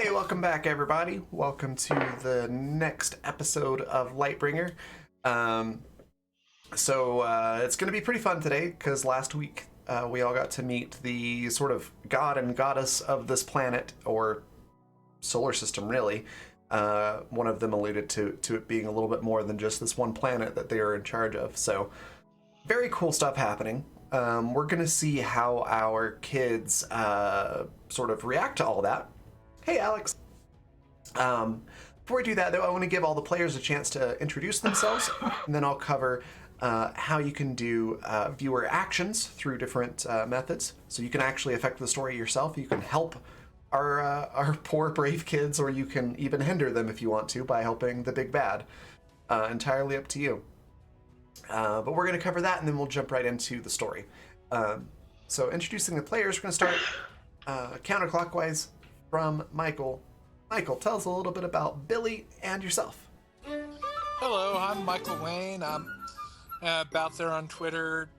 Hey, welcome back, everybody. Welcome to the next episode of Lightbringer. It's going to be pretty fun today because last week we all got to meet the sort of god and goddess of this planet, or solar system, really. One of them alluded to it being a little bit more than just this one planet that they are in charge of. So, very cool stuff happening. We're going to see how our kids sort of react to all that. Hey, Alex. Before we do that, though, I want to give all the players a chance to introduce themselves, and then I'll cover how you can do viewer actions through different methods. So you can actually affect the story yourself. You can help our poor brave kids, or you can even hinder them if you want to by helping the big bad. Entirely up to you. But we're going to cover that, and then we'll jump right into the story. So introducing the players, we're going to start counterclockwise from Michael. Michael, tell us a little bit about Billy and yourself. Hello, I'm Michael Wayne. I'm about there on Twitter.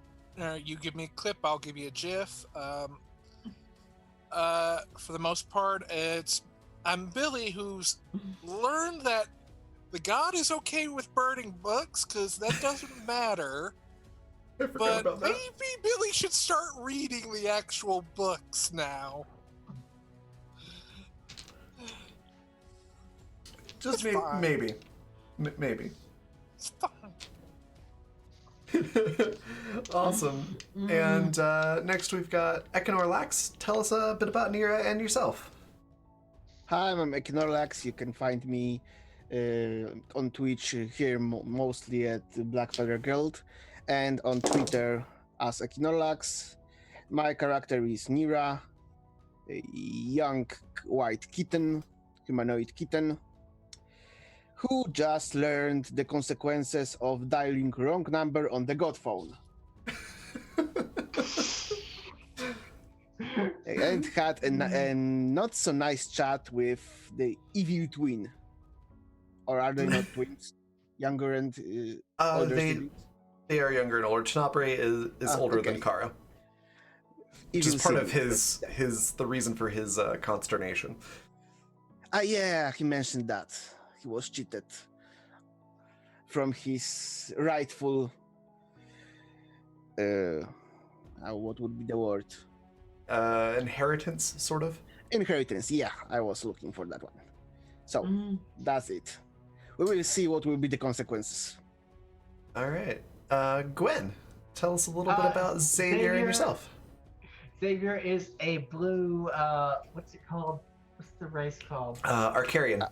You give me a clip, I'll give you a GIF. For the most part, I'm Billy, who's learned that the god is okay with burning books because that doesn't matter. But maybe Billy should start reading the actual books now. Just maybe. It's fine. Awesome. And next we've got Ekinorlax. Tell us a bit about Nira and yourself. Hi, I'm Ekinorlax. You can find me on Twitch here mostly at the Blackfeather Guild, and on Twitter as Ekinorlax. My character is Nira, a young white kitten, humanoid kitten, who just learned the consequences of dialing wrong number on the God phone. And had a not so nice chat with the evil twin. Or are they not twins? Younger and older siblings? They are younger and older. Chinapre is older than Kara. Which is part of the reason for his consternation. Yeah, he mentioned that. He was cheated from his rightful what would be the word? Inheritance, sort of? Inheritance, yeah, I was looking for that one. So, that's it. We will see what will be the consequences. All right. Gwen, tell us a little bit about Xavier and yourself. Xavier is a blue, what's it called? What's the race called? Arcarian.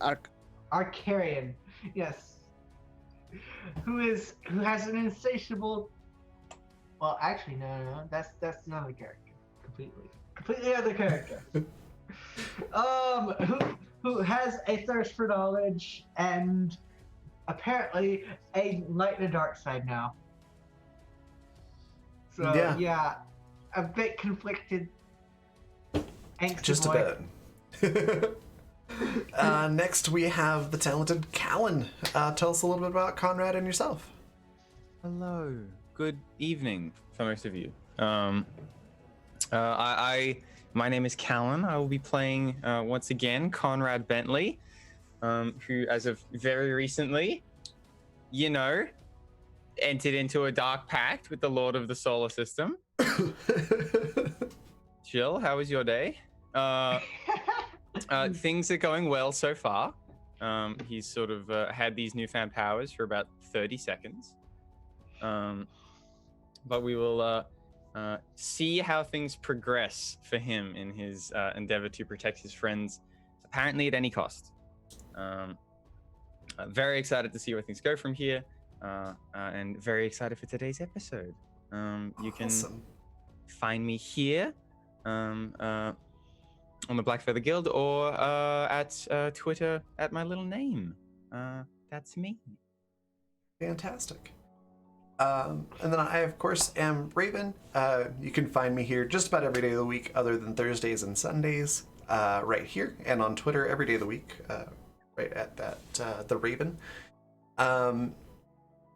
Arcarian, yes. Who has an insatiable... Well, actually, no. That's another character. Completely other character. Who has a thirst for knowledge and apparently a light and a dark side now. So yeah a bit conflicted. Just a bit. Next we have the talented Callan. Tell us a little bit about Conrad and yourself. Hello. Good evening for most of you. My name is Callan. I will be playing once again Conrad Bentley, who, as of very recently, entered into a dark pact with the Lord of the Solar System. Jill, how was your day? Things are going well so far. He's sort of had these newfound powers for about 30 seconds. But we will see how things progress for him in his endeavor to protect his friends, apparently at any cost. Very excited to see where things go from here, and very excited for today's episode. You can find me here on the Blackfeather Guild, or at Twitter at my little name. That's me. Fantastic. And then I, of course, am Raven. You can find me here just about every day of the week other than Thursdays and Sundays, right here, and on Twitter every day of the week, right at that, the Raven. So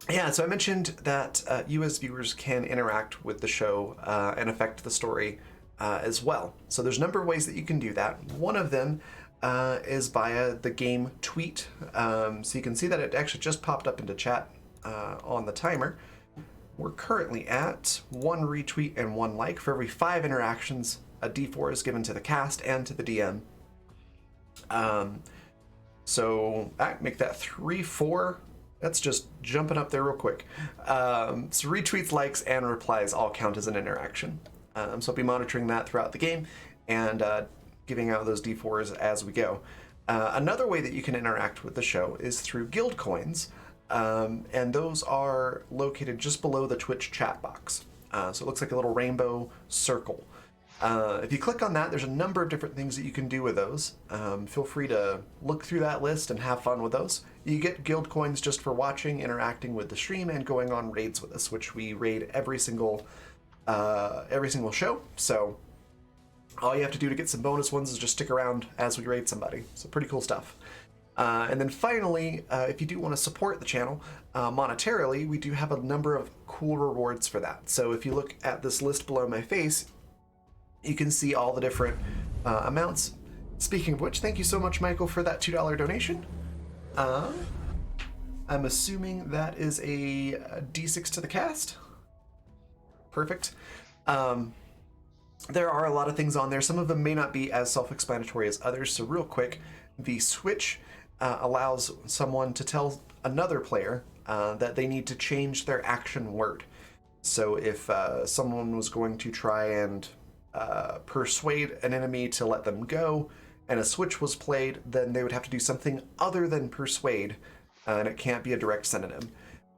I mentioned that you as viewers can interact with the show and affect the story as well. So there's a number of ways that you can do that. One of them is via the game tweet. So you can see that it actually just popped up into chat on the timer. We're currently at 1 retweet and 1 like. For every 5 interactions, a D4 is given to the cast and to the DM. So make that 3, 4. That's just jumping up there real quick. So retweets, likes, and replies all count as an interaction. So I'll be monitoring that throughout the game and giving out those D4s as we go. Another way that you can interact with the show is through guild coins, and those are located just below the Twitch chat box. So it looks like a little rainbow circle. If you click on that, there's a number of different things that you can do with those. Feel free to look through that list and have fun with those. You get guild coins just for watching, interacting with the stream, and going on raids with us, which we raid every single show. So all you have to do to get some bonus ones is just stick around as we raid somebody. So pretty cool stuff. And then finally, if you do want to support the channel monetarily, we do have a number of cool rewards for that. So if you look at this list below my face, you can see all the different amounts. Speaking of which, thank you so much, Michael, for that $2 donation. I'm assuming that is a D6 to the cast. Perfect. There are a lot of things on there. Some of them may not be as self-explanatory as others. So real quick, the switch allows someone to tell another player that they need to change their action word. So if someone was going to try and persuade an enemy to let them go, and a switch was played, then they would have to do something other than persuade, and it can't be a direct synonym.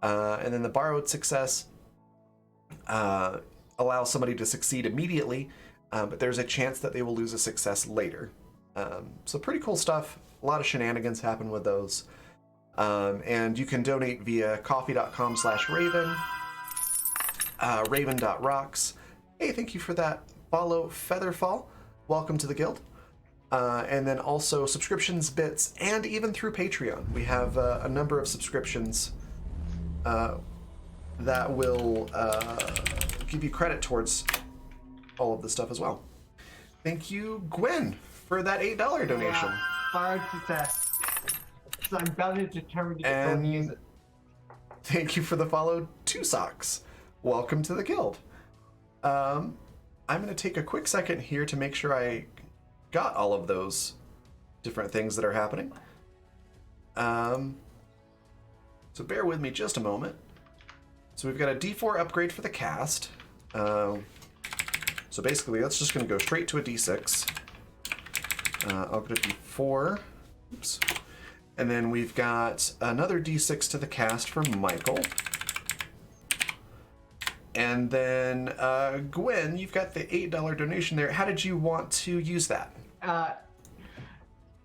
And then the borrowed success allows somebody to succeed immediately, but there's a chance that they will lose a success later. So pretty cool stuff. A lot of shenanigans happen with those. And you can donate via coffee.com/Raven, raven.rocks. Hey, thank you for that follow, Featherfall. Welcome to the guild. And then also subscriptions, bits, and even through Patreon. We have a number of subscriptions that will give you credit towards all of this stuff as well. Thank you, Gwen, for that $8 donation. Hard success. So I'm bound determined to go and use it. Thank you for the follow, Two Socks. Welcome to the guild. I'm going to take a quick second here to make sure I got all of those different things that are happening. So bear with me just a moment. So we've got a D4 upgrade for the cast. So basically, that's just going to go straight to a D6. I'll go to D4. Oops. And then we've got another D6 to the cast for Michael. And then, Gwen, you've got the $8 donation there. How did you want to use that?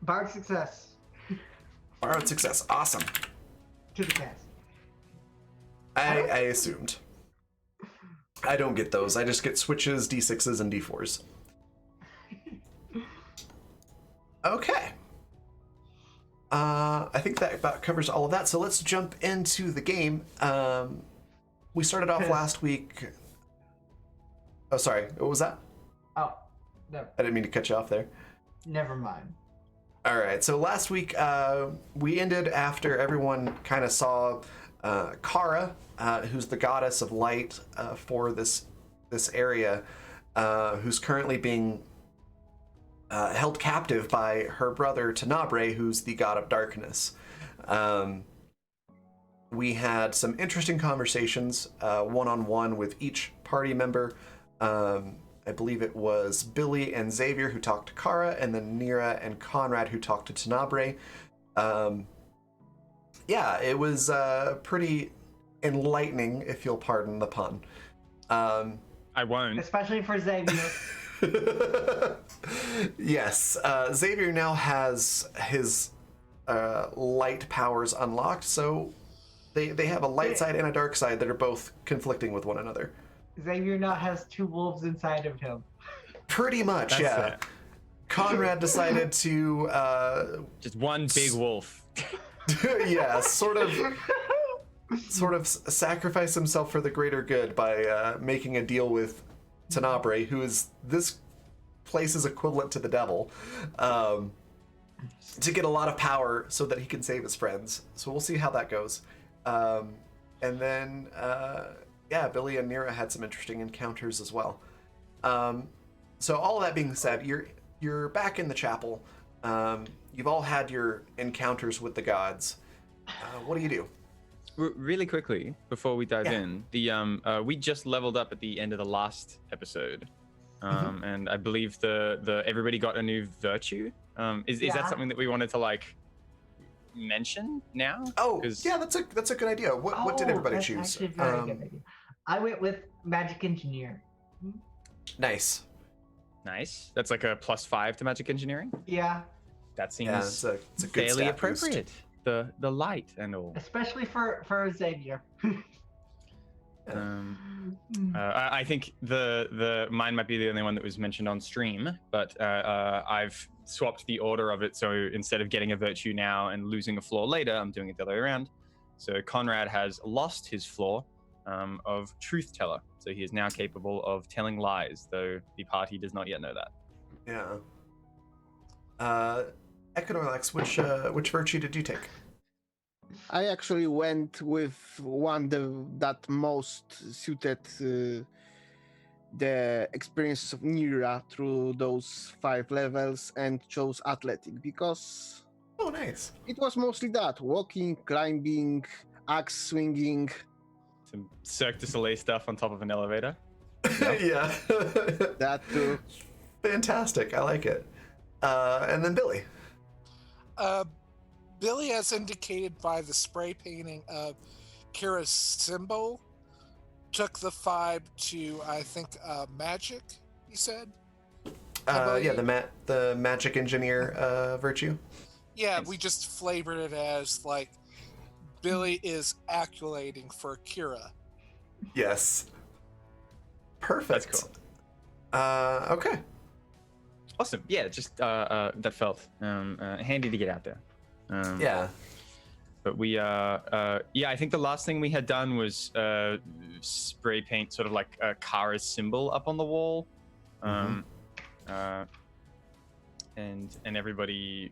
Borrowed success. Borrowed success. Awesome. To the cast. I assumed. I don't get those. I just get switches, D6s, and D4s. Okay. I think that about covers all of that. So let's jump into the game. We started off last week. Oh, sorry. What was that? Oh, no. I didn't mean to cut you off there. Never mind. All right. So last week we ended after everyone kind of saw Kara, who's the goddess of light for this area, who's currently being held captive by her brother Tenebrae, who's the god of darkness. We had some interesting conversations one-on-one with each party member. I believe it was Billy and Xavier who talked to Kara, and then Nira and Conrad who talked to Tenebrae. Yeah, it was pretty enlightening, if you'll pardon the pun. I won't. Especially for Xavier. Yes, Xavier now has his light powers unlocked, so they have a light side and a dark side that are both conflicting with one another. Xavier now has two wolves inside of him. Pretty much, That's yeah. it. Conrad decided to Just one big wolf. yeah, sort of sacrifice himself for the greater good by making a deal with Tenebrae, who is this place's equivalent to the devil. to get a lot of power so that he can save his friends. So we'll see how that goes. And then, Billy and Nira had some interesting encounters as well. So all that being said, you're back in the chapel. You've all had your encounters with the gods. What do you do? Really quickly before we dive in, we just leveled up at the end of the last episode, and I believe the everybody got a new virtue. Is that something that we wanted to like mention now? Oh, yeah, that's a good idea. What did everybody choose? Actually a very good idea. I went with magic engineer. Nice. That's like a +5 to magic engineering. Yeah. That seems it's a good fairly appropriate. The light and all. Especially for Xavier. I think the mine might be the only one that was mentioned on stream, but I've swapped the order of it. So instead of getting a virtue now and losing a floor later, I'm doing it the other way around. So Conrad has lost his floor of truth teller. So he is now capable of telling lies, though the party does not yet know that. Yeah. Econorlax, which virtue did you take? I actually went with one that most suited the experiences of Nira through those 5 levels, and chose athletic because Nice. It was mostly that: walking, climbing, axe swinging. Some Cirque du Soleil stuff on top of an elevator. Yeah. That too. Fantastic. I like it. And then Billy. Billy, as indicated by the spray painting of Kira's symbol, took the 5 to, I think, magic, you said? The magic engineer virtue. Yeah, we just flavored it as, like, Billy is acculating for Kira. Yes. Perfect. That's cool. Okay. Awesome. Yeah, just that felt handy to get out there. But we I think the last thing we had done was spray paint sort of like Kara's symbol up on the wall, and everybody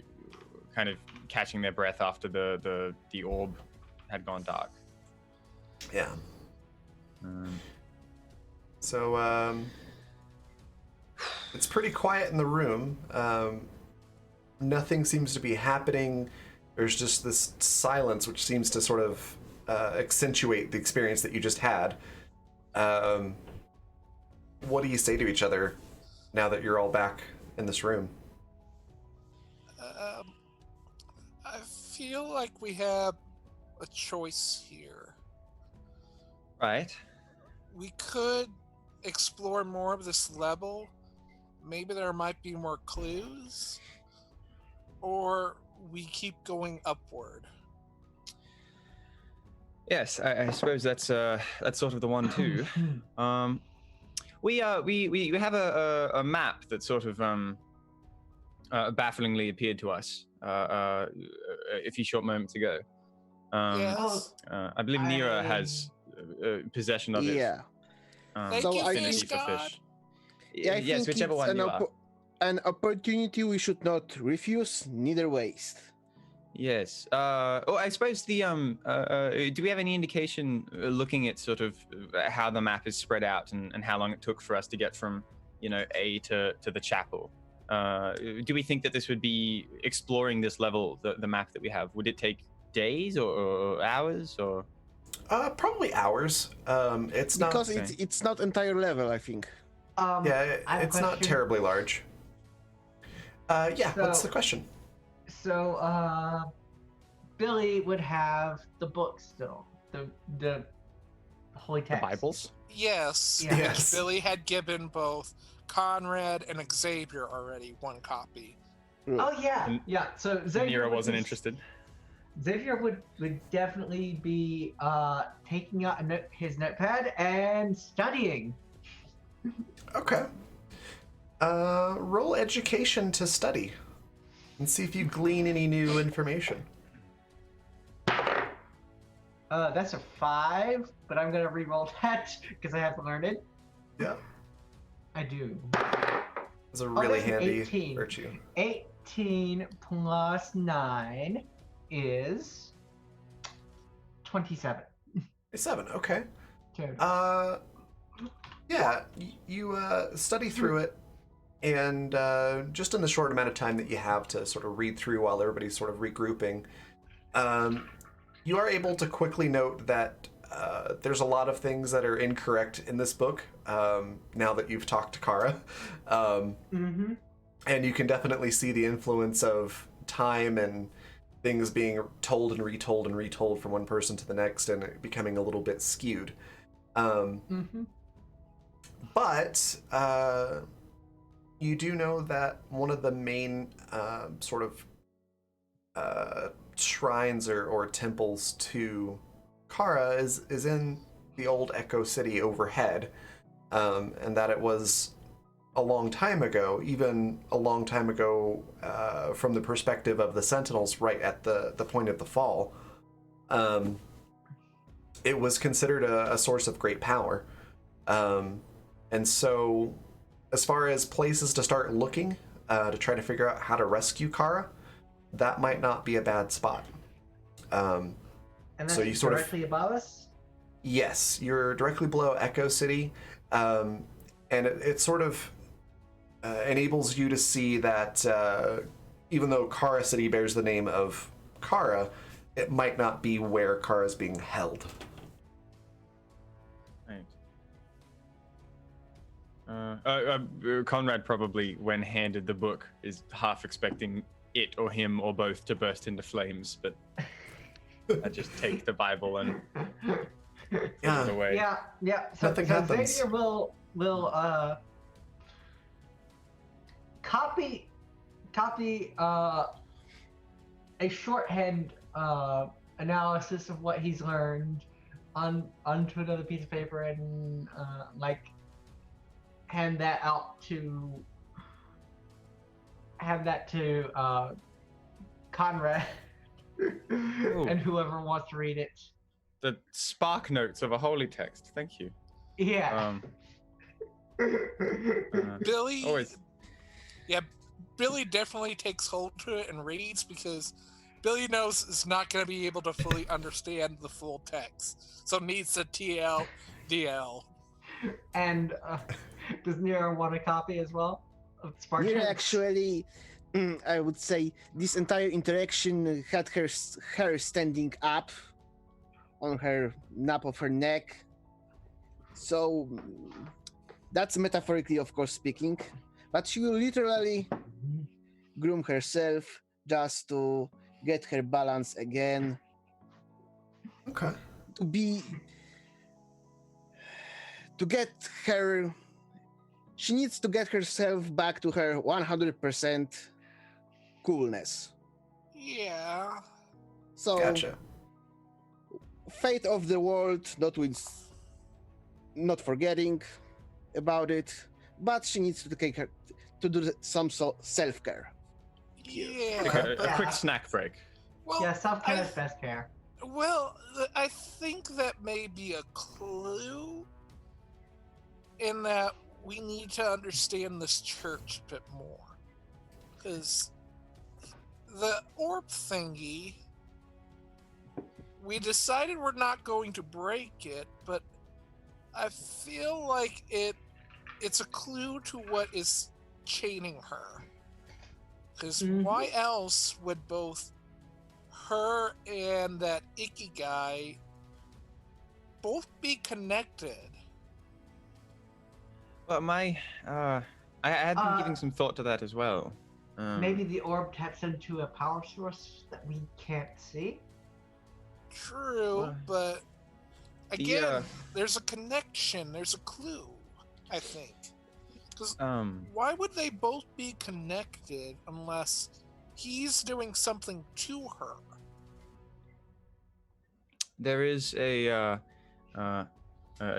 kind of catching their breath after the orb had gone dark. Yeah. So it's pretty quiet in the room. Nothing seems to be happening. There's just this silence, which seems to sort of accentuate the experience that you just had. What do you say to each other now that you're all back in this room? I feel like we have a choice here. Right. We could explore more of this level. Maybe there might be more clues. Or we keep going upward. Yes, I suppose that's sort of the one too. We have a map that sort of bafflingly appeared to us a few short moments ago. Yes. I believe Nira has possession of it. Yeah. Thank So you, I fish think- god. Yeah, I Yes, think whichever it's one you are. an opportunity we should not refuse, neither waste. Yes. I suppose do we have any indication, looking at sort of how the map is spread out and how long it took for us to get from, A to the chapel? Do we think that this would be exploring this level, the map that we have? Would it take days or hours or? Probably hours. It's not Because it's not entire level, I think. it's not terribly large. What's the question? So, Billy would have the book still, the holy text. The Bibles? Yes. Yeah. Yes. Billy had given both Conrad and Xavier already one copy. Oh yeah, And yeah. So Xavier Nira wasn't interested. Xavier would definitely be taking out his notepad and studying. Okay. Roll education to study and see if you glean any new information. That's a 5, but I'm gonna re-roll that because I haven't learned it. Yeah. I do. It's a really that's an handy 18. virtue. 19 plus 9 is 27. 7. Okay. Total. Yeah, you study through it, and just in the short amount of time that you have to sort of read through while everybody's sort of regrouping, you are able to quickly note that there's a lot of things that are incorrect in this book now that you've talked to Kara. And you can definitely see the influence of time and things being told and retold from one person to the next and it becoming a little bit skewed. But you do know that one of the main sort of shrines or temples to Kara is in the old Echo City overhead, and that it was a long time ago, even a long time ago from the perspective of the Sentinels right at the point of the fall. It was considered a source of great power. And so as far as places to start looking to try to figure out how to rescue Kara, that might not be a bad spot. And that's so you sort directly above us? Yes, you're directly below Echo City, and it sort of enables you to see that even though Kara City bears the name of Kara, it might not be where Kara is being held. Right. Conrad probably, when handed the book, is half expecting it or him or both to burst into flames, but I just take the Bible and put it away. Yeah. So Nothing happens. Xavier will copy a shorthand analysis of what he's learned onto another piece of paper and hand that to Conrad and whoever wants to read it. The spark notes of a holy text. Thank you. Yeah. Billy. Always. Yeah, Billy definitely takes hold to it and reads because Billy knows is not going to be able to fully understand the full text, so needs the DL. And does Nero want a copy as well of Spark? Nero actually, I would say, this entire interaction had her standing up on her nape of her neck. So that's metaphorically, of course, speaking. But she will literally groom herself just to get her balance again. Okay. She needs to get herself back to her 100% coolness. Yeah. So, Gotcha. fate of the world, not forgetting about it, but she needs to do some self-care. Yeah. A quick snack break. Well, Yeah, self-care is best care. Well, I think that may be a clue in that we need to understand this church a bit more. Because the orb thingy, we decided we're not going to break it, but I feel like it's a clue to what is chaining her. Because why else would both her and that icky guy both be connected? Well, I had been giving some thought to that as well. Maybe the orb taps into a power source that we can't see? True, but again, there's a connection, there's a clue, I think. Because why would they both be connected unless he's doing something to her? There is a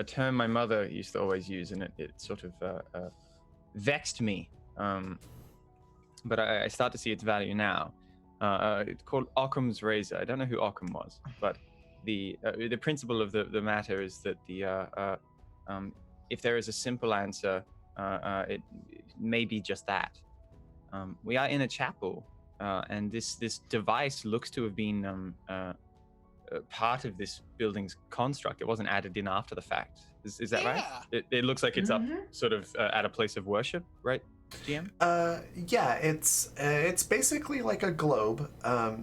term my mother used to always use, and it sort of vexed me. But I start to see its value now. It's called Occam's razor. I don't know who Occam was, but the principle of the matter is that if there is a simple answer, it may be just that. We are in a chapel, and this device looks to have been part of this building's construct. It wasn't added in after the fact. Is that right? It looks like it's up sort of at a place of worship, right, GM? Yeah, it's basically like a globe.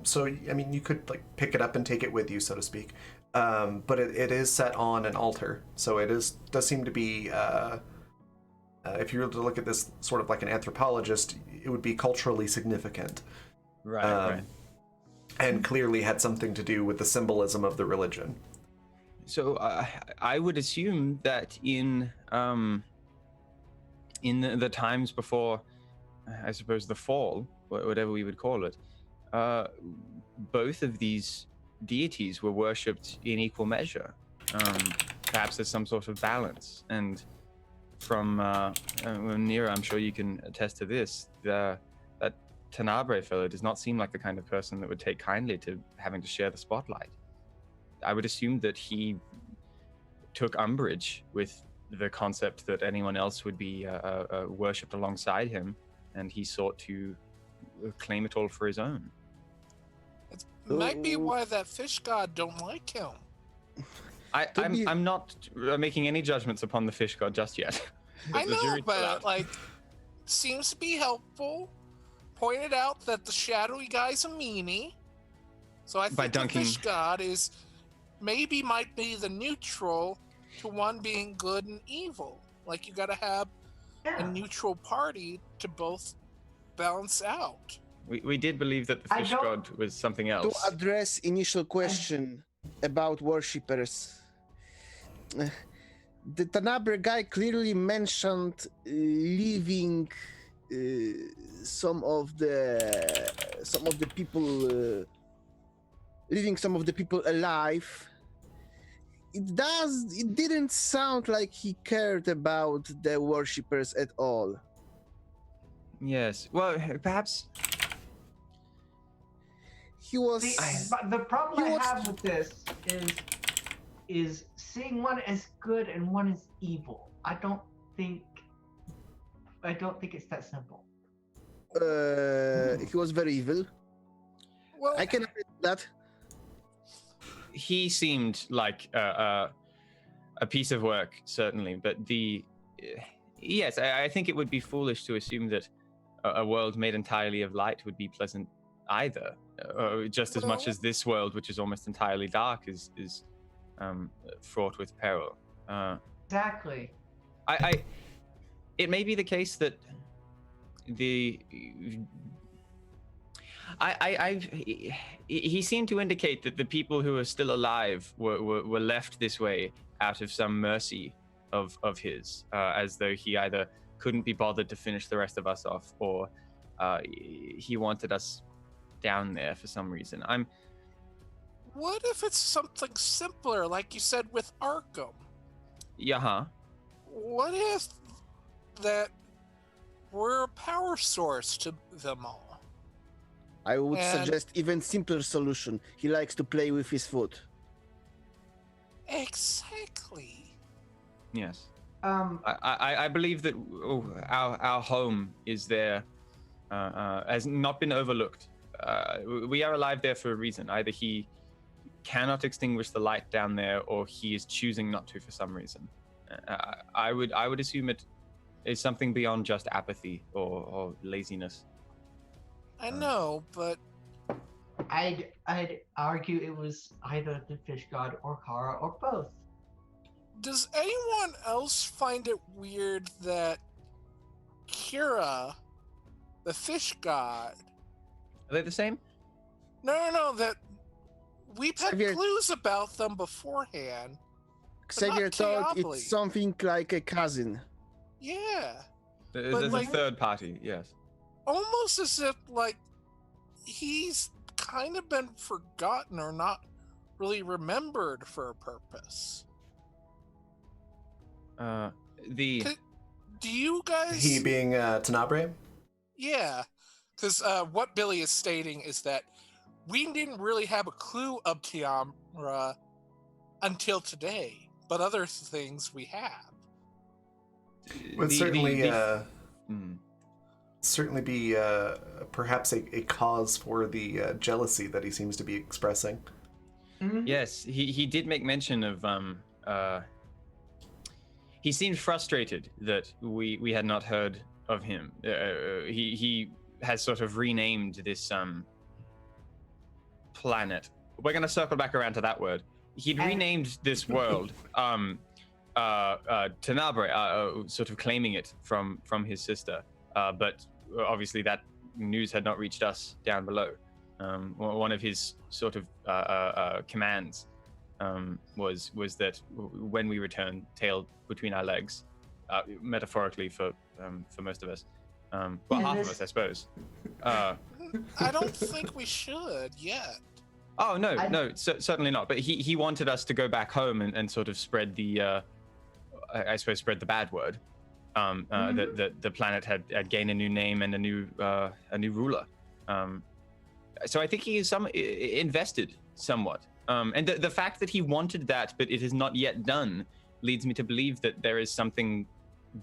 So I mean, you could like pick it up and take it with you, so to speak. But it is set on an altar, so does seem to be. If you were to look at this sort of like an anthropologist, it would be culturally significant. Right. And clearly had something to do with the symbolism of the religion. So I would assume that in the times before, I suppose, the fall, whatever we would call it, both of these deities were worshipped in equal measure. Perhaps there's some sort of balance. And from Nira, I'm sure you can attest to this, that Tenebrae fellow does not seem like the kind of person that would take kindly to having to share the spotlight. I would assume that he took umbrage with the concept that anyone else would be worshipped alongside him, and he sought to claim it all for his own. It might be why that fish god don't like him. I'm not making any judgments upon the fish god just yet. I know, but like, seems to be helpful. Pointed out that the shadowy guy's a meanie, so I think the fish god might be the neutral to one being good and evil. Like, you got to have a neutral party to both balance out. We did believe that the fish god was something else. To address initial question about worshippers, the Tenebrae guy clearly mentioned leaving some of the people alive. It didn't sound like he cared about the worshippers at all. Yes, well, perhaps he was. But the problem I have with this is seeing one as good and one as evil. I don't think it's that simple. He was very evil. Well, I can admit that. He seemed like a piece of work, certainly, but yes, I think it would be foolish to assume that a world made entirely of light would be pleasant either, just as much as this world, which is almost entirely dark, is fraught with peril. Exactly. It may be the case that he seemed to indicate that the people who are still alive were left this way out of some mercy of his, as though he either couldn't be bothered to finish the rest of us off, or he wanted us down there for some reason. What if it's something simpler, like you said with Arkham? Yeah. What if that we're a power source to them all? I would suggest even simpler solution. He likes to play with his foot. Exactly. Yes. I believe that our home is there, has not been overlooked. We are alive there for a reason. Either he cannot extinguish the light down there, or he is choosing not to for some reason. I would assume it is something beyond just apathy or laziness. I know, but I'd argue it was either the fish god or Kara or both. does anyone else find it weird that Kira, the fish god... Are they the same? No, that we've had Xavier- clues about them beforehand. Xavier not thought Teobli. it's something like a cousin. Yeah. There's like- a third party, yes. Almost as if, like, he's kind of been forgotten or not really remembered for a purpose. The Do you guys... He being Tenebrae? Yeah, because what Billy is stating is that we didn't really have a clue of Tiamra until today, but other things we have. Would certainly certainly be perhaps a cause for the jealousy that he seems to be expressing. Mhm. Yes, he did make mention of he seemed frustrated that we had not heard of him. He has sort of renamed this planet. We're gonna circle back around to that word. He'd And- renamed this world Tenebrae, sort of claiming it from his sister. But obviously that news had not reached us down below. One of his sort of commands was that when we return, tail between our legs, metaphorically for most of us, well, Yeah, half of this- us, I suppose. I don't think we should yet. Oh no, I- certainly not. But he wanted us to go back home and sort of spread the, I suppose, spread the bad word. That the planet had gained a new name and a new ruler. So I think he is invested somewhat. And the fact that he wanted that, but it is not yet done, leads me to believe that there is something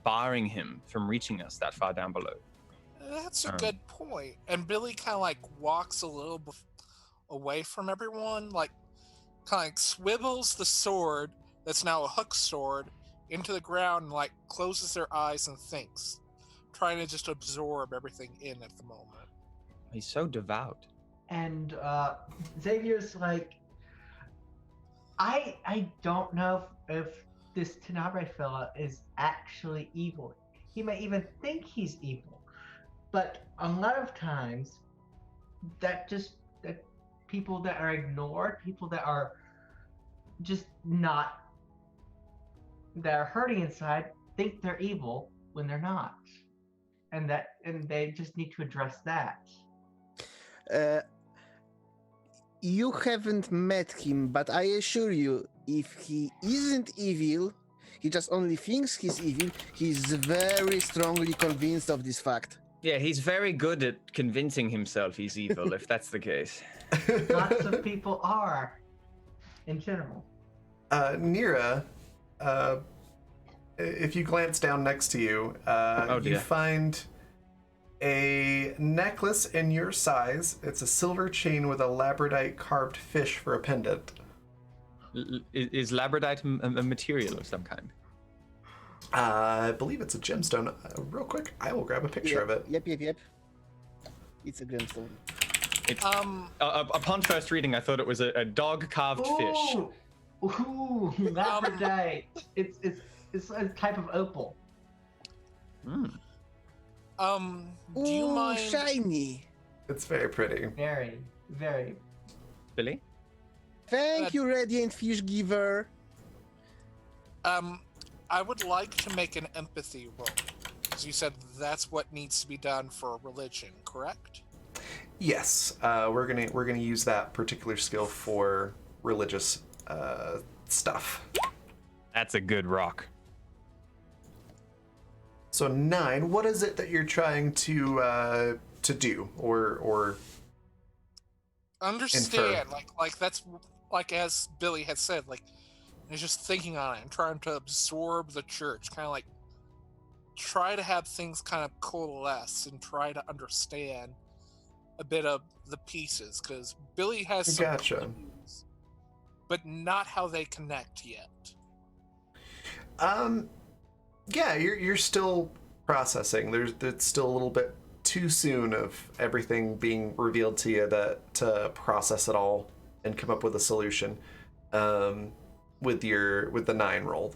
barring him from reaching us that far down below. That's a good point. And Billy kind of like walks a little away from everyone, like kind of like swivels the sword that's now a hook sword into the ground and like closes their eyes and thinks, trying to just absorb everything in at the moment. He's so devout. And Xavier's like, I don't know if this Tenebrae fella is actually evil. He may even think he's evil, but a lot of times, that people that are ignored, people that are just not, that are hurting inside, think they're evil when they're not, and they just need to address that. You haven't met him, but I assure you, if he isn't evil, he just only thinks he's evil. He's very strongly convinced of this fact. Yeah, he's very good at convincing himself he's evil, if that's the case. Lots of people are, in general. Nira, if you glance down next to you, Oh, you dear. find a necklace in your size. It's a silver chain with a labradorite carved fish for a pendant. Is labradorite a material of some kind? I believe it's a gemstone. Real quick, I will grab a picture of it. Yep. It's a gemstone. Upon first reading, I thought it was a dog-carved fish. Ooh, labradorite. It's a type of opal. Mm. Do you Ooh, mind? shiny. It's very pretty. Very, very. Billy? Thank you, Radiant Fish Giver. I would like to make an empathy roll, because you said that's what needs to be done for religion, correct? Yes, we're gonna use that particular skill for religious stuff. That's a good rock. So 9. What is it that you're trying to do or Understand, like that's like as Billy had said, like he's just thinking on it and trying to absorb the church, kind of like try to have things kind of coalesce and try to understand a bit of the pieces, because Billy has some Gotcha. clues, but not how they connect yet. Yeah, you're still processing. It's still a little bit too soon of everything being revealed to you to process it all and come up with a solution. With the 9 roll.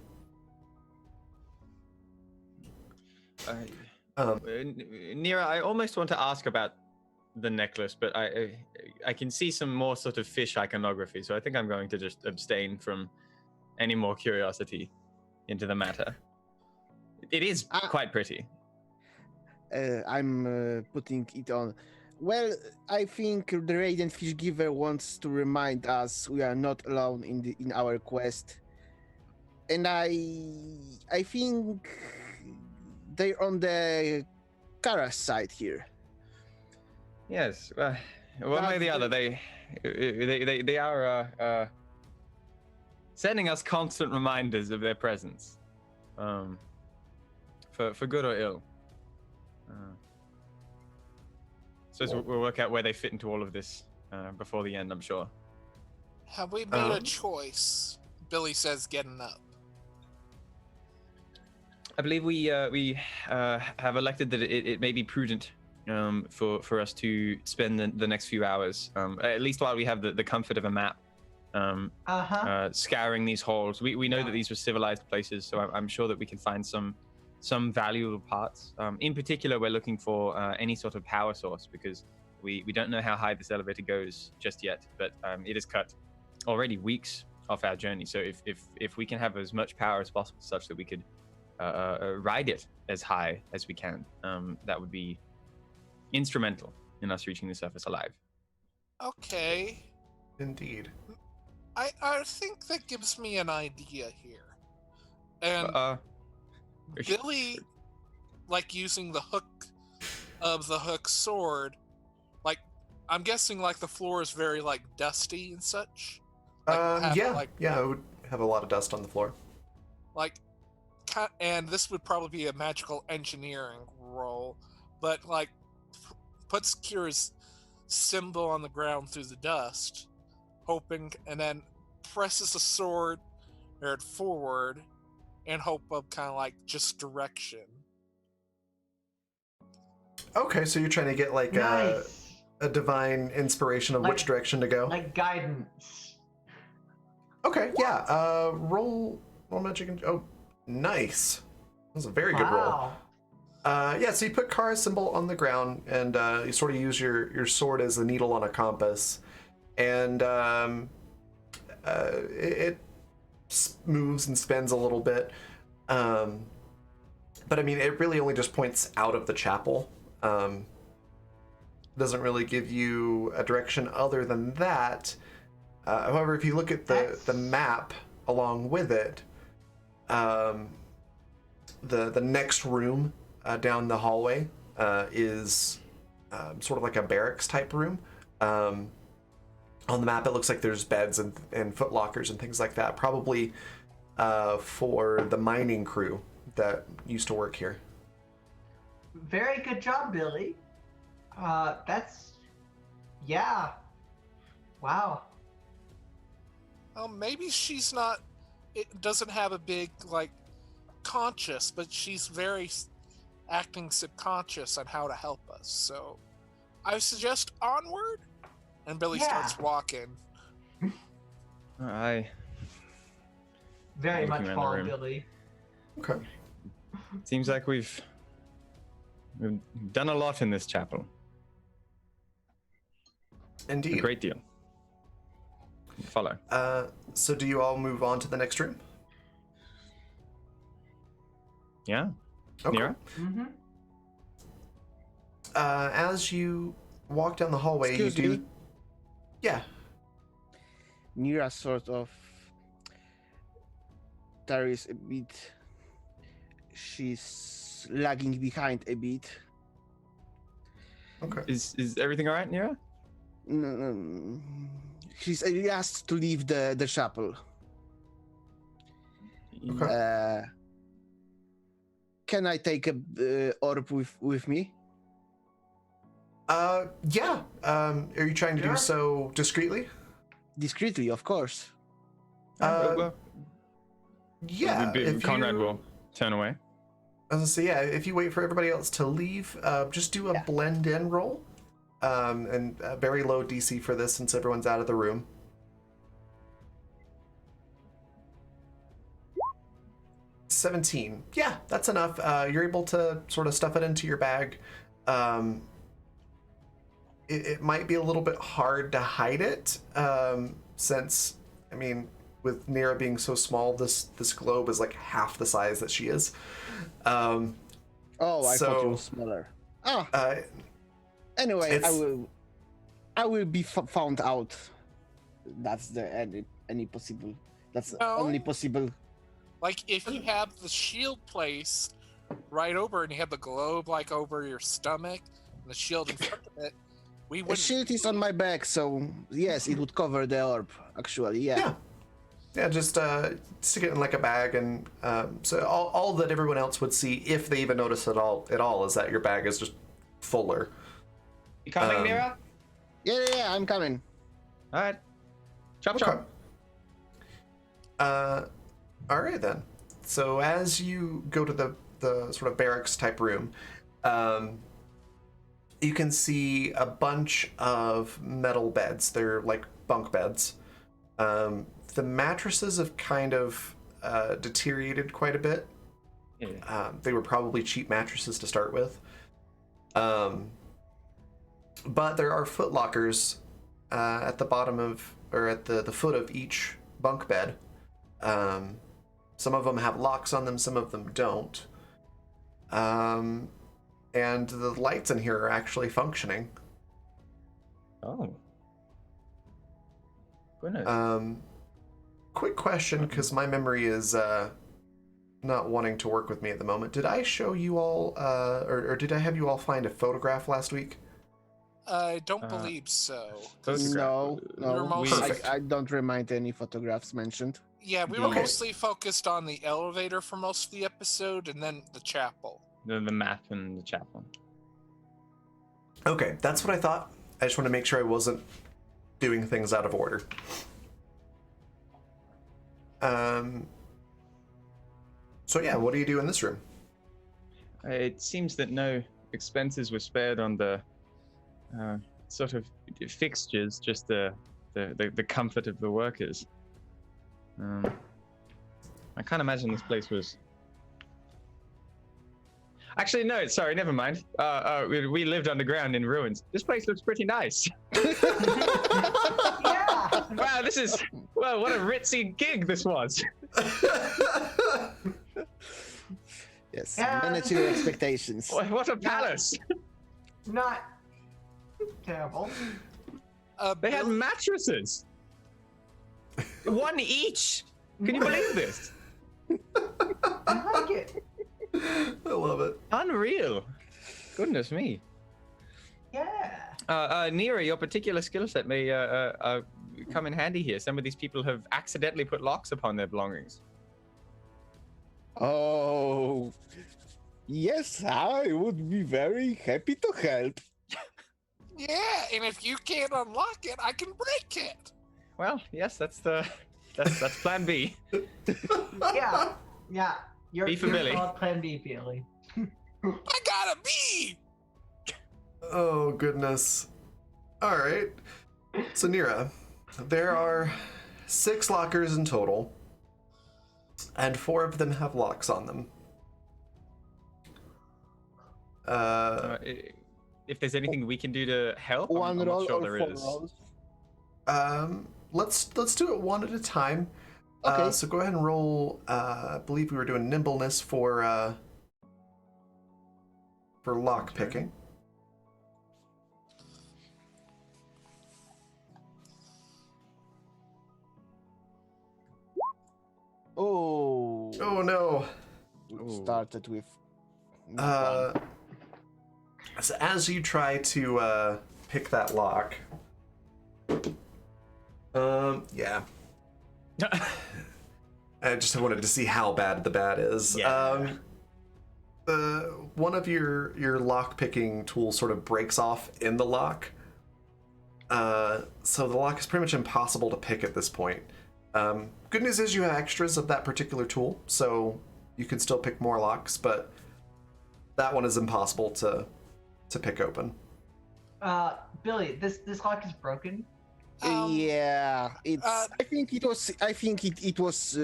Nira, I almost want to ask about the necklace, but I can see some more sort of fish iconography, so I think I'm going to just abstain from any more curiosity into the matter. It is quite pretty. I'm putting it on. Well, I think the Radiant Fish Giver wants to remind us we are not alone in our quest, and I think they're on the Kara's side here. Yes, one way or the other, they are sending us constant reminders of their presence, for good or ill. So we'll work out where they fit into all of this before the end, I'm sure. Have we made a choice? Billy says, getting up. I believe we have elected that it may be prudent for us to spend the next few hours, at least while we have the comfort of a map, scouring these halls. We know that these were civilized places, so I'm sure that we can find some valuable parts. In particular, we're looking for any sort of power source, because we don't know how high this elevator goes just yet, but it has cut already weeks off our journey. So if we can have as much power as possible, such that we could ride it as high as we can, that would be instrumental in us reaching the surface alive. Okay. Indeed. I think that gives me an idea here. And Billy, like, using the hook of the hook sword, like, I'm guessing, like, the floor is very, like, dusty and such. Like, it would have a lot of dust on the floor. Like, and this would probably be a magical engineering roll, but, like, puts Kira's symbol on the ground through the dust, hoping, and then presses the sword forward in hope of kind of like just direction. Okay, so you're trying to get like Nice. a divine inspiration of which direction to go. Like guidance. Okay, yeah. Roll magic. Nice. That was a very good roll. Yeah, so you put Kara's symbol on the ground, and you sort of use your sword as a needle on a compass, and it moves and spins a little bit. But I mean, it really only just points out of the chapel. Doesn't really give you a direction other than that. However, if you look at the map along with it, the next room down the hallway is sort of like a barracks type room. On the map, it looks like there's beds and foot lockers and things like that, probably for the mining crew that used to work here. Very good job, Billy. Wow. Well, maybe she's not. It doesn't have a big like conscious, but she's very acting subconscious on how to help us. So, I suggest onward. And Billy starts walking. I very much looking around the follow room. Billy. Okay. Seems like we've done a lot in this chapel. Indeed. A great deal. Follow. So do you all move on to the next room? Yeah. Okay. Nira? Mm-hmm. As you walk down the hallway, Excuse you do. me? Yeah. Nira sort of tarries a bit. She's lagging behind a bit. Okay. Is everything all right, Nira? She's asked to leave the chapel. Okay. Can I take a orb with me? Yeah. Are you trying to do Sure. so discreetly? Discreetly, of course. Yeah. If Conrad you- will turn away. I was gonna say, yeah, if you wait for everybody else to leave, just do a blend in roll. And a very low DC for this since everyone's out of the room. $17. Yeah, that's enough. You're able to sort of stuff it into your bag. It might be a little bit hard to hide it, since, I mean, with Nira being so small, this globe is like half the size that she is. I thought it was smaller. Anyway, I will be found out. That's the any possible. That's No. only possible. Like if you have the shield placed right over and you have the globe like over your stomach and the shield in front of it, we The wouldn't. shield is on my back, so yes, it would cover the orb. Actually, yeah. Yeah, just stick it in like a bag, and so all that everyone else would see, if they even notice at all, is that your bag is just fuller. You coming, Um, Nira? Yeah, I'm coming. All right. Chop Okay. chop. All right then. So as you go to the sort of barracks type room, you can see a bunch of metal beds. They're like bunk beds. The mattresses have kind of deteriorated quite a bit. Yeah. They were probably cheap mattresses to start with. But there are foot lockers at the bottom of, or at the foot of each bunk bed. Some of them have locks on them, some of them don't. And the lights in here are actually functioning. Oh. Goodness. Quick question, because my memory is not wanting to work with me at the moment. Did I show you all, or did I have you all find a photograph last week? I don't believe so. No, You're mostly- I don't remind any photographs mentioned. Yeah, we were Okay. mostly focused on the elevator for most of the episode, and then the chapel. The map and the chapel. Okay, that's what I thought. I just want to make sure I wasn't doing things out of order. So yeah, what do you do in this room? It seems that no expenses were spared on the sort of fixtures, just the comfort of the workers. I can't imagine this place was. Actually, no. Sorry, never mind. We lived underground in ruins. This place looks pretty nice. Yeah. Wow, this is what a ritzy gig this was. Yes, Yeah. manage your expectations. What a palace! Not terrible. They had Billy- mattresses. One each. Can you believe this? I like it. I love it. Unreal. Goodness me. Yeah. Nira, your particular skill set may come in handy here. Some of these people have accidentally put locks upon their belongings. Oh, yes, I would be very happy to help. Yeah, and if you can't unlock it, I can break it. Well, yes, that's Plan B. Yeah. Yeah. You're, B for you're Billy. called Plan B, Billy. I got a B. Oh goodness. All right. So Nira, there are 6 lockers in total, and 4 of them have locks on them. If there's anything we can do to help, One I'm roll not sure or there 4 is. rolls? Let's do it one at a time. Okay. So go ahead and roll. I believe we were doing nimbleness for lock picking. Oh, Oh no. it started with. So as you try to pick that lock, yeah. I just wanted to see how bad the bad is. Yeah. One of your lock picking tools sort of breaks off in the lock. So the lock is pretty much impossible to pick at this point. Good news is you have extras of that particular tool, so you can still pick more locks, but that one is impossible to pick open. Billy, this lock is broken. Yeah, it's. I think it was. I think it was.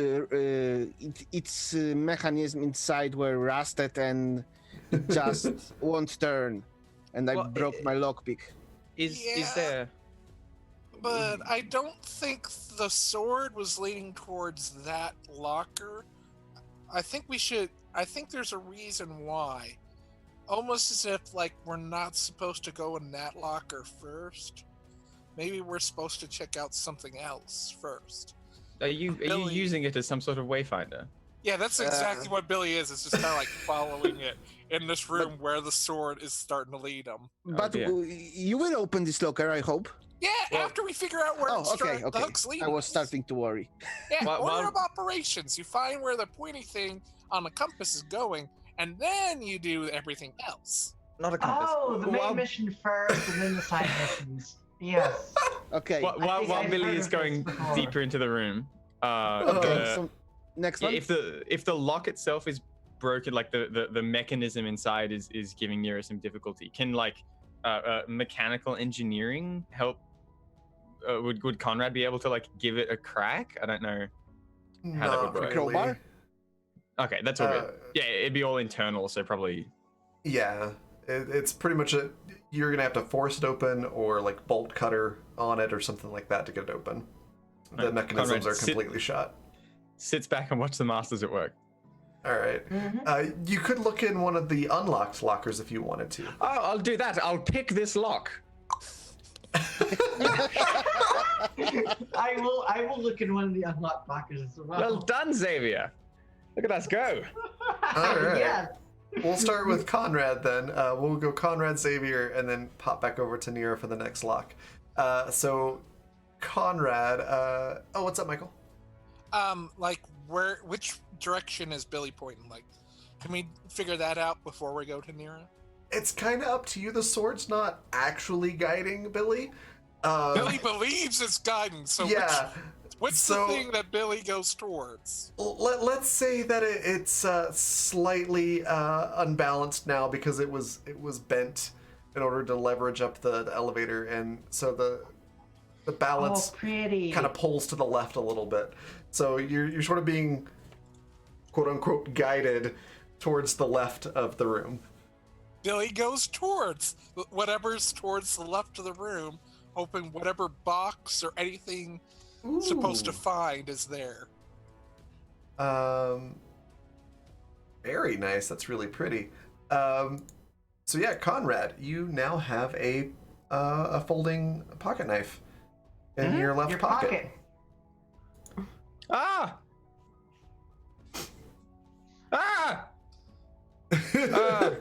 Its mechanism inside were rusted and it just won't turn, and I Well, broke my lockpick. Is Yeah. there? But I don't think the sword was leaning towards that locker. I think there's a reason why. Almost as if like we're not supposed to go in that locker first. Maybe we're supposed to check out something else first. Are you Billy- using it as some sort of wayfinder? Yeah, that's exactly what Billy is. It's just kind of like following it in this room where the sword is starting to lead him. But dear. you will open this locker, I hope. Yeah, Well- after we figure out where Oh, it's okay, the okay. hook's leading I was us. starting to worry. Yeah, Well- order well- of operations. You find where the pointy thing on the compass is going, and then you do everything else. not a compass. Oh, the main While- mission first, and then the side missions. Yes. Okay. While I've Billy heard is of this going before. deeper into the room, Okay. So next one. if the lock itself is broken, like the mechanism inside is giving Nira some difficulty, can like mechanical engineering help? Would Conrad be able to like give it a crack? I don't know how that would Not work. really. Crowbar? Okay, that's all good. Yeah, it'd be all internal, so probably. Yeah, it's pretty much you're gonna have to force it open or like bolt cutter on it or something like that to get it open. The Right. mechanisms Conrad, are completely shot. Sits back and watch the masters at work. All right. You could look in one of the unlocked lockers if you wanted to. Oh, I'll do that. I'll pick this lock. I will look in one of the unlocked lockers as well. Well done, Xavier. Look at us go. All right. Yes. We'll start with Conrad then. We'll go Conrad, Xavier, and then pop back over to Nira for the next lock. So, Conrad. Oh, what's up, Michael? Like which direction is Billy pointing? Like, can we figure that out before we go to Nira? It's kind of up to you. The sword's not actually guiding Billy. Billy believes it's guidance, so Yeah. what's so- the thing that Billy goes towards? Let's say that it's slightly unbalanced now because it was bent in order to leverage up the elevator, and so the balance Oh, pretty. kind of pulls to the left a little bit. So you're sort of being quote unquote guided towards the left of the room. Billy goes towards whatever's towards the left of the room, hoping whatever box or anything supposed to Ooh. find is there. Very nice. That's really pretty. So yeah, Conrad, you now have a folding pocket knife in your left Your pocket. Ah! Ah! All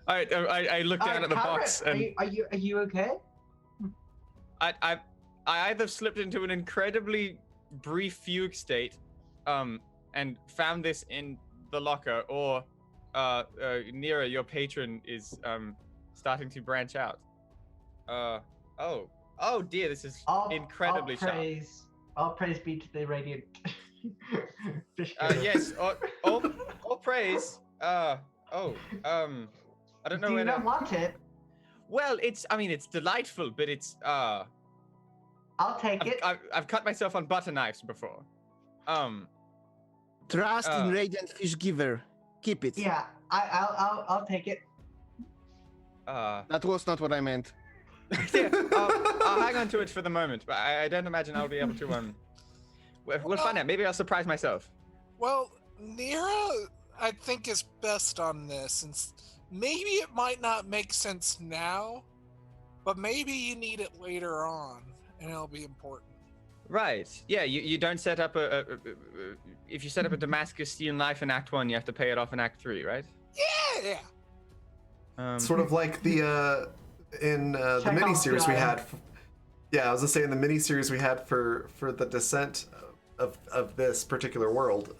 right, I look down at the Conrad, box are and you okay? I either slipped into an incredibly brief fugue state, and found this in the locker, or Nira, your patron, is starting to branch out. Oh dear, this is incredibly sharp. All praise be to the radiant. Fish Yes, all praise. I don't know Do you where not to. want it? Well, it's delightful, but it's I'll take it. I've cut myself on butter knives before. Trust in Radiant Fish Giver. Keep it. Yeah, I'll take it. That was not what I meant. Yeah, I'll hang on to it for the moment, but I don't imagine I'll be able to. We'll find out. Maybe I'll surprise myself. Well, Nira, I think, is best on this, and maybe it might not make sense now, but maybe you need it later on, and it'll be important. Right. Yeah. You don't set up if you set up a Damascus steel knife in Act 1, you have to pay it off in Act 3, right? Yeah. Sort of like the in the Chekhov's miniseries we gun. had. Yeah, I was gonna say in the miniseries we had for the descent of this particular world,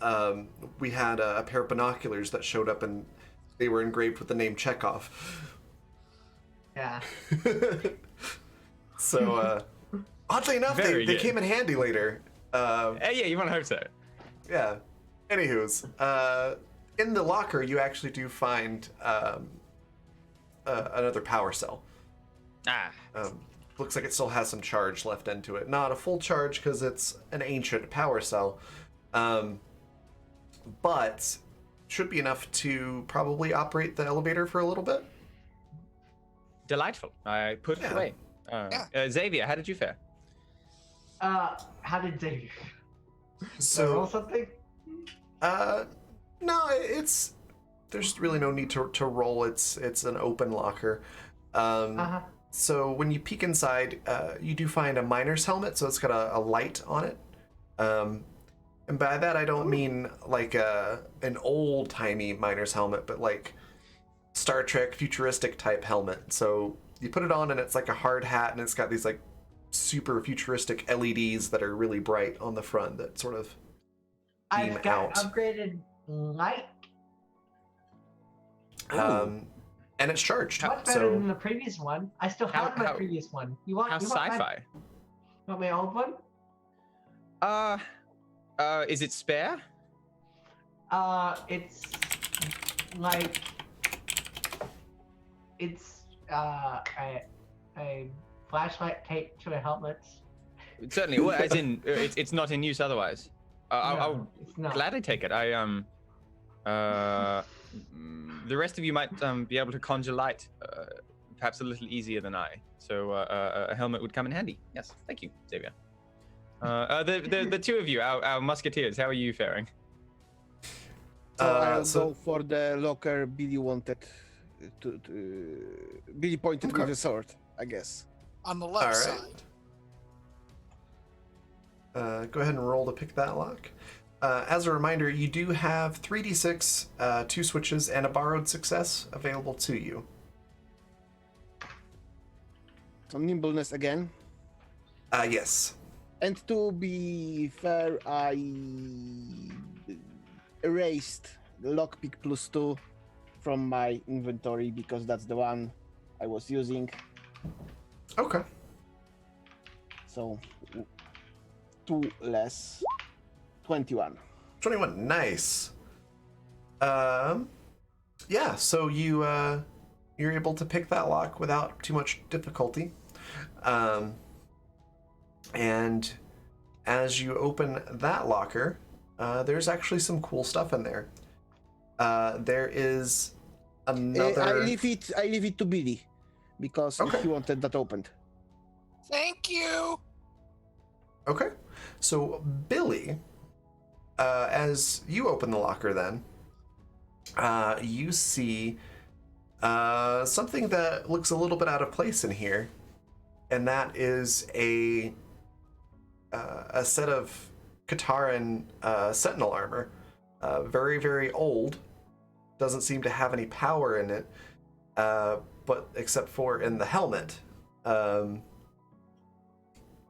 we had a pair of binoculars that showed up and they were engraved with the name Chekhov. Yeah. So oddly enough, Very they good. came in handy later. Yeah, you want to hope so. Yeah. Anywho's, in the locker you actually do find another power cell. Looks like it still has some charge left into it. Not a full charge because it's an ancient power cell, but should be enough to probably operate the elevator for a little bit. Delightful. I put it Yeah. away. Xavier, how did you fare? How did Xavier? So roll something? no, there's really no need to roll. It's an open locker. So when you peek inside, you do find a miner's helmet. So it's got a light on it. And by that I don't mean like an old timey miner's helmet, but like Star Trek futuristic type helmet. So you put it on and it's like a hard hat, and it's got these like super futuristic LEDs that are really bright on the front that sort of beam I've got out. upgraded light. And and it's charged. Much better than So the previous one. I still have my previous one. You want? How you want sci-fi? Want my old one? Is it spare? It's like it's a flashlight taped to a helmet. Certainly. Well, as in, it's not in use otherwise. I'll No, it's not. gladly take it. The rest of you might be able to conjure light, perhaps a little easier than I. So a helmet would come in handy. Yes, thank you, Xavier. The two of you, our musketeers, how are you faring? So I'll go for the locker Billy wanted. Billy pointed with a sword, I guess. On the left All right. side. Go ahead and roll to pick that lock. As a reminder, you do have 3d6, 2 switches, and a borrowed success available to you. So nimbleness again. Yes. And to be fair, I erased the lockpick +2 from my inventory because that's the one I was using. Okay. So 2 less 21. 21, nice. Yeah, so you're able to pick that lock without too much difficulty. And as you open that locker, there's actually some cool stuff in there. There is another. I leave it to Billy because Okay. he wanted that opened. Thank you. Okay, so Billy, as you open the locker, then you see something that looks a little bit out of place in here, and that is a set of Kataran Sentinel armor, very, very old. Doesn't seem to have any power in it, but except for in the helmet.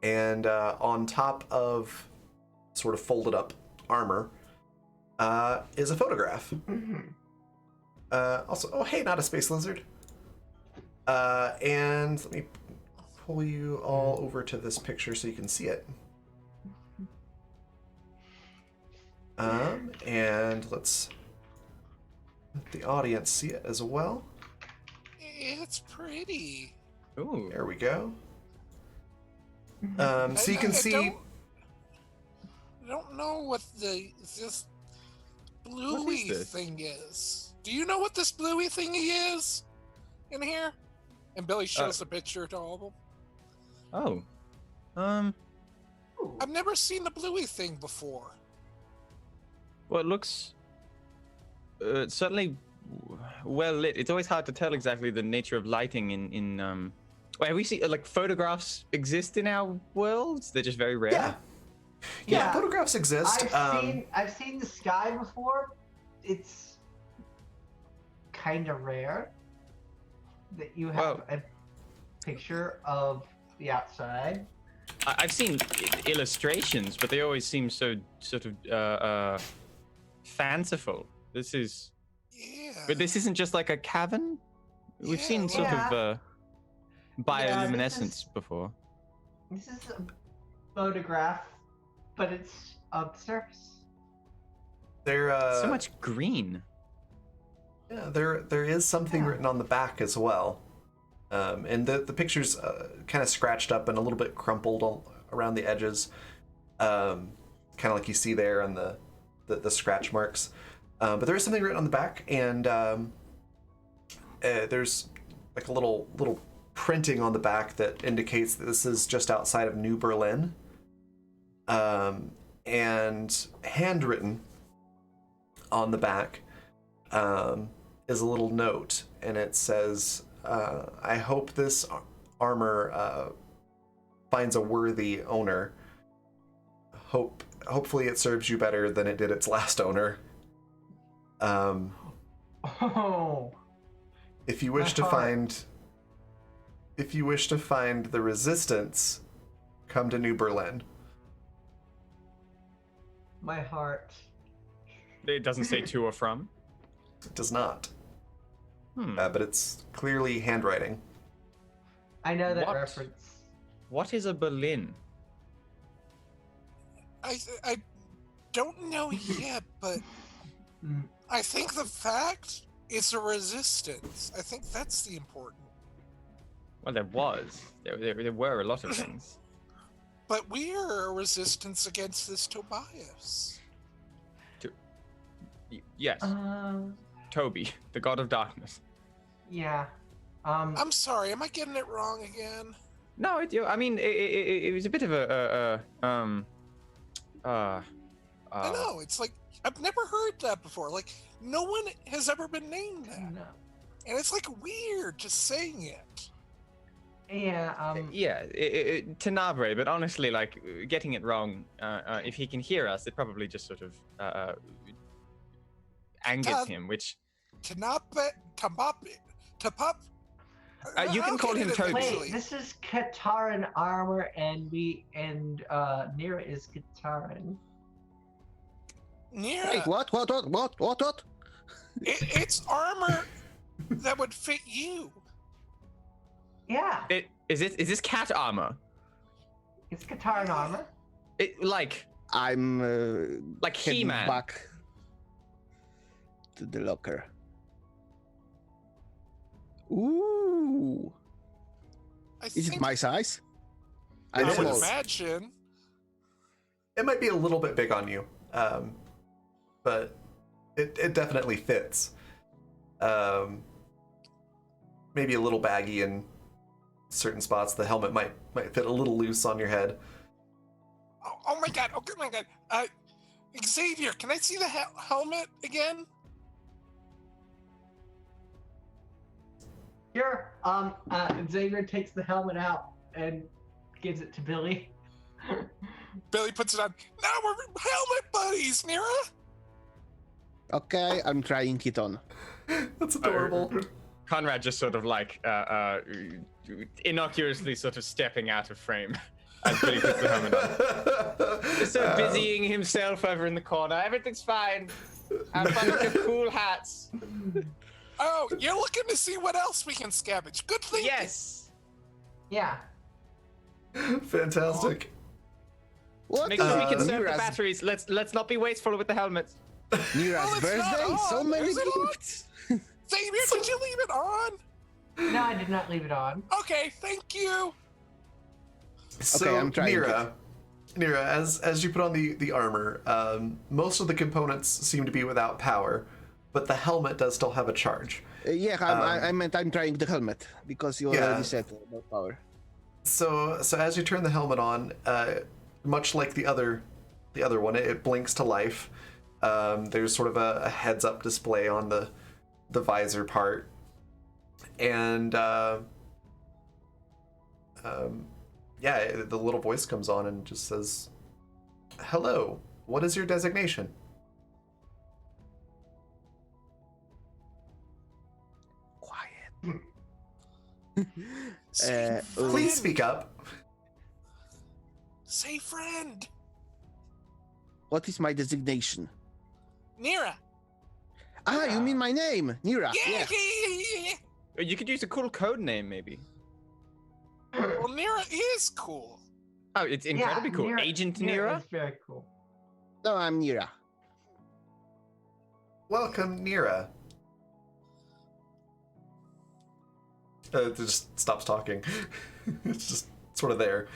And on top of sort of folded up armor is a photograph. Also, oh hey, not a space lizard. And let me pull you all over to this picture so you can see it. And let's let the audience see it as well. It's pretty. Ooh. There we go. So you can see. I don't know what this bluey this? thing is. Do you know what this bluey thing is in here? And Billy shows the picture to all of them. Oh. I've never seen the bluey thing before. Well, it looks certainly well lit. It's always hard to tell exactly the nature of lighting in Wait, have we seen like photographs exist in our worlds? They're just very rare. Yeah. Yeah, photographs exist. I've seen the sky before. It's kind of rare that you have a picture of the outside. I've seen illustrations, but they always seem so sort of fanciful. This is, but this isn't just like a cavern. We've seen sort of bioluminescence before. This is a photograph, but it's on the surface. There so much green. Yeah, there is something written on the back as well. And the picture's kind of scratched up and a little bit crumpled around the edges. Kind of like you see there on the scratch marks. But there is something written on the back, and there's like a little printing on the back that indicates that this is just outside of New Berlin. And handwritten on the back is a little note, and it says, I hope this armor finds a worthy owner. Hopefully it serves you better than it did its last owner. If you wish to find the resistance, come to New Berlin. My heart. It doesn't say to or from. It does not. but it's clearly handwriting. I know that What? reference. What is a Berlin? I don't know yet, but Mm, I think the fact is a resistance. I think that's the important. Well, there were a lot of things. But we're a resistance against this Tobias. Yes, Toby, the god of darkness. yeah. I'm sorry, am I getting it wrong again? No, I mean, it was a bit of I know, it's like, I've never heard that before. Like, no one has ever been named that. No. And it's like weird just saying it. Yeah. Yeah, Tenebrae, but honestly, like, getting it wrong, if he can hear us, it probably just sort of angers him, which... Tapap. You can call him Toby. Wait, this is Kataran armor, and Nira is Kataran. Nira, Wait, what? it's armor that would fit you. Yeah, Is this cat armor? it's Kataran armor. I'm Like heading He-Man. back to the locker. Ooh, is it my size? I'm I would small. imagine. It might be a little bit big on you, but it definitely fits. Maybe a little baggy in certain spots. The helmet might fit a little loose on your head. Oh my god! Oh my god! Xavier, can I see the helmet again? Sure. Xavier takes the helmet out and gives it to Billy. Billy puts it on. Now we're helmet buddies, Nira. Okay, I'm trying it on. That's adorable. Conrad just sort of like innocuously sort of stepping out of frame as Billy puts the helmet on. Just sort of busying himself over in the corner. Everything's fine. Have fun with your cool hats. Oh, you're looking to see what else we can scavenge. Good thinking. Yes. Yeah. Fantastic. What? Make sure we conserve the Nira's, batteries. Let's not be wasteful with the helmets. Nira's Oh, it's not birthday? So on. many Is it on? gifts. Xavier, did you leave it on? No, I did not leave it on. Okay, thank you. So, I'm trying Nira, as you put on the armor, most of the components seem to be without power, but the helmet does still have a charge. Yeah, I meant I'm trying the helmet because you Yeah. already said about power. So as you turn the helmet on, much like the other one, it blinks to life. There's sort of a heads-up display on the visor part, and the little voice comes on and just says, "Hello, what is your designation?" Quiet. Say friend. Please speak up. Say friend. What is my designation? Nira. Ah, you mean my name, Nira? Yeah. You could use a cool code name, maybe. Well, Nira is cool. Oh, it's incredibly cool. Nira- Agent Nira? is very cool. No, I'm Nira. Welcome, Nira. It just stops talking. It's just sort of there.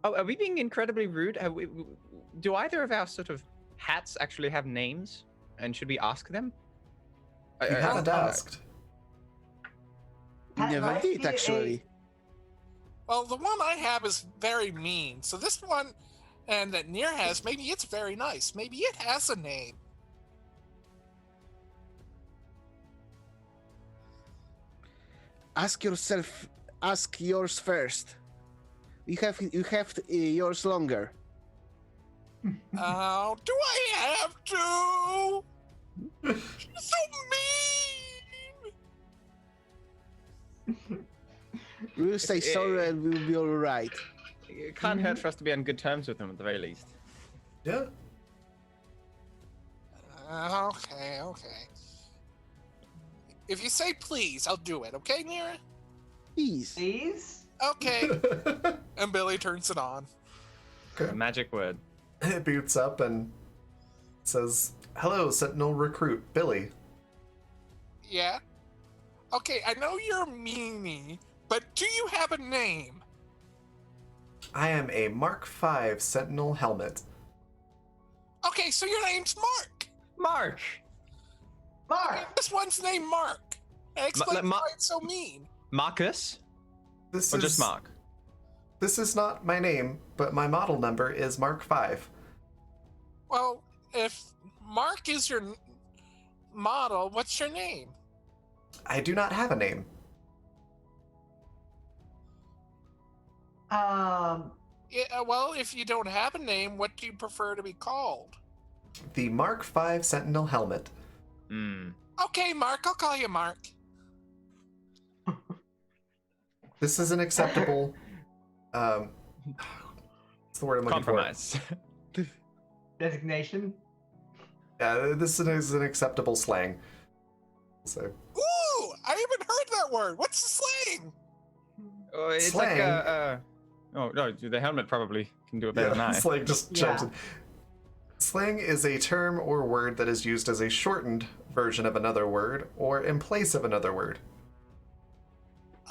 Oh, are we being incredibly rude? Do either of our sort of hats actually have names? And should we ask them? You haven't asked. That Never might did, be actually. Well, the one I have is very mean. So this one, and that Nira has, maybe it's very nice. Maybe it has a name. Ask yours first. You have yours longer. Oh, do I have to? You're so mean. We'll say sorry and we'll be all right. It can't hurt for us to be on good terms with them at the very least. Yeah. Okay. If you say please, I'll do it. Okay, Nira? Please. Please? Okay. And Billy turns it on. The magic word. It boots up and says, "Hello, Sentinel Recruit, Billy." Yeah? Okay, I know you're a meanie, but do you have a name? I am a Mark V Sentinel helmet. Okay, so your name's Mark. Mark! Mark! This one's named Mark. Explain Ma- why it's so mean. Marcus? This Or is just Mark? This is not my name, but my model number is Mark V. Well, if Mark is your model, what's your name? I do not have a name. Yeah, well, if you don't have a name, what do you prefer to be called? The Mark V Sentinel helmet. Hmm. Okay, Mark, I'll call you Mark. This is an acceptable. What's the word I'm looking Compromise. Designation? for? Yeah, this is an acceptable slang. So Ooh, I haven't heard that word. What's the slang? Oh, it's Slang. like oh no, the helmet probably can do it better than I. slang just jumps Yeah. in. Slang is a term or word that is used as a shortened version of another word or in place of another word.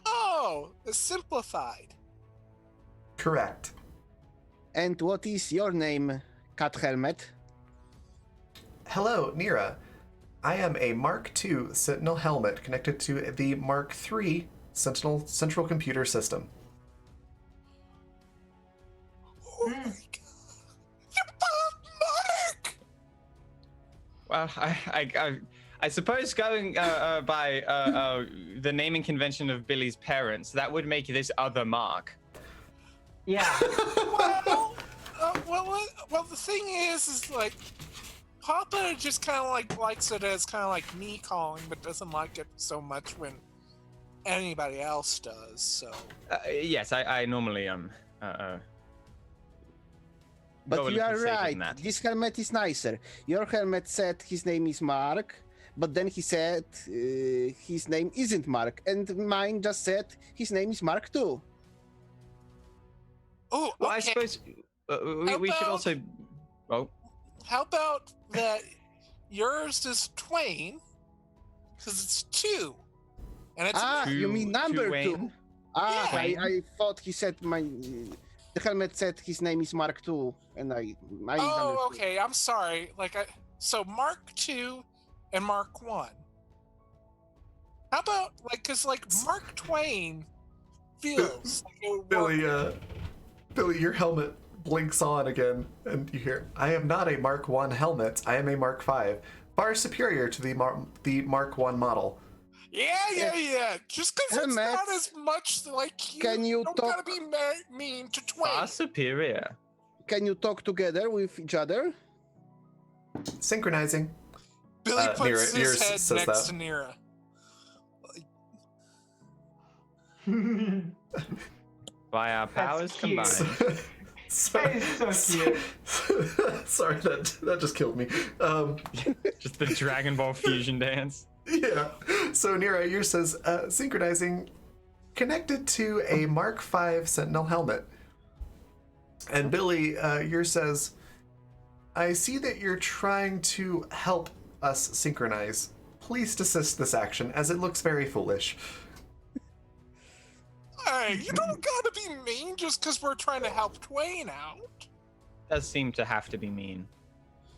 Oh, it's simplified. Correct. And what is your name, Cat Helmet? Hello, Nira. I am a Mark II Sentinel helmet connected to the Mark III Sentinel Central Computer System. Oh my god. You found Mark! Well, I suppose going by the naming convention of Billy's parents, that would make this other Mark. Yeah. Well, the thing is like, Papa just kind of like likes it as kind of like me calling, but doesn't like it so much when anybody else does. So Yes, I normally But go a you little are safer right. than that. This helmet is nicer. Your helmet said his name is Mark, but then he said his name isn't Mark, and mine just said his name is Mark too. oh, Well, I okay. suppose we should about- also. Oh, How about that? Yours is Twain, because it's two, and it's Ah, you mean number Wayne. two? Ah, Yeah. I thought he said the helmet said his name is Mark too, and I Oh, understood. okay. I'm sorry. So Mark II and Mark I. How about because Mark Twain feels like it would work. Billy, your helmet blinks on again, and you hear, "I am not a Mark I helmet. I am a Mark V, far superior to the Mark I model." Yeah. Just because it's not Helmets. as much like you. Can you don't talk- gotta be mean to Twain. far superior. Can you talk together with each other? Synchronizing. Billy puts Nira- his yours head says next that. to Nira. By our powers cute. combined. That is so cute. Sorry, that just killed me. Just the Dragon Ball fusion dance. Yeah. So Nira, yours says synchronizing connected to a Mark V Sentinel helmet. And Billy, yours says, "I see that you're trying to help us synchronize. Please desist this action, as it looks very foolish." Hey, you don't gotta be mean just because we're trying to help Twain out. Does seem to have to be mean.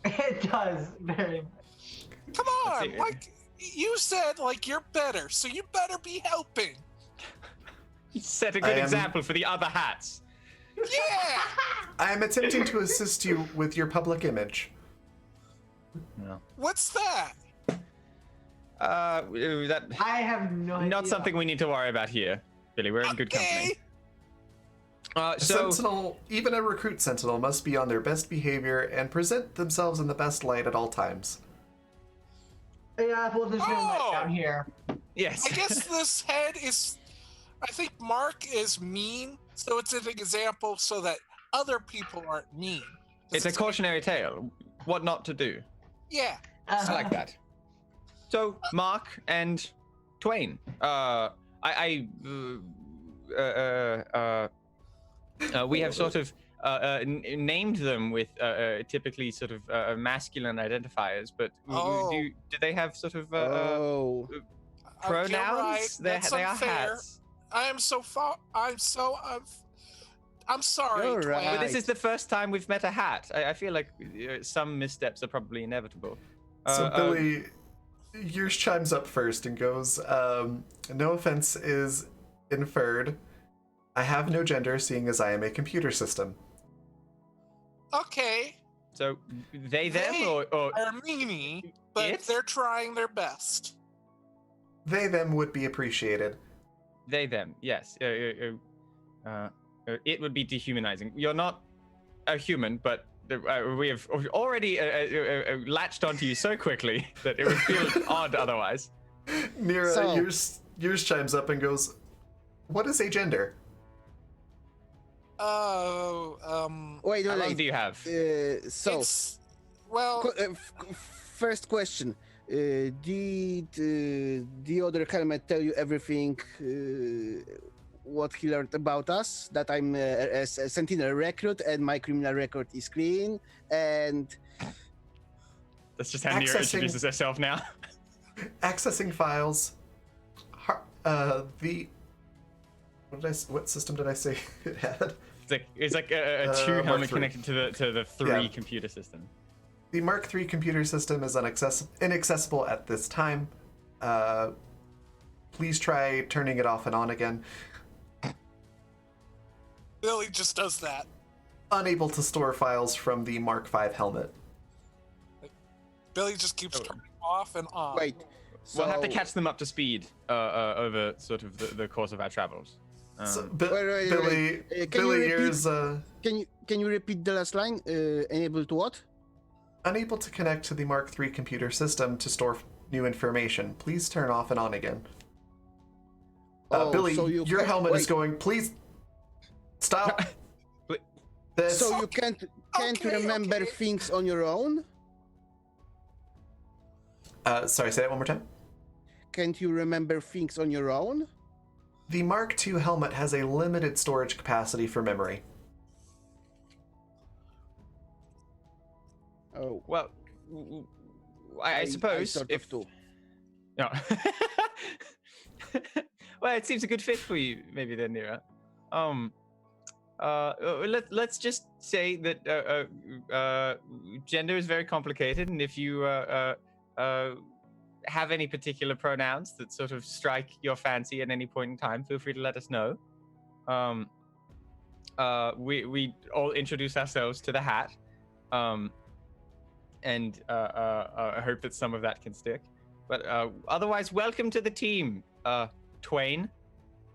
It does very much. Come on, see. you said you're better, so you better be helping. You set a I good am- example for the other hats. Yeah. I am attempting to assist you with your public image. No. What's that? That I have no idea. not something we need to worry about here, Billy. We're in good company. Okay. A So sentinel, even a recruit sentinel, must be on their best behavior and present themselves in the best light at all times. Yeah, well, there's no light Oh! down here. yes, I guess this head is. I think Mark is mean, so it's an example so that other people aren't mean. it's a cautionary tale. What not to do. Yeah. I like that. So, Mark and Twain, we have sort of named them with typically sort of masculine identifiers, but do they have sort of pronouns? Okay, right. That's they are unfair. hats. I am so far. I'm sorry, You're Twain. right. But this is the first time we've met a hat. I feel like some missteps are probably inevitable. So Billy, yours chimes up first and goes, no offense is inferred. I have no gender, seeing as I am a computer system. Okay. So they them or are meanie, but they're trying their best. They, them would be appreciated. they them, yes. It would be dehumanizing. You're not a human, but we have already latched onto you so quickly that it would feel odd otherwise. Nira, So- yours chimes up and goes, what is a gender? Wait, How long do you have? So, It's, well, first question. Did the other helmet tell you everything what he learned about us? That I'm a Sentinel recruit and my criminal record is clean, and That's just how Nira introduces herself now. Accessing files. What system did I say it had? It's like a two Mark helmet III. connected to the three Yeah. computer system. The Mark III computer system is inaccessible at this time. Please try turning it off and on again. Billy just does that. Unable to store files from the Mark V helmet. Billy just keeps turning off and on. wait. We'll have to so- catch them up to speed over sort of the course of our travels. So, Wait, Billy, can Billy you repeat- here's Can you repeat the last line? Unable to what? unable to connect to the Mark III computer system to store new information. Please turn off and on again. Oh, Billy, so you your can't- helmet is wait. going. Please stop. Bli- This. So you can't Okay, remember okay. things on your own? Sorry, say that one more time. Can't you remember things on your own? The Mark II helmet has a limited storage capacity for memory. Oh, Well, I suppose sort if of do. no. Well, it seems a good fit for you, maybe then, Nira. Let's just say that gender is very complicated, and if you have any particular pronouns that sort of strike your fancy at any point in time, feel free to let us know. We all introduce ourselves to the hat, and I hope that some of that can stick. But otherwise, welcome to the team, Twain.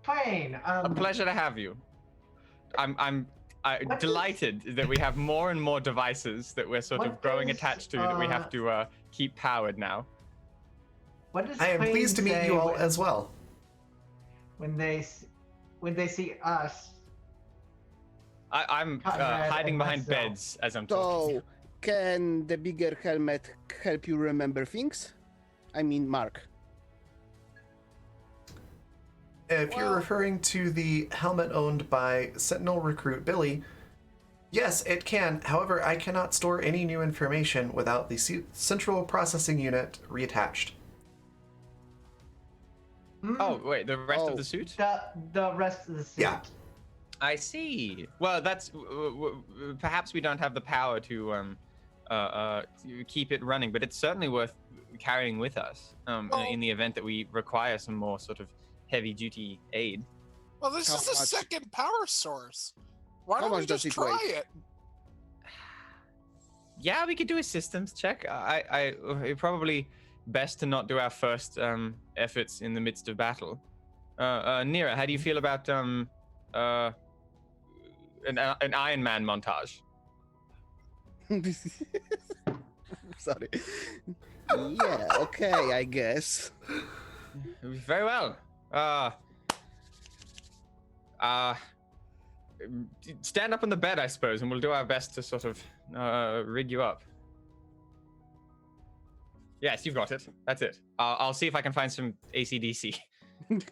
Twain, A pleasure to have you. I'm What delighted that we have more and more devices that we're sort of What growing is, attached to that we have to keep powered now. what does I am Twain pleased to meet say you all when- as well. when they see us? I'm Conrad hiding and behind myself. beds as I'm talking. So, can the bigger helmet help you remember things? I mean, Mark. If you're Well- referring to the helmet owned by Sentinel recruit Billy, yes, it can. However, I cannot store any new information without the central processing unit reattached. Oh wait, the rest Oh. of the suit? The rest of the suit. Yeah. I see. Well, that's perhaps we don't have the power to keep it running, but it's certainly worth carrying with us Well- in the event that we require some more sort of heavy-duty aid. Well, this How is the much- second power source. Why How don't we much does just it try weigh? it? Yeah, we could do a systems check. It probably best to not do our first efforts in the midst of battle. Nira, how do you feel about an Iron Man montage? Sorry. Yeah, okay, I guess. Very well. Stand up on the bed, I suppose, and we'll do our best to sort of rig you up. Yes, you've got it. That's it. I'll see if I can find some ACDC. And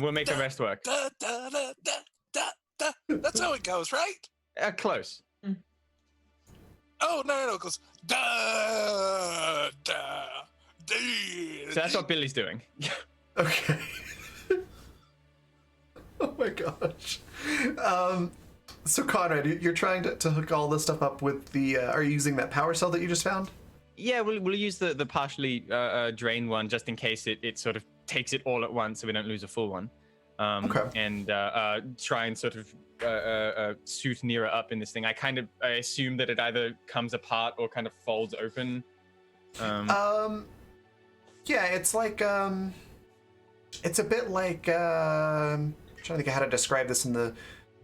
we'll make the rest work. That's how it goes, right? Close. Oh, no, it goes da da dee. So that's what Billy's doing. Okay. Oh my gosh. So Conrad, you're trying to hook all this stuff up with the. Are you using that power cell that you just found? Yeah, we'll use the partially drained one just in case it sort of takes it all at once, so we don't lose a full one. Okay. And try and sort of suit Nira up in this thing. I assume that it either comes apart or kind of folds open. Yeah, it's like it's a bit like I'm trying to think of how to describe this in the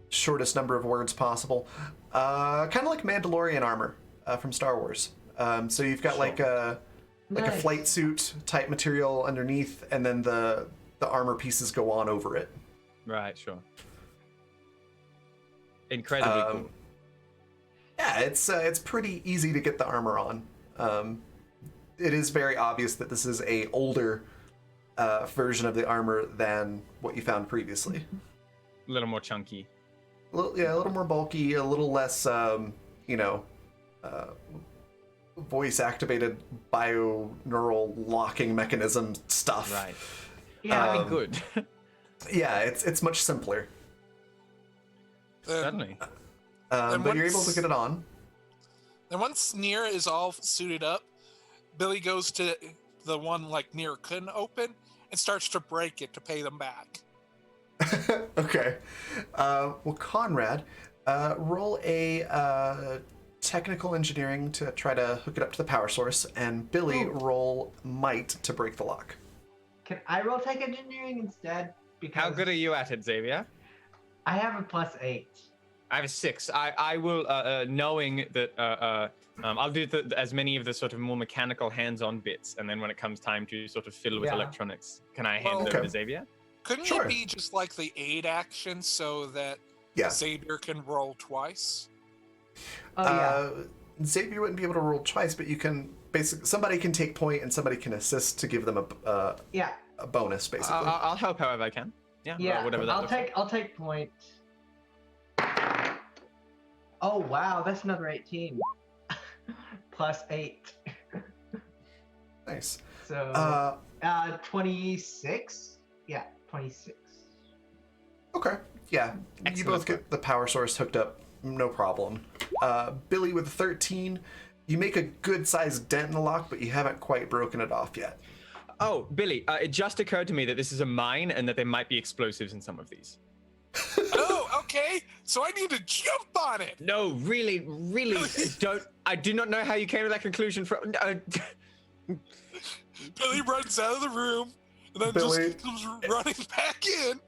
shortest number of words possible. Kind of like Mandalorian armor from Star Wars. So you've got like a flight suit type material underneath, and then the armor pieces go on over it. Right, sure. Incredibly cool. Yeah, it's pretty easy to get the armor on. It is very obvious that this is a older version of the armor than what you found previously. A little more chunky. A little more bulky, a little less, voice-activated bio-neural locking mechanism stuff. Right. Yeah. Good. Yeah, it's much simpler. Certainly. But you're able to get it on. And once Nira is all suited up, Billy goes to the one like Nira couldn't open and starts to break it to pay them back. Okay. Well, Conrad, roll a technical engineering to try to hook it up to the power source, and Billy, roll might to break the lock. Can I roll tech engineering instead? Because How good are you at it, Xavier? I have a +8. I have a 6. I will, knowing that I'll do as many of the sort of more mechanical hands-on bits, and then when it comes time to sort of fiddle with electronics, can I hand it over to Xavier? Couldn't Sure. it be just like the aid action so that Xavier can roll twice? Oh yeah. Xavier wouldn't be able to roll twice, but you can somebody can take point and somebody can assist to give them a bonus, basically. I'll help however I can. Yeah. Whatever that looks like. I'll take point. Oh wow, that's another 18. +8. Nice. So 26. Yeah, 26. Okay. Yeah. Excellent. You both get the power source hooked up, no problem. Billy with 13, you make a good sized dent in the lock, but you haven't quite broken it off yet. Oh, Billy, it just occurred to me that this is a mine and that there might be explosives in some of these. Oh, okay. So I need to jump on it. No, really, don't. I do not know how you came to that conclusion from. Billy runs out of the room and then Billy- just comes running back in.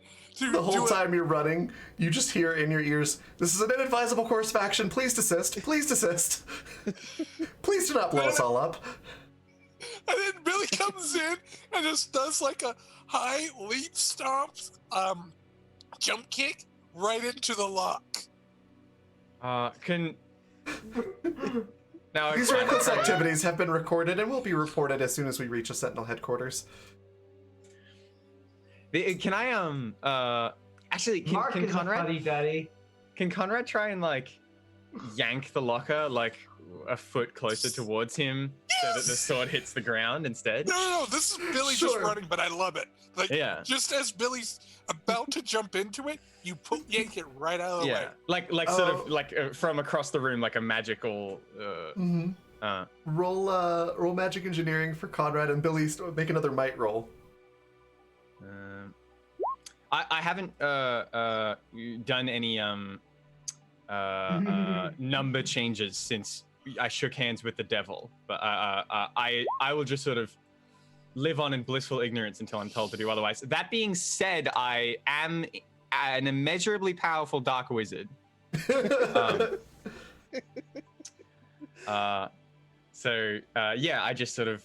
The whole time you're running, you just hear in your ears, "This is an inadvisable course of action. Please desist. Please desist. Please do not blow us all up." And then Billy comes in and just does like a high leap stomp, jump kick right into the lock. Now These reckless activities have been recorded and will be reported as soon as we reach a Sentinel headquarters. Can I actually Mark can is Conrad a fuddy-duddy. can Conrad try and like yank the locker like a foot closer towards him so that the sword hits the ground instead? No, this is Billy just running, but I love it. Like, just as Billy's about to jump into it, you yank it right out of the way. like sort of like from across the room, like a magical. Roll magic engineering for Conrad, and Billy make another might roll. I haven't done any number changes since I shook hands with the devil, but I will just sort of live on in blissful ignorance until I'm told to do otherwise. That being said, I am an immeasurably powerful dark wizard. So I just sort of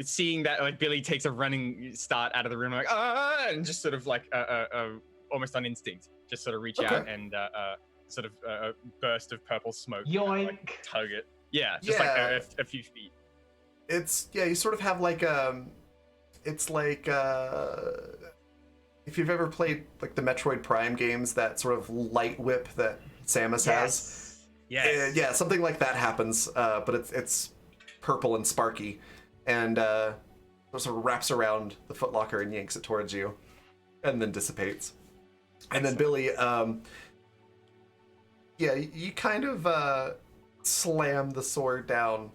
seeing that like Billy takes a running start out of the room, like and just sort of like almost on instinct, just sort of reach out and sort of a burst of purple smoke. Yoink! Like, tug it. Yeah, just like a few feet. It's you sort of have like it's like if you've ever played like the Metroid Prime games, that sort of light whip that Samus has. Yes. Yeah, something like that happens, but it's purple and sparky, and it sort of wraps around the footlocker and yanks it towards you, and then dissipates. And then Billy, you kind of slam the sword down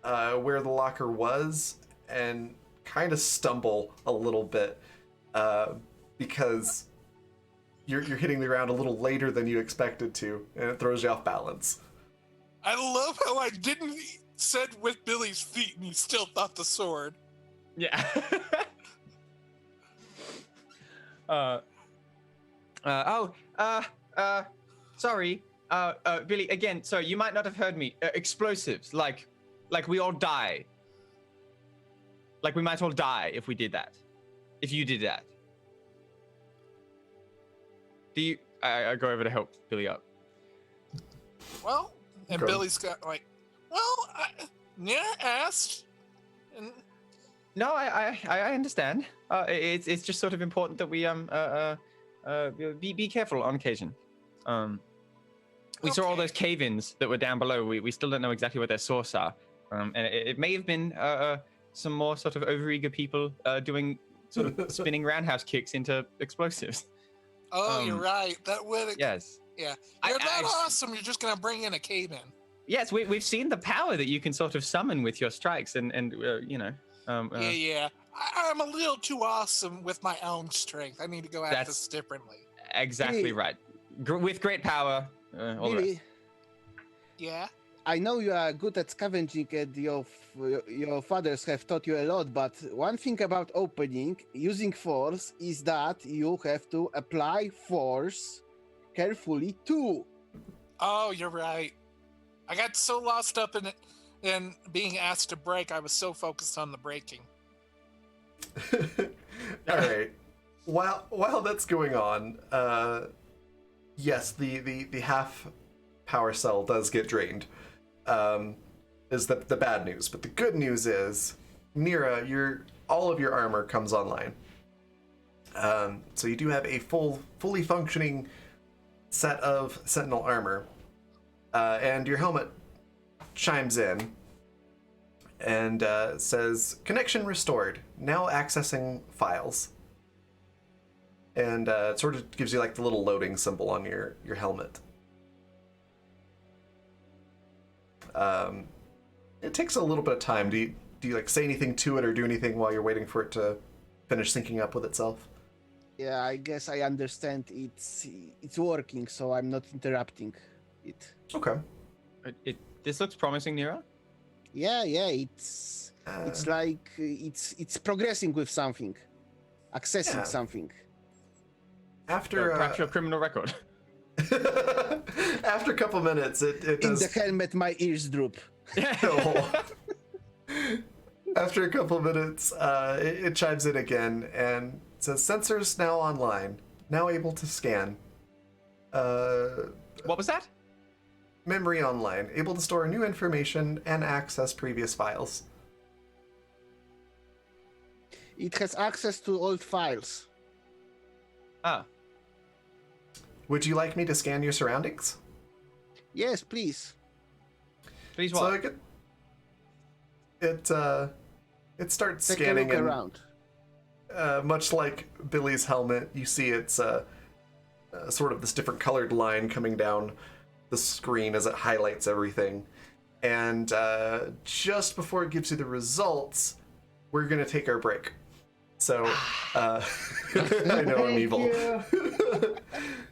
where the locker was, and kind of stumble a little bit because you're hitting the ground a little later than you expected to, and it throws you off balance. I love how I didn't said with Billy's feet, and he still thought the sword. Yeah. Sorry. Billy, again, so you might not have heard me. Explosives, like we all die. Like we might all die if we did that. If you did that. I go over to help Billy up. Well, and Go. Billy's got like, well, I asked. And No, I understand. It's just sort of important that we be careful on occasion. We saw all Okay. those cave-ins that were down below. We still don't know exactly what their source are, and it may have been some more sort of overeager people doing sort of spinning roundhouse kicks into explosives. oh, you're right. That would. Yes. Yeah. I- You're that I've- awesome. You're just gonna bring in a cave in. Yes, we've seen the power that you can sort of summon with your strikes, and Yeah. I'm a little too awesome with my own strength. I need to go at That's- this differently. exactly Billy. right. With great power, all the rest. Billy, Yeah. I know you are good at scavenging, and your fathers have taught you a lot. But one thing about opening, using force, is that you have to apply force carefully too. Oh, you're right. I got so lost up in it and being asked to break, I was so focused on the breaking. All right. While that's going on, yes, the half power cell does get drained. Is the bad news, but the good news is, Nira, all of your armor comes online. So you do have a fully functioning set of Sentinel armor, and your helmet chimes in and says connection restored. Now accessing files. And it sort of gives you like the little loading symbol on your helmet. It takes a little bit of time. Do you like say anything to it or do anything while you're waiting for it to finish syncing up with itself? Yeah, I guess I understand it's working, so I'm not interrupting it. Okay. This looks promising, Nira. Yeah, it's like it's progressing with something, accessing Yeah. something. After Perhaps your criminal record. after a couple minutes, it In does. the helmet, my ears droop. Oh. After a couple minutes, it chimes in again and says sensors now online, now able to scan. What was that? Memory online, able to store new information and access previous files. It has access to old files. Ah, Would you like me to scan your surroundings? Yes, please. please So what? it starts Take scanning a look and around. much like Billy's helmet, you see it's sort of this different colored line coming down the screen as it highlights everything. And just before it gives you the results, we're going to take our break. So, I know I'm Thank evil. you.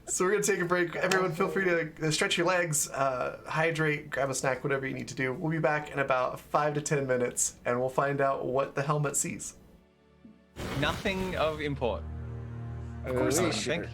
So we're going to take a break. Everyone feel free to stretch your legs, hydrate, grab a snack, whatever you need to do. We'll be back in about 5 to 10 minutes, and we'll find out what the helmet sees. Nothing of import. Of course I not. think.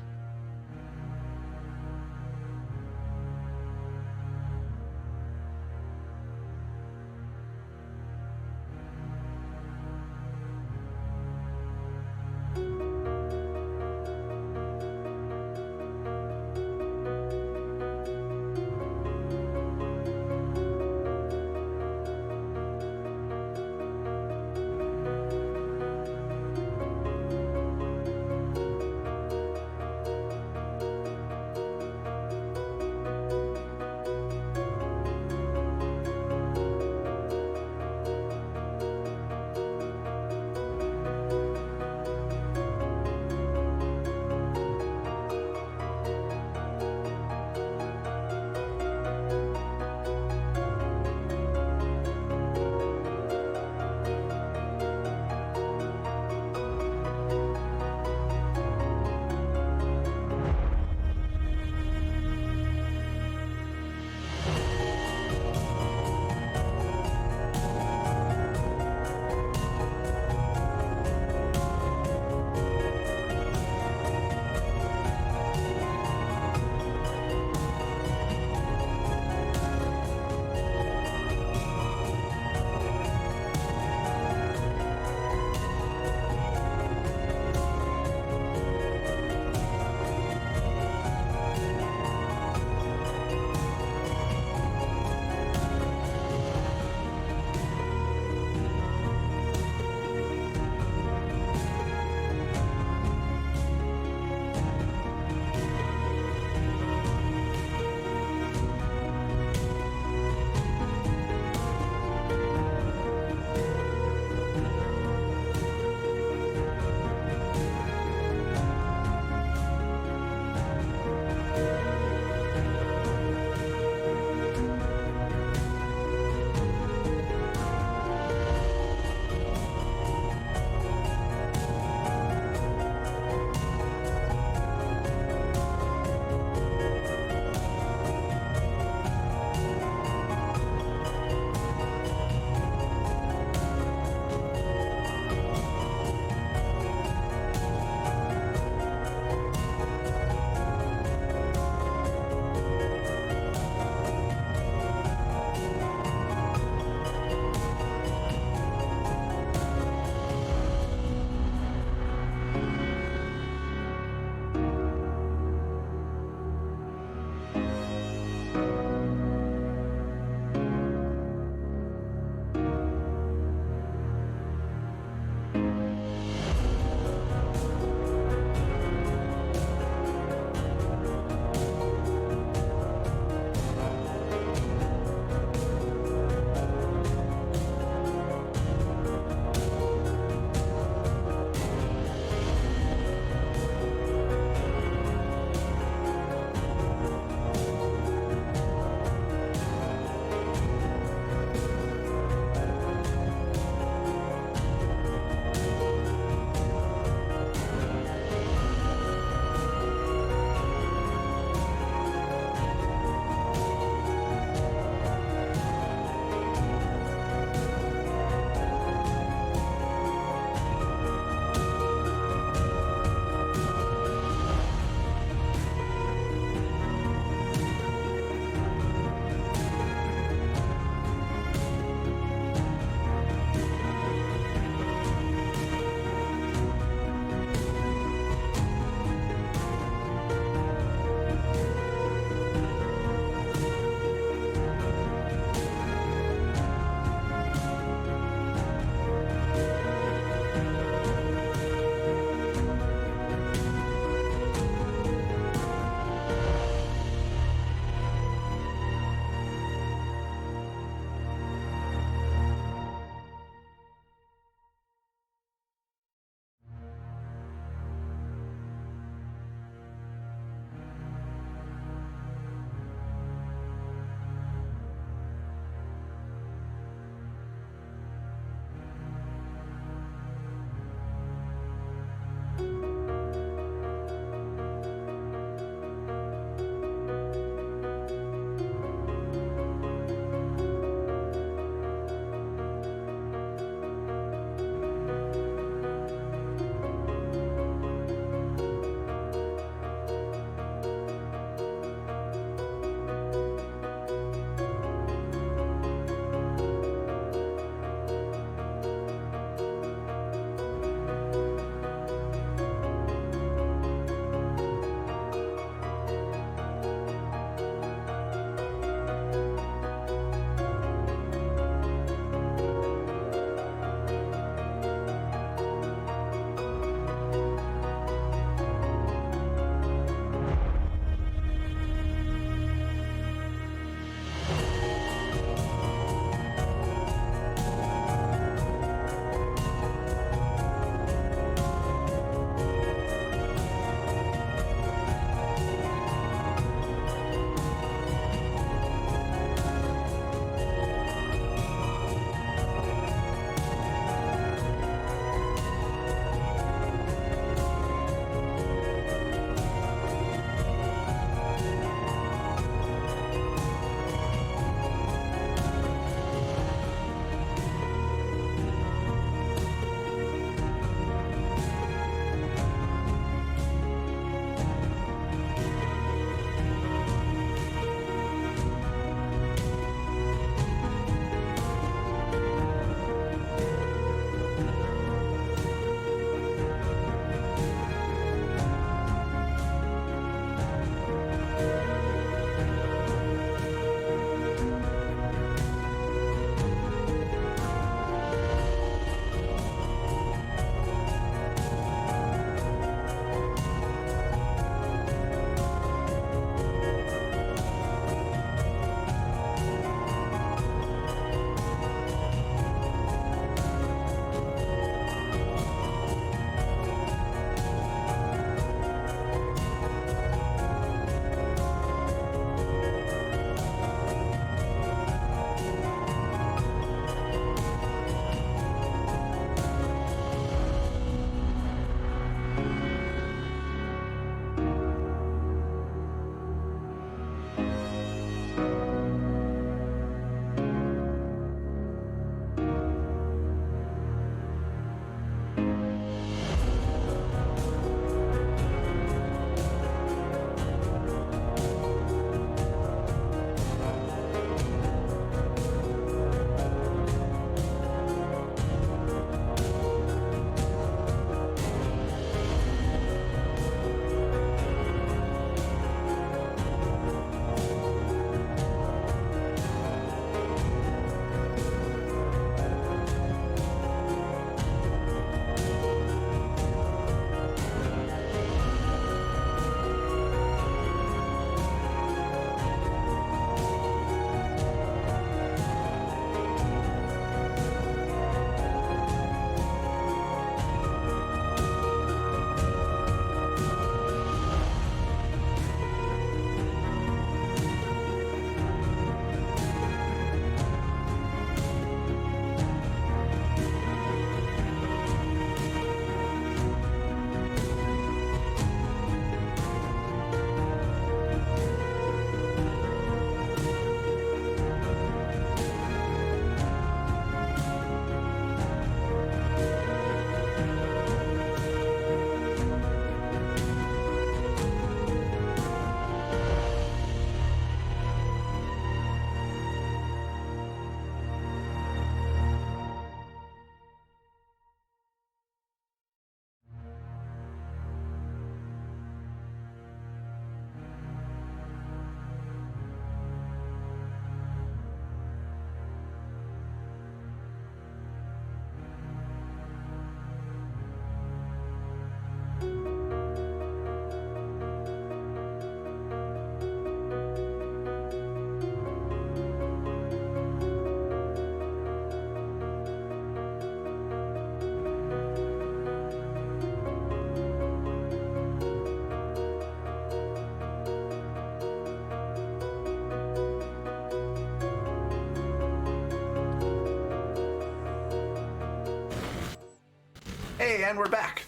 Okay, and we're back.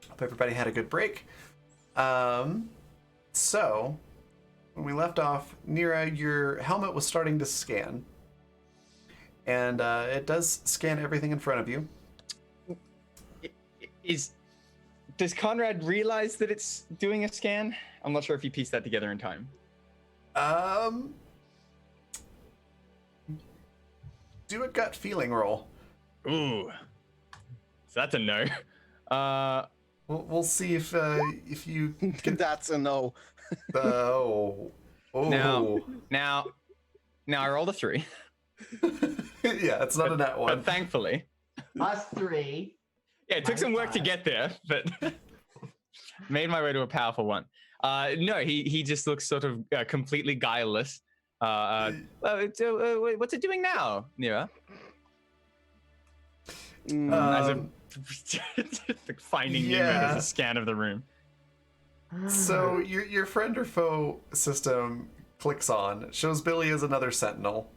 Hope everybody had a good break. So, when we left off, Nira, your helmet was starting to scan. And it does scan everything in front of you. Does Conrad realize that it's doing a scan? I'm not sure if he pieced that together in time. Do a gut feeling roll. Ooh. So that's a no. We'll see if you can. That's a no. Oh. Now I rolled a 3. Yeah, it's not a net one. But thankfully. Us 3. Yeah, it took some work to get there, but made my way to a powerful one. No, he just looks sort of completely guileless. What's it doing now, Nira? As a finding Nira as a scan of the room. So your friend or foe system clicks on. It shows Billy as another sentinel.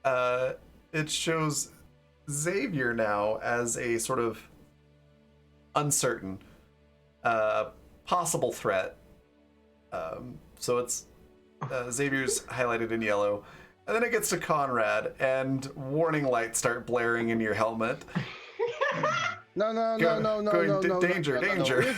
It shows Xavier now as a sort of uncertain, possible threat. So it's Xavier's highlighted in yellow. And then it gets to Conrad, and warning lights start blaring in your helmet. No. Danger.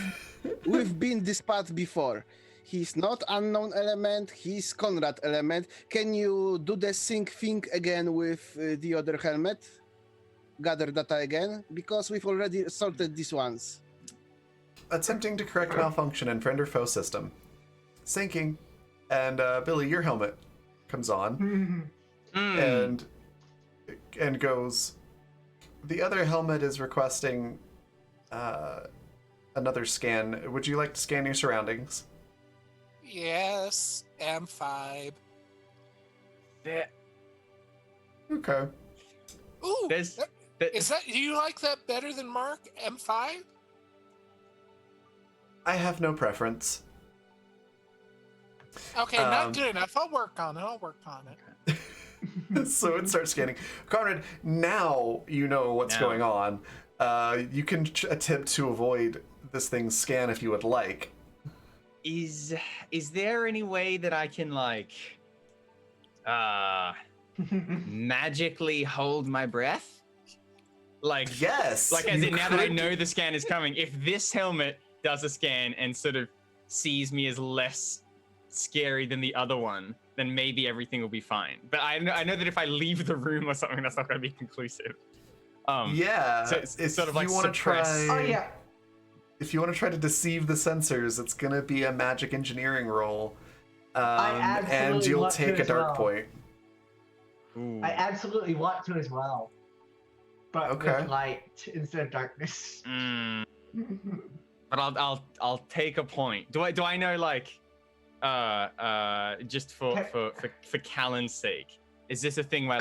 We've been this path before. He's not unknown element, he's Conrad element. Can you do the sync thing again with the other helmet? Gather data again? Because we've already sorted this once. Attempting to correct malfunction in friend or foe system. Syncing. And Billy, your helmet comes on. And goes. The other helmet is requesting another scan. Would you like to scan your surroundings? Yes, M5. There. Okay. Ooh, There's- is that? Do you like that better than Mark M5? I have no preference. Okay, not good enough. I'll work on it. So it starts scanning. Conrad, now you know what's going on. You can attempt to avoid this thing's scan if you would like. Is there any way that I can magically hold my breath? Yes. Like as in now that I know the scan is coming, if this helmet does a scan and sort of sees me as less scary than the other one, then maybe everything will be fine. But I know that if I leave the room or something, that's not going to be conclusive. Yeah. So it's sort of like suppress. Oh yeah. If you want to try to deceive the sensors, it's going to be a magic engineering roll. And you'll want to take a as dark well. point. Ooh. I absolutely want to as well. But Okay. with light instead of darkness. But I'll take a point. Do I know just for Callan's sake, is this a thing where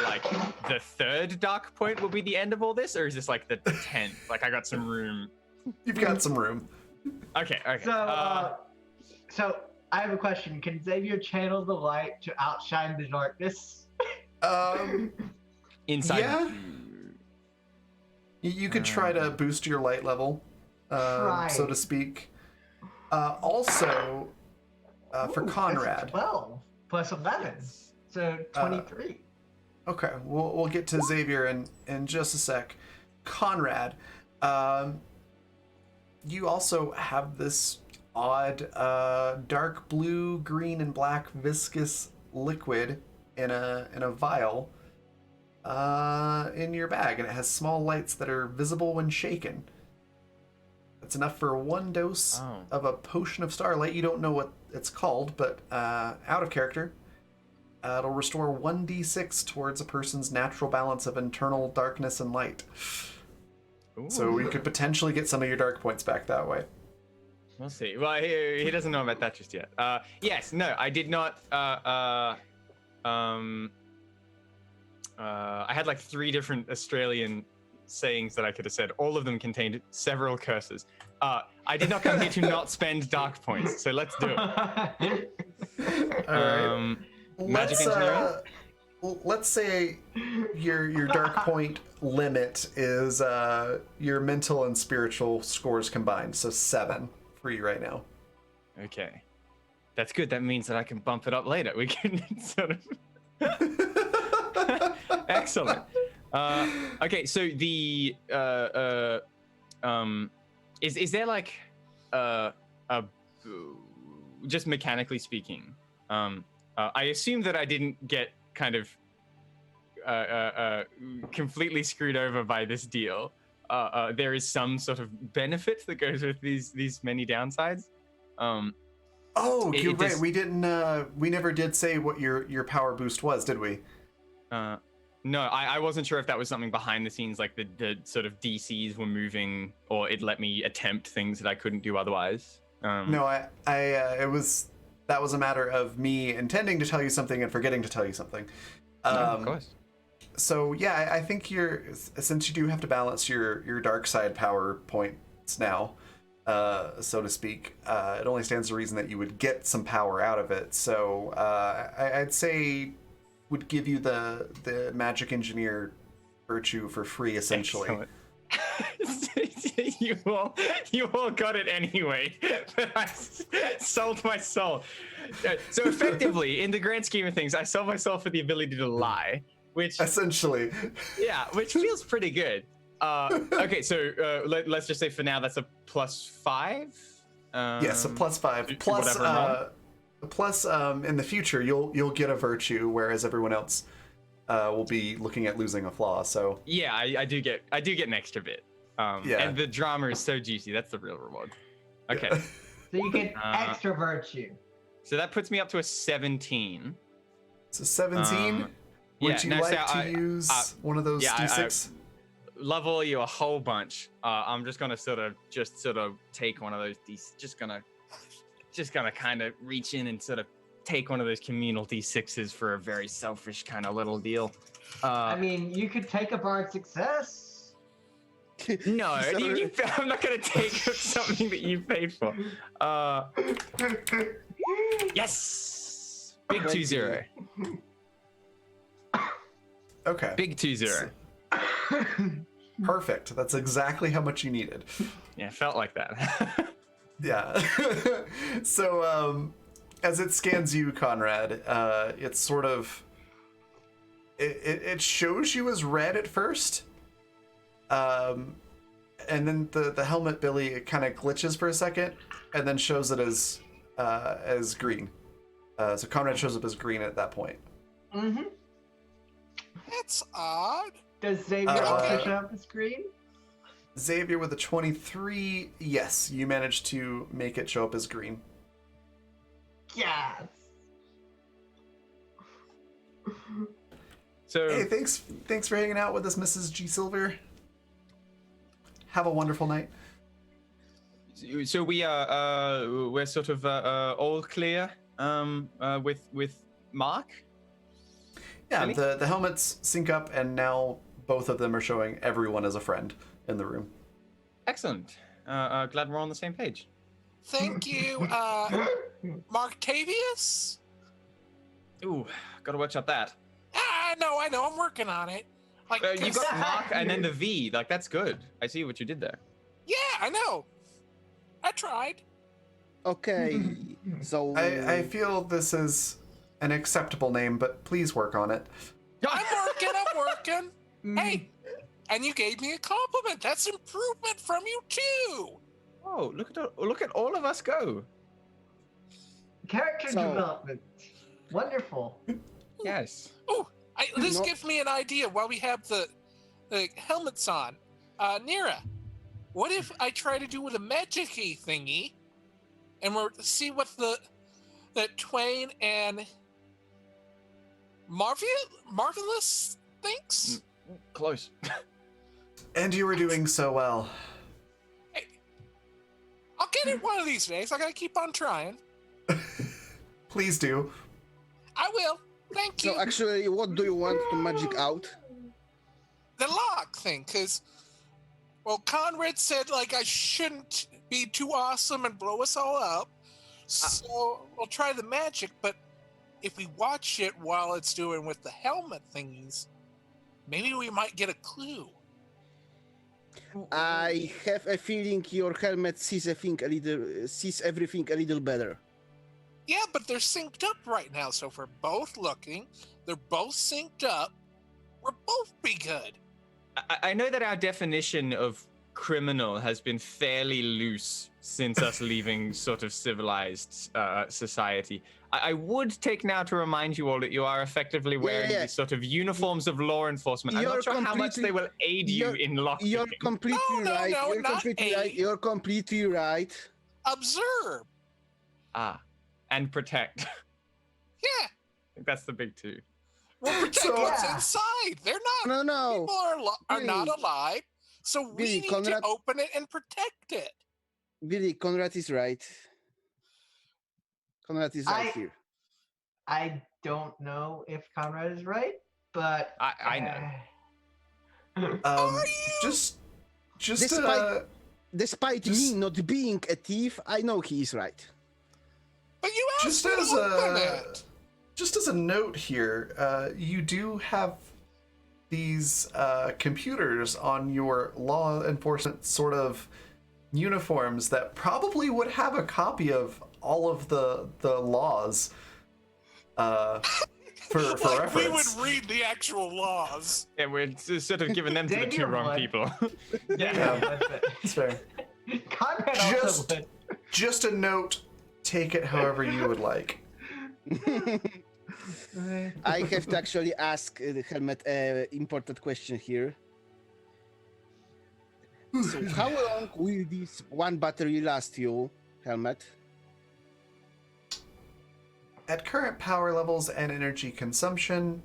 the third dark point will be the end of all this, or is this the 10th? I got some room. You've got some room. Okay. So I have a question. Can Xavier channel the light to outshine the darkness? Inside. Yeah. You could try to boost your light level, so to speak. Also, for Ooh, Conrad. that's 12 plus 11, so 23. Okay, we'll get to Xavier in just a sec. Conrad, you also have this odd dark blue, green, and black viscous liquid in a vial in your bag, and it has small lights that are visible when shaken. It's enough for one dose of a potion of starlight. You don't know what it's called, but out of character. It'll restore 1d6 towards a person's natural balance of internal darkness and light. Ooh. So you could potentially get some of your dark points back that way. We'll see. Well, he doesn't know about that just yet. Yes, no, I did not. I had 3 different Australian sayings that I could have said. All of them contained several curses. I did not come here to not spend dark points, so let's do it. All right. Magic engineering? let's say your dark point limit is your mental and spiritual scores combined, so 7 for you right now. Okay. That's good. That means that I can bump it up later. We can sort of... Excellent. Okay, so the is there like just mechanically speaking, I assume that I didn't get kind of completely screwed over by this deal. There is some sort of benefit that goes with these many downsides. Oh, you're right. We didn't. We never did say what your power boost was, did we? No, I wasn't sure if that was something behind the scenes, like the sort of DCs were moving, or it let me attempt things that I couldn't do otherwise. No, that was a matter of me intending to tell you something and forgetting to tell you something. Of course. So yeah, I think since you do have to balance your dark side power points now, so to speak, it only stands to reason that you would get some power out of it. So I'd say would give you the magic engineer virtue for free, essentially. you all got it anyway, but I sold my soul. So effectively, in the grand scheme of things, I sold myself for the ability to lie, which essentially, yeah, which feels pretty good. Okay, so let's just say for now that's a +5. Yes, a +5. Plus, in the future you'll get a virtue, whereas everyone else will be looking at losing a flaw. So yeah, I do get an extra bit. Yeah. And the drama is so juicy. That's the real reward. Okay. Yeah. So you get extra virtue. So that puts me up to a 17. So 17. Would you like to use one of those D6? I level you a whole bunch. I'm just gonna sort of take one of those D6. Just gonna kind of reach in and sort of take one of those communal D6s for a very selfish kind of little deal. I mean, you could take a bard success. No, I'm not gonna take something that you paid for. Yes, big 2-0. Okay. Big 2-0. Perfect. That's exactly how much you needed. Yeah, it felt like that. Yeah. So, as it scans you, Conrad, it's sort of it shows you as red at first. And then the helmet Billy, it kind of glitches for a second, and then shows it as green. So Conrad shows up as green at that point. Mm-hmm. That's odd. Does Xavier also show up as green? Xavier with a 23, yes, you managed to make it show up as green. Yes. So Hey, thanks for hanging out with us, Mrs. G. Silver. Have a wonderful night. So we're sort of all clear with Mark. Yeah, Really? the helmets sync up, and now both of them are showing everyone as a friend in the room. Excellent. Glad we're on the same page. Thank you, Marktavius? Ooh, gotta watch out that. I know, I'm working on it. Like, You got Mark and then the V. Like, that's good. I see what you did there. yeah, I know. I tried. Okay, so I feel this is an acceptable name, but please work on it. I'm working. Hey, and you gave me a compliment. That's improvement from you too. Oh, look at all of us go. Character development. Wonderful. Yes. Oh, this No. gives me an idea while we have the helmets on. Nira, what if I try to do with a magic-y thingy, and we'll see what the Twain and Marvelous thinks? Close. And you were doing so well. Hey, I'll get it one of these days. I gotta keep on trying. Please do. I will. Thank you. so actually, what do you want to magic out? The lock thing, because, well, Conrad said, like, I shouldn't be too awesome and blow us all up. So we'll try the magic, but if we watch it while it's doing with the helmet thingies, maybe we might get a clue. I have a feeling your helmet sees everything a little better. Yeah, but they're synced up right now, so if we're both looking, they're both synced up, we'll both be good. I know that our definition of criminal has been fairly loose since us leaving sort of civilized society. I would take now to remind you all that you are effectively wearing these sort of uniforms of law enforcement. I'm not sure how much they will aid you in lockpicking. You're completely right. No, You're not completely right. aid. You're completely right. Observe. And protect. Yeah. I think that's the big two. We'll protect what's inside. They're not. No. People are not alive, so we Billy, need Conrad, to open it and protect it. Billy, Conrad is right. Conrad is right here. I don't know if Conrad is right, but I know. Just Despite me not being a thief, I know he is right. But you asked me to open it. Just as a note here, you do have these computers on your law enforcement sort of uniforms that probably would have a copy of all of the laws for like reference. we would read the actual laws. Yeah, we're sort of giving them to the two wrong people. Yeah, that's fair. Conrad also would. Just a note, take it however you would like. I have to actually ask the helmet an important question here. So how long will this one battery last you, helmet? At current power levels and energy consumption,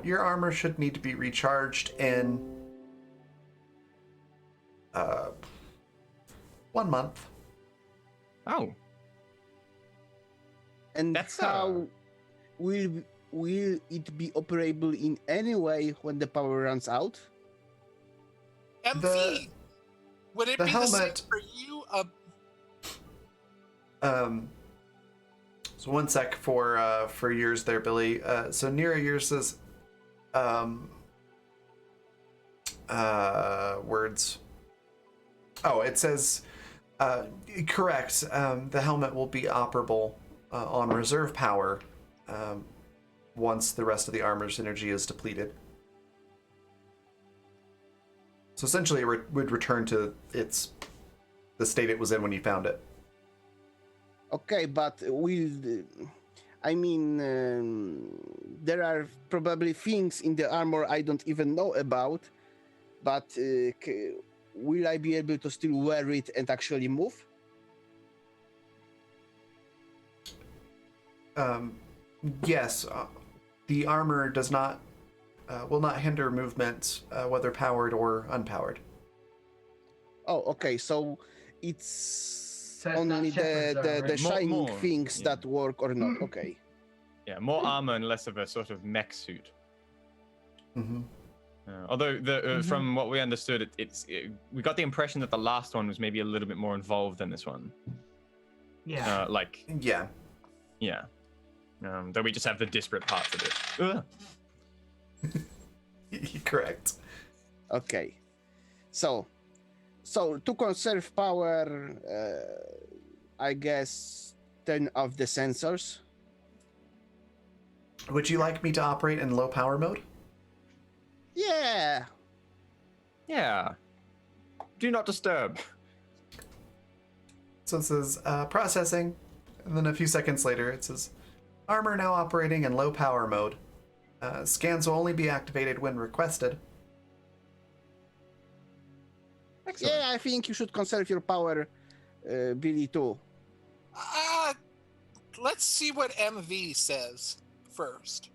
your armor should need to be recharged in 1 month. Oh. And That's how will it be operable in any way when the power runs out? MV, would it the be helmet, the same for you? So 1 sec for yours there, Billy. So Nira yours says words. Oh, it says correct. The helmet will be operable on reserve power once the rest of the armor's energy is depleted. So essentially, it would return to the state it was in when you found it. Okay, but there are probably things in the armor I don't even know about, but will I be able to still wear it and actually move? Yes, the armor does not will not hinder movement, whether powered or unpowered. Oh, okay. So it's So it's only not ship the reserve. shining More, things yeah. that work or not. Okay. Yeah, more armor and less of a sort of mech suit. Mm-hmm. Although from what we understood, we got the impression that the last one was maybe a little bit more involved than this one. Yeah. Yeah. Though we just have the disparate parts of it. Correct. Okay. So to conserve power, I guess turn off the sensors. Would you like me to operate in low power mode? Yeah. Yeah. Do not disturb. So it says processing, and then a few seconds later it says armor now operating in low power mode. Scans will only be activated when requested. Excellent. Yeah, I think you should conserve your power, Billy, too. Let's see what MV says first.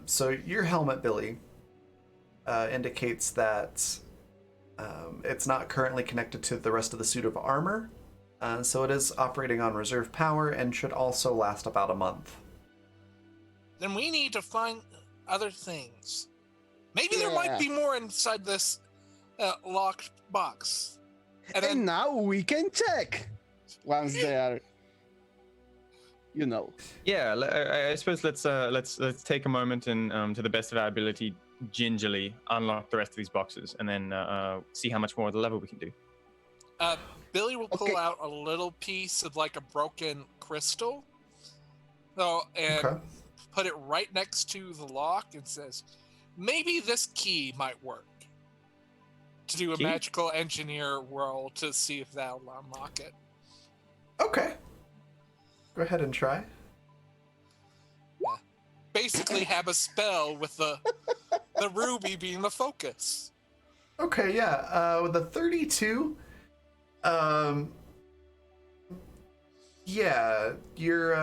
So your helmet, Billy, indicates that it's not currently connected to the rest of the suit of armor. So it is operating on reserve power and should also last about a month. Then we need to find other things. Maybe there might be more inside this locked box. And now we can check once they are. You know. Yeah, I suppose let's take a moment and to the best of our ability, gingerly unlock the rest of these boxes, and then see how much more of the level we can do. Billy will pull Okay. out a little piece of like a broken crystal, and Okay. put it right next to the lock and says, maybe this key might work. To do a Key? magical engineer roll to see if that'll unlock it. Okay. Go ahead and try. Basically have a spell with the ruby being the focus. Okay, yeah. With the 32, yeah, your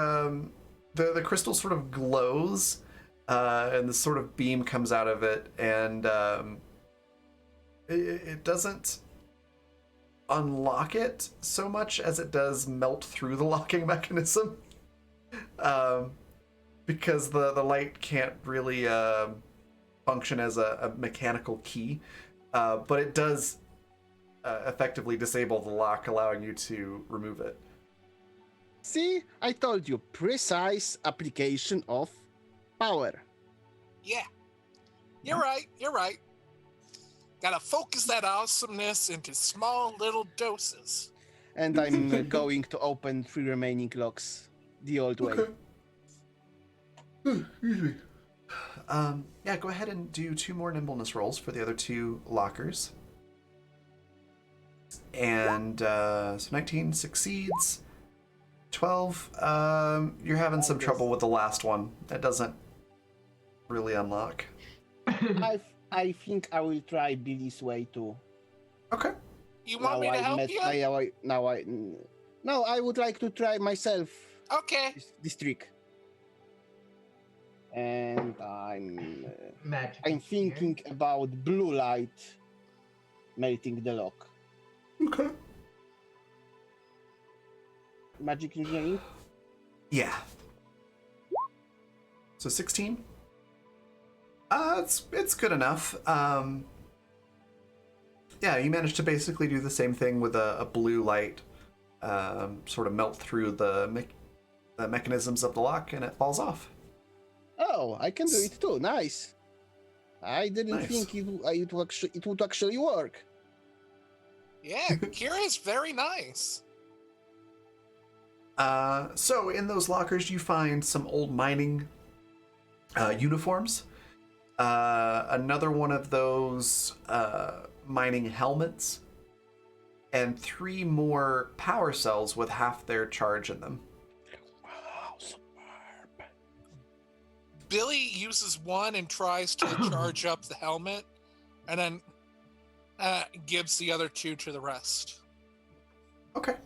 the crystal sort of glows, and this sort of beam comes out of it, and it doesn't unlock it so much as it does melt through the locking mechanism, because the light can't really function as a mechanical key, but it does effectively disable the lock, allowing you to remove it. See, I told you, precise application of power. Yeah. You're right. Gotta focus that awesomeness into small little doses. And I'm going to open 3 remaining locks the old way. Excuse me. Yeah, go ahead and do 2 more nimbleness rolls for the other 2 lockers. And so 19 succeeds. 12, you're having some trouble with the last one. That doesn't really unlock. I think I will try Billy's way too. Okay. You want me to help you? No, I would like to try myself Okay. this trick. And I'm Magic. thinking about blue light melting the lock. Okay. Magic engineering? Yeah. So 16? It's good enough. Yeah, you managed to basically do the same thing with a blue light, sort of melt through the mechanisms of the lock, and it falls off. Oh, I can do it too. Nice. I didn't Nice. think it would actually work. Yeah, Kira's very nice. So in those lockers, you find some old mining uniforms. Another one of those mining helmets, and 3 more power cells with half their charge in them. Wow, superb. Billy uses one and tries to charge up the helmet, and then gives the other 2 to the rest. Okay.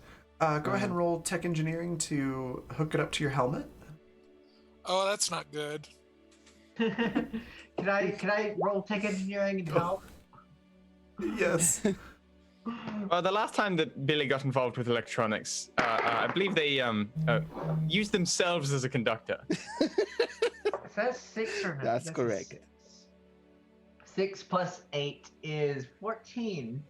Go ahead and roll tech engineering to hook it up to your helmet. Oh, that's not good. Can I roll tech engineering and help? Yes. Well, the last time that Billy got involved with electronics, I believe they used themselves as a conductor. Is that 6 or 9? That's a correct. 6. 6 plus 8 is 14.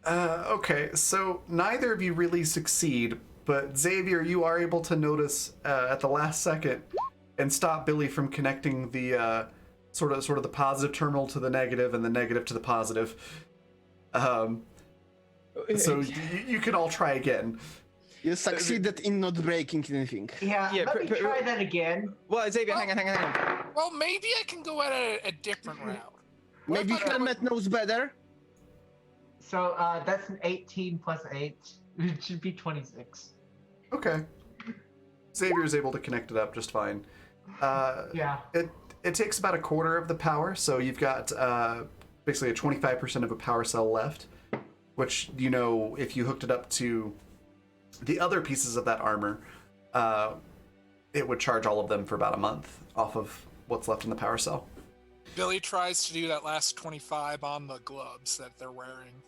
Okay, so neither of you really succeed, but Xavier, you are able to notice at the last second and stop Billy from connecting the sort of the positive terminal to the negative and the negative to the positive. So you can all try again. You succeeded in not breaking anything. Yeah, Yeah, let me try that again. Well, Xavier, hang on. Well, maybe I can go at a different route. Maybe What if I- Helmet knows better. So that's an 18 plus 8. It should be 26. Okay. Xavier's able to connect it up just fine. Yeah. It takes about a quarter of the power, so you've got basically a 25% of a power cell left, which, you know, if you hooked it up to the other pieces of that armor, it would charge all of them for about a month off of what's left in the power cell. Billy tries to do that last 25 on the gloves that they're wearing.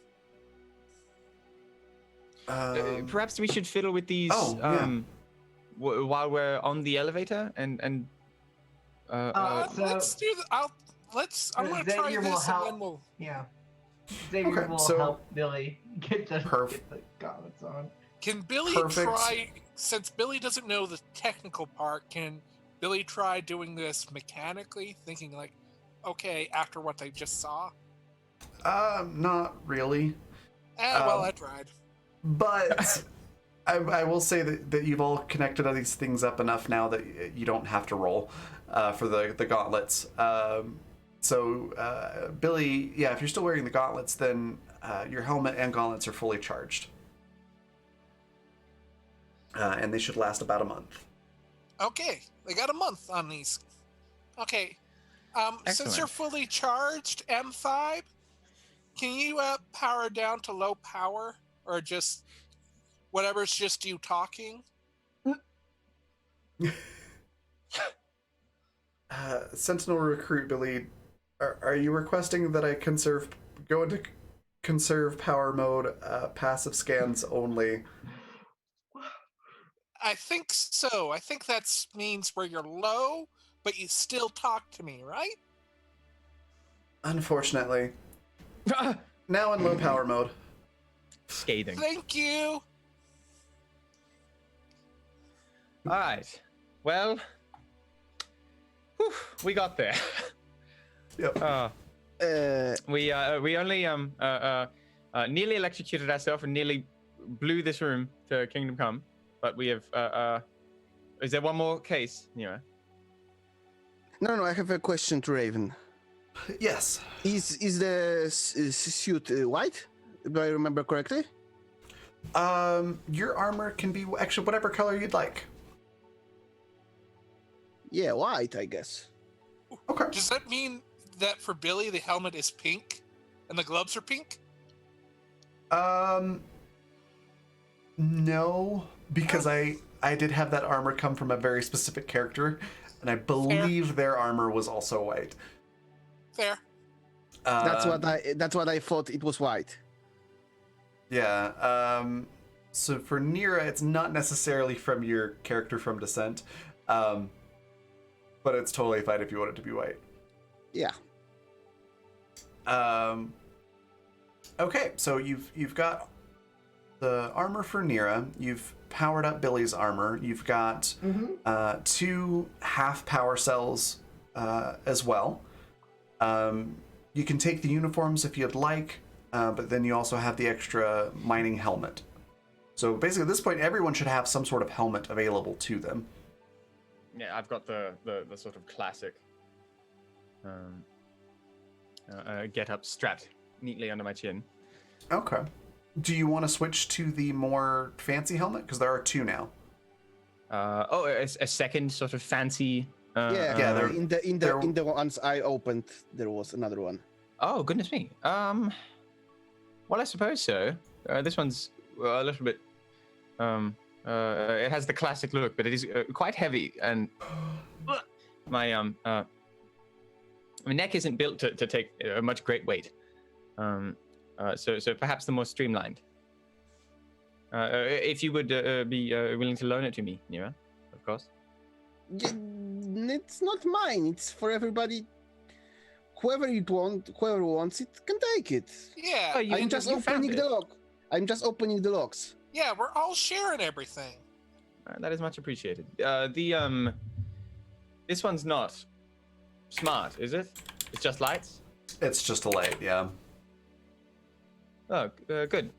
Perhaps we should fiddle with these while we're on the elevator and So- Let's do the. I'm gonna try Xavier will this and help. then we'll. Yeah. Xavier Okay, will so- help Billy get the Perf. gauntlets on. Can Billy perfect. try, since Billy doesn't know the technical part, can Billy try doing this mechanically, thinking like, okay, after what they just saw? Not really. Well, I tried. But I will say that you've all connected all these things up enough now that you don't have to roll for the gauntlets. So Billy, yeah, if you're still wearing the gauntlets, then your helmet and gauntlets are fully charged. And they should last about a month. Okay, they got a month on these. Okay, since Excellent. you're fully charged, M5, can you power down to low power, or just whatever's just you talking? Sentinel recruit Billy, are you requesting that I go into conserve power mode, passive scans only? I think so. I think that means where you're low, but you still talk to me, right? Unfortunately. Now in low power mode. Scathing. Thank you. All right. Well, whew, we got there. Yep. We only nearly electrocuted ourselves and nearly blew this room to Kingdom Come, but we have. Is there one more case, Nira? No, I have a question to Raven. Yes. Is the suit white? Do I remember correctly? Your armor can be actually whatever color you'd like. Yeah, white, I guess. Okay. Does that mean that for Billy the helmet is pink and the gloves are pink? No, because I did have that armor come from a very specific character, and I believe their armor was also white. Fair. That's what I thought. It was white. Yeah. So for Nira, it's not necessarily from your character from Descent, but it's totally fine if you want it to be white. Yeah. Okay, so you've got the armor for Nira. You've powered up Billy's armor. You've got 2 half power cells as well. You can take the uniforms if you'd like, but then you also have the extra mining helmet. So basically, at this point, everyone should have some sort of helmet available to them. Yeah, I've got the sort of classic get up strapped neatly under my chin. Okay. Do you want to switch to the more fancy helmet? Because there are 2 now. A second sort of fancy. Yeah. In the ones I opened, there was another one. Oh goodness me. Well, I suppose so. This one's a little bit. It has the classic look, but it is quite heavy, and my neck isn't built to take much great weight. So perhaps the more streamlined. If you would be willing to loan it to me, Nira, of course. It's not mine. It's for everybody. Whoever wants it can take it. Yeah. Oh, I'm just opening the lock. I'm just opening the locks. Yeah, we're all sharing everything. That is much appreciated. This one's not smart, is it? It's just lights? It's just a light, yeah. Oh, good.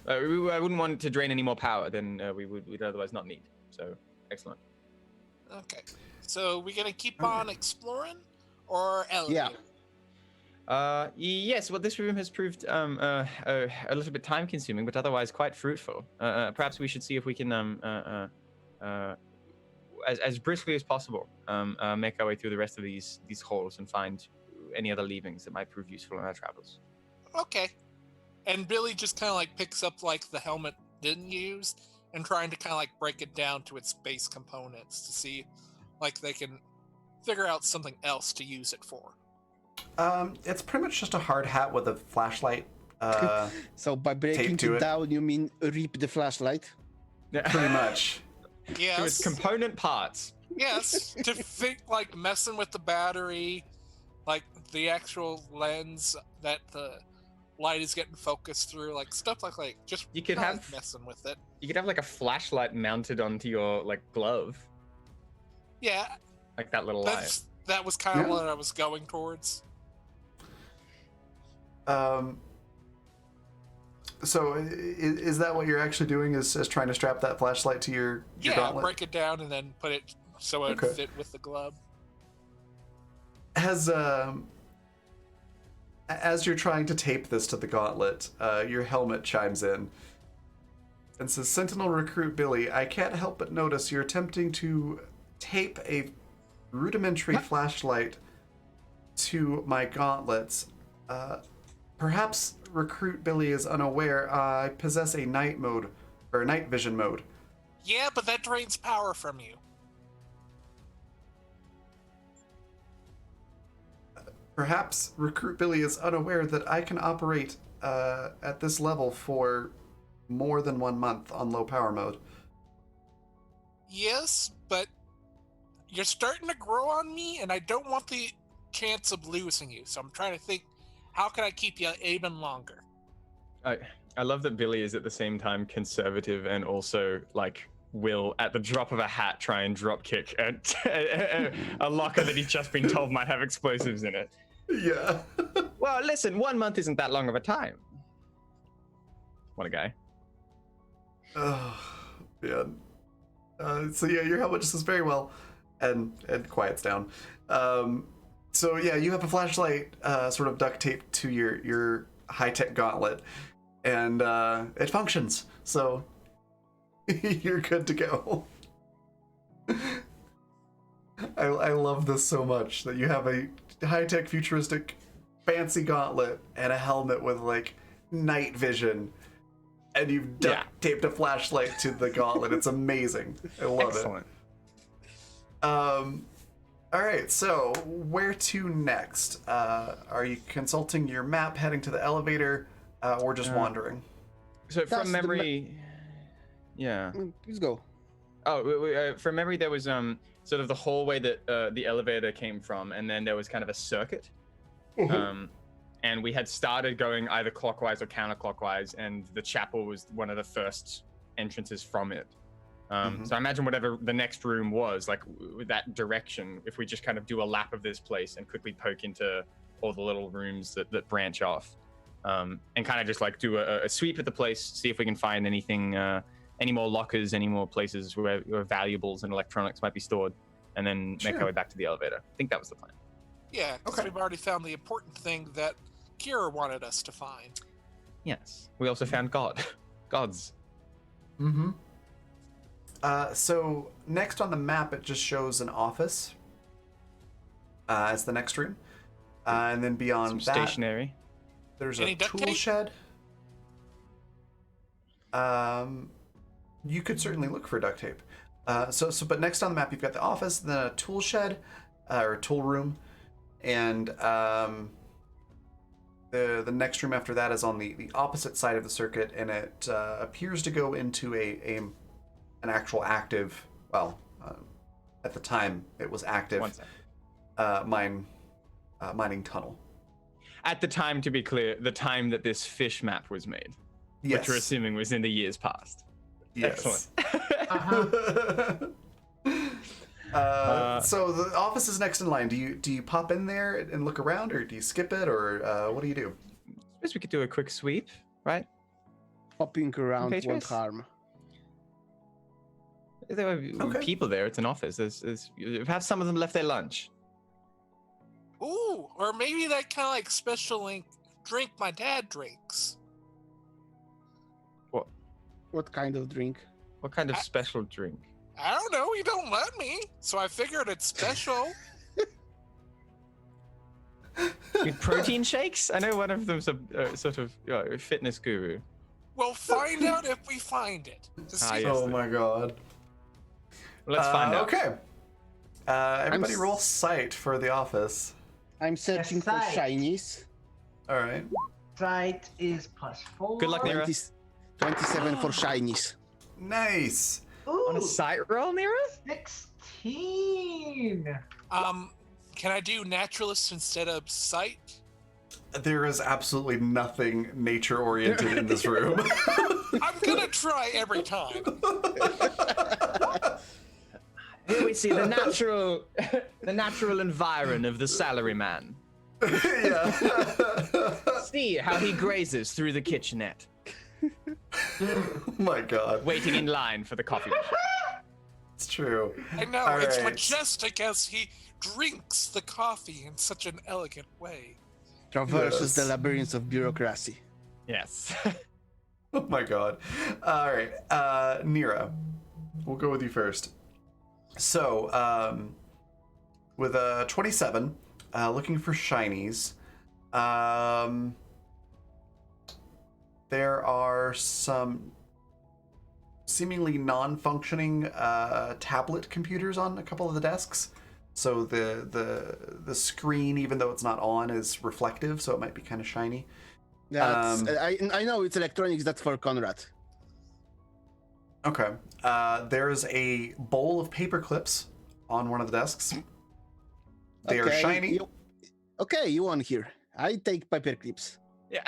I wouldn't want it to drain any more power than we'd otherwise not need. So, excellent. Okay. So we're gonna keep on exploring, or elevator? Yes. Well, this room has proved a little bit time-consuming, but otherwise quite fruitful. Perhaps we should see if we can as briskly as possible make our way through the rest of these halls and find any other leavings that might prove useful in our travels. Okay. And Billy just kind of like picks up like the helmet didn't use and trying to kind of like break it down to its base components to see like they can figure out something else to use it for. It's pretty much just a hard hat with a flashlight. So by breaking it down, you mean rip the flashlight? Pretty much. Yes. To its component parts. Yes. To think like messing with the battery, like the actual lens that the light is getting focused through, like stuff like just You could kinda, have- like, messing with it. You could have like a flashlight mounted onto your like glove, Yeah, like that little light. that was kind of Yeah. what I was going towards. So is that what you're actually doing? Is trying to strap that flashlight to your Yeah, gauntlet? break it down and then put it so it Okay. would fit with the glove. As you're trying to tape this to the gauntlet, your helmet chimes in and says, "Sentinel recruit Billy, I can't help but notice you're attempting to tape a rudimentary flashlight to my gauntlets. Perhaps recruit Billy is unaware I possess a night vision mode. Yeah, but that drains power from you. Perhaps recruit Billy is unaware that I can operate at this level for more than 1 month on low power mode. Yes, but you're starting to grow on me, and I don't want the chance of losing you. So I'm trying to think, how can I keep you even longer? I love that Billy is at the same time conservative and also like will at the drop of a hat try and drop kick a locker that he's just been told might have explosives in it. Yeah. Well, listen, 1 month isn't that long of a time. What a guy. Oh, man. So yeah, your helmet just does very well, and quiets down. So yeah, you have a flashlight sort of duct taped to your high-tech gauntlet, and it functions. So you're good to go. I love this so much that you have a high-tech, futuristic, fancy gauntlet and a helmet with like night vision. And you've duct taped a flashlight to the gauntlet. It's amazing. I love Excellent. it. All right, so where to next? Are you consulting your map, heading to the elevator, or just wandering? So That's from the memory, yeah. Please go. Oh, from memory, there was sort of the hallway that the elevator came from, and then there was kind of a circuit. And we had started going either clockwise or counterclockwise, and the chapel was one of the first entrances from it. So I imagine whatever the next room was, like with that direction, if we just kind of do a lap of this place and quickly poke into all the little rooms that branch off, and kind of just like do a sweep at the place, see if we can find anything, any more lockers, any more places where valuables and electronics might be stored, and then make our way back to the elevator. I think that was the plan. Yeah, because we've already found the important thing that Kira wanted us to find. Yes. We also found gods. Mm-hmm. So next on the map, it just shows an office as the next room, and then beyond Some that, stationary. there's Any a duct tool tape? shed. You could certainly look for duct tape. But next on the map, you've got the office, then a tool shed, or a tool room, and the next room after that is on the opposite side of the circuit, and it appears to go into an actual active, at the time it was active, One second. mining tunnel. At the time, to be clear, the time that this fish map was made, Yes. which we're assuming was in the years past. Yes. Excellent. So the office is next in line. Do you pop in there and look around, or do you skip it, or what do you do? Suppose we could do a quick sweep, right? Popping around won't Patriots? harm. If there were Okay. people there, it's an office. Perhaps some of them left their lunch. Ooh, or maybe that kind of like special drink my dad drinks. What kind of drink? What kind of special drink? I don't know, he don't let me, so I figured it's special. Protein shakes? I know one of them's a sort of fitness guru. We'll find out if we find it. Yes. Oh my god. Let's find out. Okay. Everybody s- roll sight for the office. I'm searching for sight. shinies. All right. Sight is +4. Good luck, Nira. 27 for shinies. Nice. On a Ooh, sight roll, Nira? 16. Can I do naturalist instead of sight? There is absolutely nothing nature-oriented in this room. I'm gonna try every time. Here we see the natural, the natural environ of the salaryman. Yeah. See how he grazes through the kitchenette, Oh my god. waiting in line for the coffee machine. It's true. I know, All it's right. majestic as he drinks the coffee in such an elegant way. Traverses the Yes. labyrinths of bureaucracy. Yes. Oh my god. All right. Nira, we'll go with you first. So, with a 27, looking for shinies. There are some seemingly non-functioning tablet computers on a couple of the desks. So the screen, even though it's not on, is reflective, so it might be kind of shiny. That's, I know it's electronics. That's for Conrad. Okay. There's a bowl of paper clips on one of the desks. They are Okay, shiny. You won here. I take paper clips. Yeah.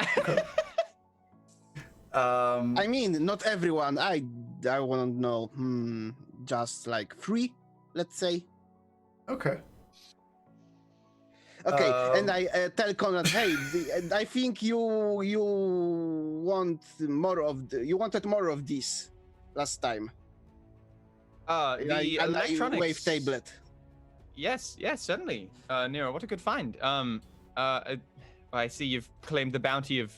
I mean, not everyone. I want to know. Just like 3, let's say. Okay. Okay, and I tell Conrad, hey, I think you want more of you wanted more of this last time. The electronics wave tablet. Yes, certainly. Nero, what a good find. I see you've claimed the bounty of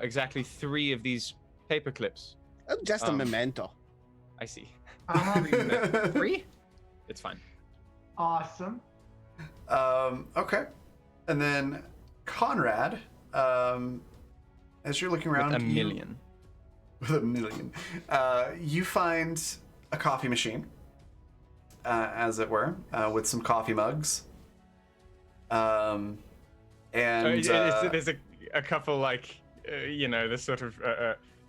exactly 3 of these paper clips. Just a memento. I see. 3? 3? It's fine. Awesome. Okay. And then Conrad, as you're looking around, With a million. With a million, you find a coffee machine, as it were, with some coffee mugs. And There's a couple like the sort of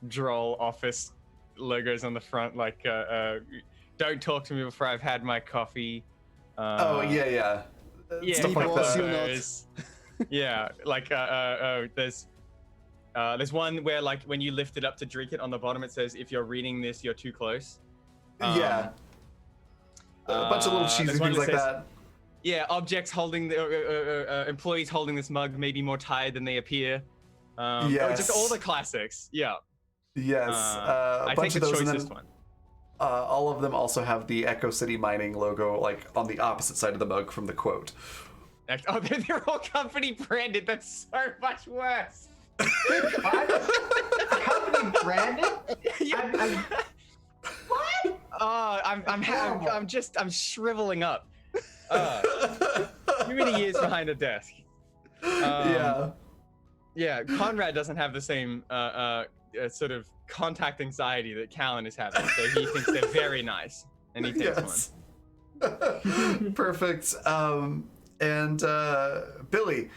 droll office logos on the front, like "Don't talk to me before I've had my coffee." yeah. Yeah, Stuff like Because that. you know- photos. Yeah, like there's one where like when you lift it up to drink it, on the bottom it says, "If you're reading this, you're too close." Yeah. A bunch of little cheesy there's one things like says, that. Yeah, objects holding the employees holding this mug may be more tired than they appear. Just all the classics. Yeah. Yes. A I bunch take of the those, and choicest then one. all of them also have the Echo City Mining logo, like on the opposite side of the mug from the quote. Oh, they're all company branded. That's so much worse. Company branded? Yeah. What? Oh, I'm shriveling up. Too many years behind a desk. Yeah, Conrad doesn't have the same sort of contact anxiety that Callan is having, so he thinks they're very nice, and he takes one. Perfect. And Billy,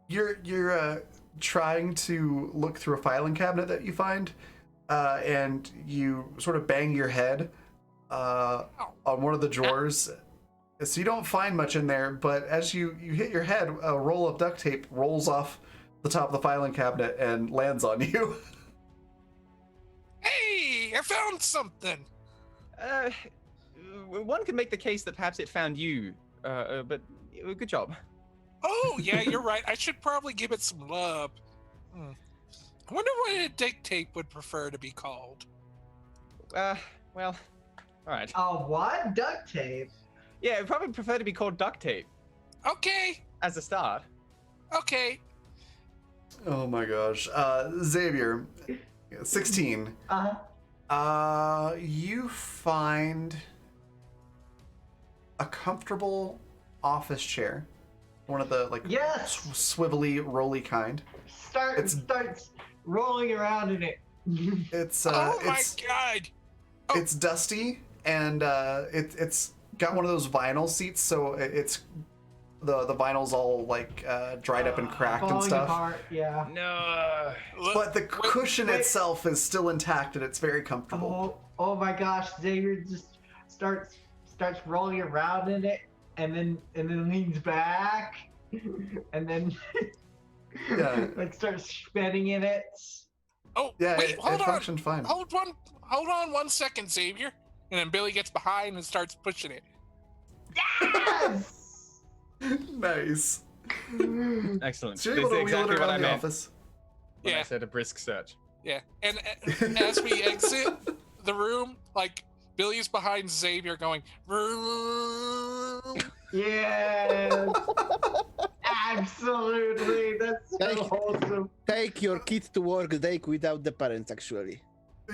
you're trying to look through a filing cabinet that you find, and you sort of bang your head on one of the drawers. So you don't find much in there, but as you hit your head, a roll of duct tape rolls off the top of the filing cabinet and lands on you. Hey, I found something. One could make the case that perhaps it found you, but good job. Oh, yeah, you're right. I should probably give it some love. I wonder what a duct tape would prefer to be called. Well, all right. What? Duct tape? Yeah, I'd probably prefer to be called duct tape Okay, as a start. okay. Oh my gosh. Xavier, 16. You find a comfortable office chair. One of the Yes! swivelly, rolly kind. Starts rolling around in it. It's Oh my it's god. it's dusty, and it's got one of those vinyl seats, so it's the vinyl's all like dried up and cracked and Falling stuff. apart, yeah. No. But the cushion wait. itself is still intact, and it's very comfortable. Oh my gosh, Xavier just starts rolling around in it and then leans back and then Yeah. Like start spitting in it. Oh, Yeah, wait, it hold on. functioned fine. Hold on 1 second, Xavier. And then Billy gets behind and starts pushing it. Yes! Nice. Excellent. So you're This able is to wheel exactly it what I around the meant office. when I Yeah. said a brisk search. Yeah. And as we exit the room, like Billy's behind Xavier going, vroom. Yes! Absolutely! That's so Thank you. wholesome. Take your kid to work day without the parents, actually.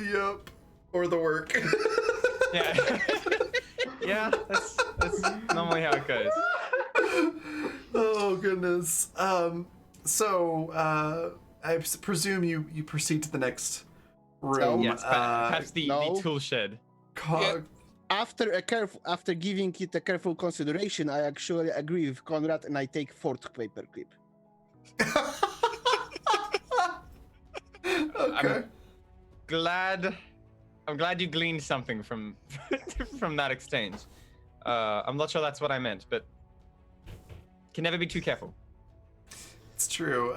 Yep. Or the work. Yeah. Yeah, that's normally how it goes. Oh goodness. I presume you proceed to the next room. Yes, perhaps the no. tool shed. Yeah. After giving it a careful consideration, I actually agree with Conrad and I take fourth paperclip. Okay. I'm glad you gleaned something from from that exchange. I'm not sure that's what I meant, but can never be too careful. It's true.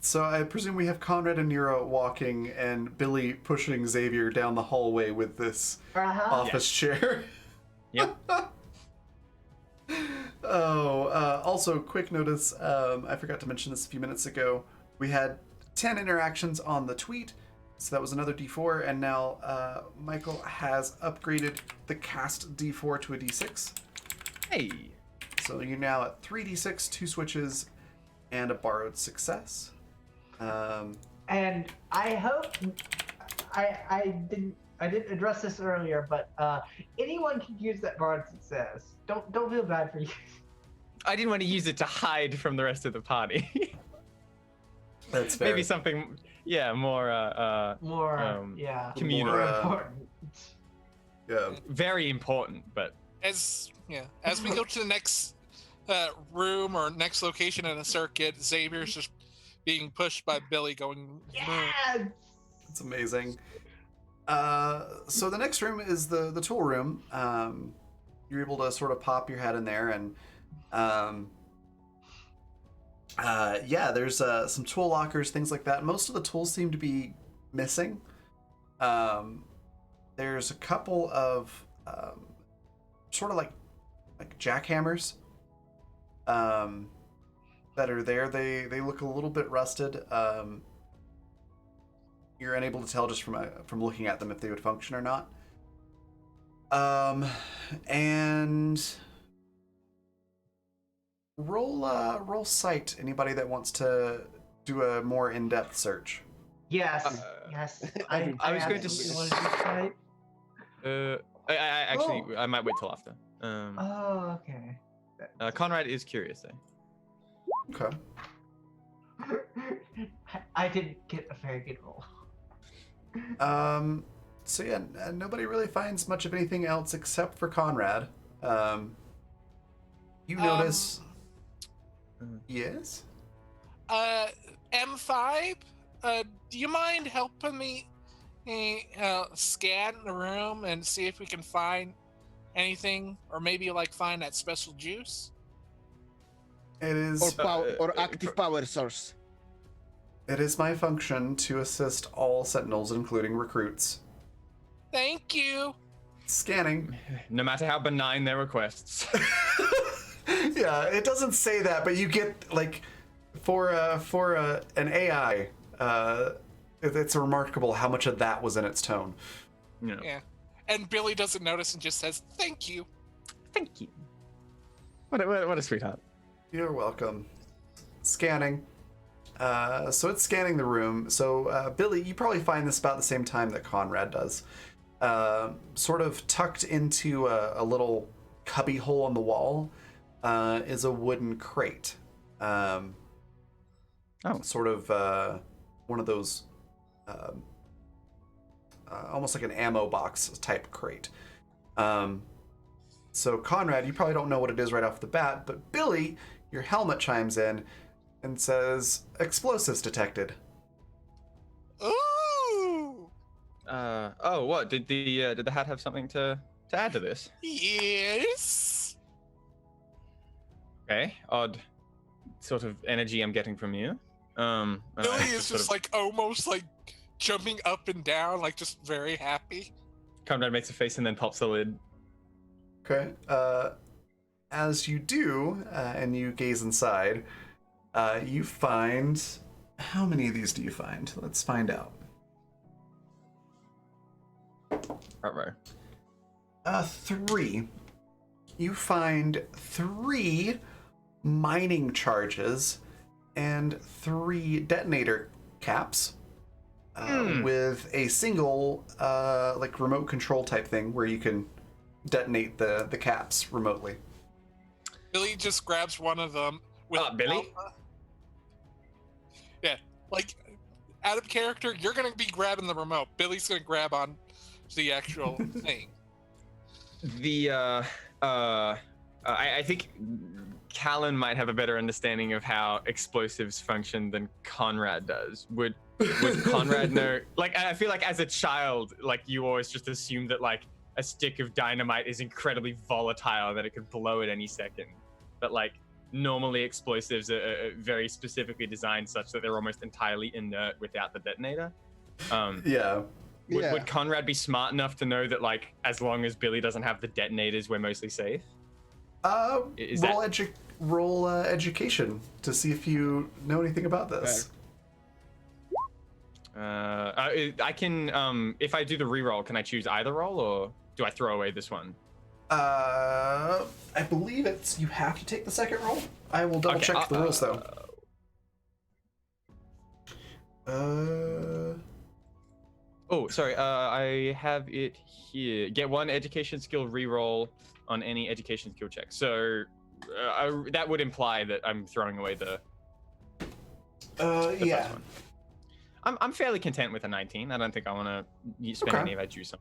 So I presume we have Conrad and Nero walking and Billy pushing Xavier down the hallway with this office chair. Yep. Also, quick notice, I forgot to mention this a few minutes ago. We had 10 interactions on the tweet, so that was another D4, and now Michael has upgraded the cast D4 to a D6. Hey. So you're now at 3D6, 2 switches, and a borrowed success. And I hope I didn't address this earlier, but anyone can use that borrowed success. Don't feel bad for you. I didn't want to use it to hide from the rest of the party. That's fair. Maybe something, yeah, more More, yeah, communal. more More, important. Yeah. very important, but As we go to the next room or next location in a circuit, Xavier's just being pushed by Billy going, Yes! It's amazing. So the next room is the tool room. You're able to sort of pop your head in there, and there's some tool lockers, things like that. Most of the tools seem to be missing. There's a couple of sort of like jackhammers that are there. They look a little bit rusted. You're unable to tell just from looking at them if they would function or not. And roll sight. Anybody that wants to do a more in-depth search. Yes, yes. I was going to absolutely want to do that. I actually I might wait till after. Oh, okay. Conrad is curious though. Okay. I didn't get a very good roll. So yeah, nobody really finds much of anything else except for Conrad. You notice. Yes. M5, do you mind helping me scan the room and see if we can find anything, or maybe like find that special juice? It is. Or power, or active power source. It is my function to assist all Sentinels, including recruits. Thank you. Scanning. No matter how benign their requests. Yeah, it doesn't say that, but you get like for an AI, it's remarkable how much of that was in its tone. You know. Yeah. And Billy doesn't notice and just says, "Thank you." Thank you. What a sweetheart. You're welcome. Scanning. So it's scanning the room. So Billy, you probably find this about the same time that Conrad does. Sort of tucked into a little cubby hole on the wall is a wooden crate. Sort of one of those, almost like an ammo box type crate. So Conrad, you probably don't know what it is right off the bat, but Billy, your helmet chimes in and says, "Explosives detected." Ooh. What did the hat have something to add to this? Yes. Okay, odd. sort of energy I'm getting from you. Billy is just like almost like jumping up and down, like just very happy. Conrad makes a face and then pops the lid. Okay. As you do, and you gaze inside, you find... How many of these do you find? Let's find out. Right. 3. You find 3 mining charges and 3 detonator caps with a single like remote control type thing where you can detonate the caps remotely. Billy just grabs one of them. Billy? Yeah, like out of character, you're gonna be grabbing the remote. Billy's gonna grab on the actual thing. I think Callan might have a better understanding of how explosives function than Conrad does. Would Conrad know? Like, I feel like as a child, like you always just assumed that like a stick of dynamite is incredibly volatile, that it could blow at any second. But like normally explosives are very specifically designed such that they're almost entirely inert without the detonator. Yeah. Would Conrad be smart enough to know that, like, as long as Billy doesn't have the detonators, we're mostly safe? Roll education to see if you know anything about this. I can, if I do the reroll, can I choose either roll, or do I throw away this one? I believe you have to take the second roll. I will double check the rules though. Oh, sorry. I have it here. Get 1 education skill reroll on any education skill check. So that would imply that I'm throwing away the yeah. first one. I'm fairly content with a 19. I don't think I want to spend any of that juice on.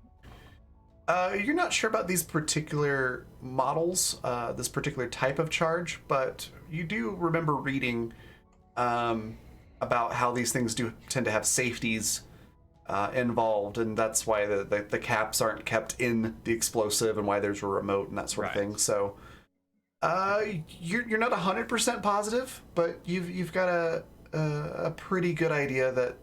You're not sure about these particular models, this particular type of charge, but you do remember reading about how these things do tend to have safeties involved, and that's why the caps aren't kept in the explosive and why there's a remote and that sort of thing. So you're not 100% positive, but you've got a pretty good idea that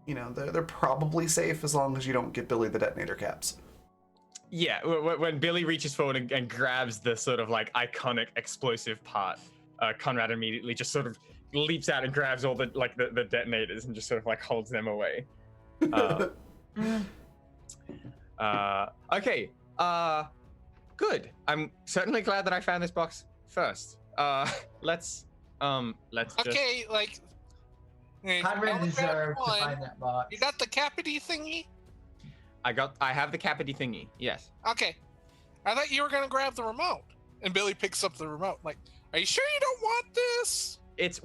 they're probably safe as long as you don't get Billy the detonator caps. Yeah, when Billy reaches forward and grabs the sort of like iconic explosive part, Conrad immediately just sort of leaps out and grabs all the detonators and just sort of like holds them away. Okay. Good. I'm certainly glad that I found this box first. Let's okay, just... like Conrad deserved to find that box. You got the capity thingy? I have the capity thingy. Yes. Okay. I thought you were gonna grab the remote. And Billy picks up the remote. Like, are you sure you don't want this? It's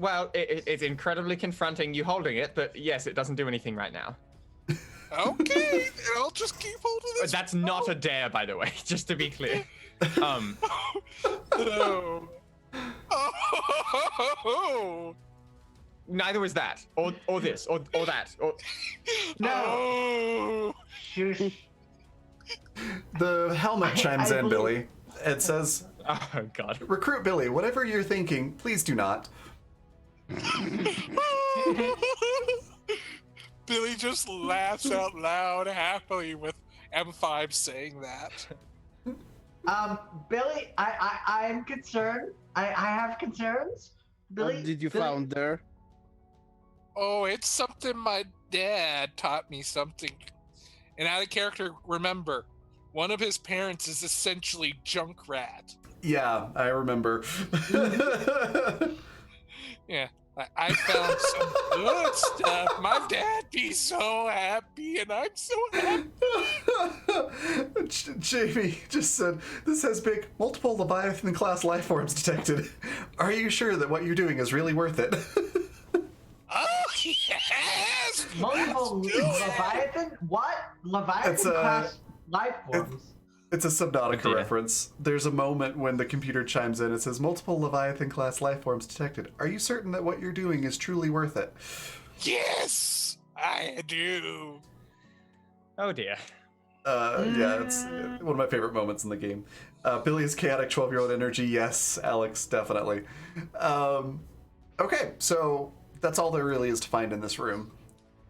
incredibly confronting you holding it, but yes, it doesn't do anything right now. Okay, I'll just keep holding this. That's not a dare, by the way, just to be clear. No. Oh. Neither was that, or this, or that, or... No. Shush. The helmet chimes in, believe- Billy. It says, Oh, God. "Recruit Billy. Whatever you're thinking, please do not." Billy just laughs out loud happily with M5 saying that. Billy, I am concerned. I have concerns. Billy, What did you Billy, found there? Oh, it's something my dad taught me something. And out of character, remember, one of his parents is essentially Junkrat. Yeah, I remember. Yeah, I found some good stuff. My dad be so happy, and I'm so happy. Jamie just said, "This has big multiple Leviathan-class life forms detected. Are you sure that what you're doing is really worth it?" Oh, yes! multiple Leviathan? What? Leviathan class life forms? It's a Subnautica dear. reference. There's a moment when the computer chimes in. It says, "Multiple Leviathan-class life forms detected. Are you certain that what you're doing is truly worth it?" Yes, I do. Oh, dear. Yeah, it's one of my favorite moments in the game. Billy's chaotic 12-year-old energy, yes. Alex, definitely. Okay, so that's all there really is to find in this room.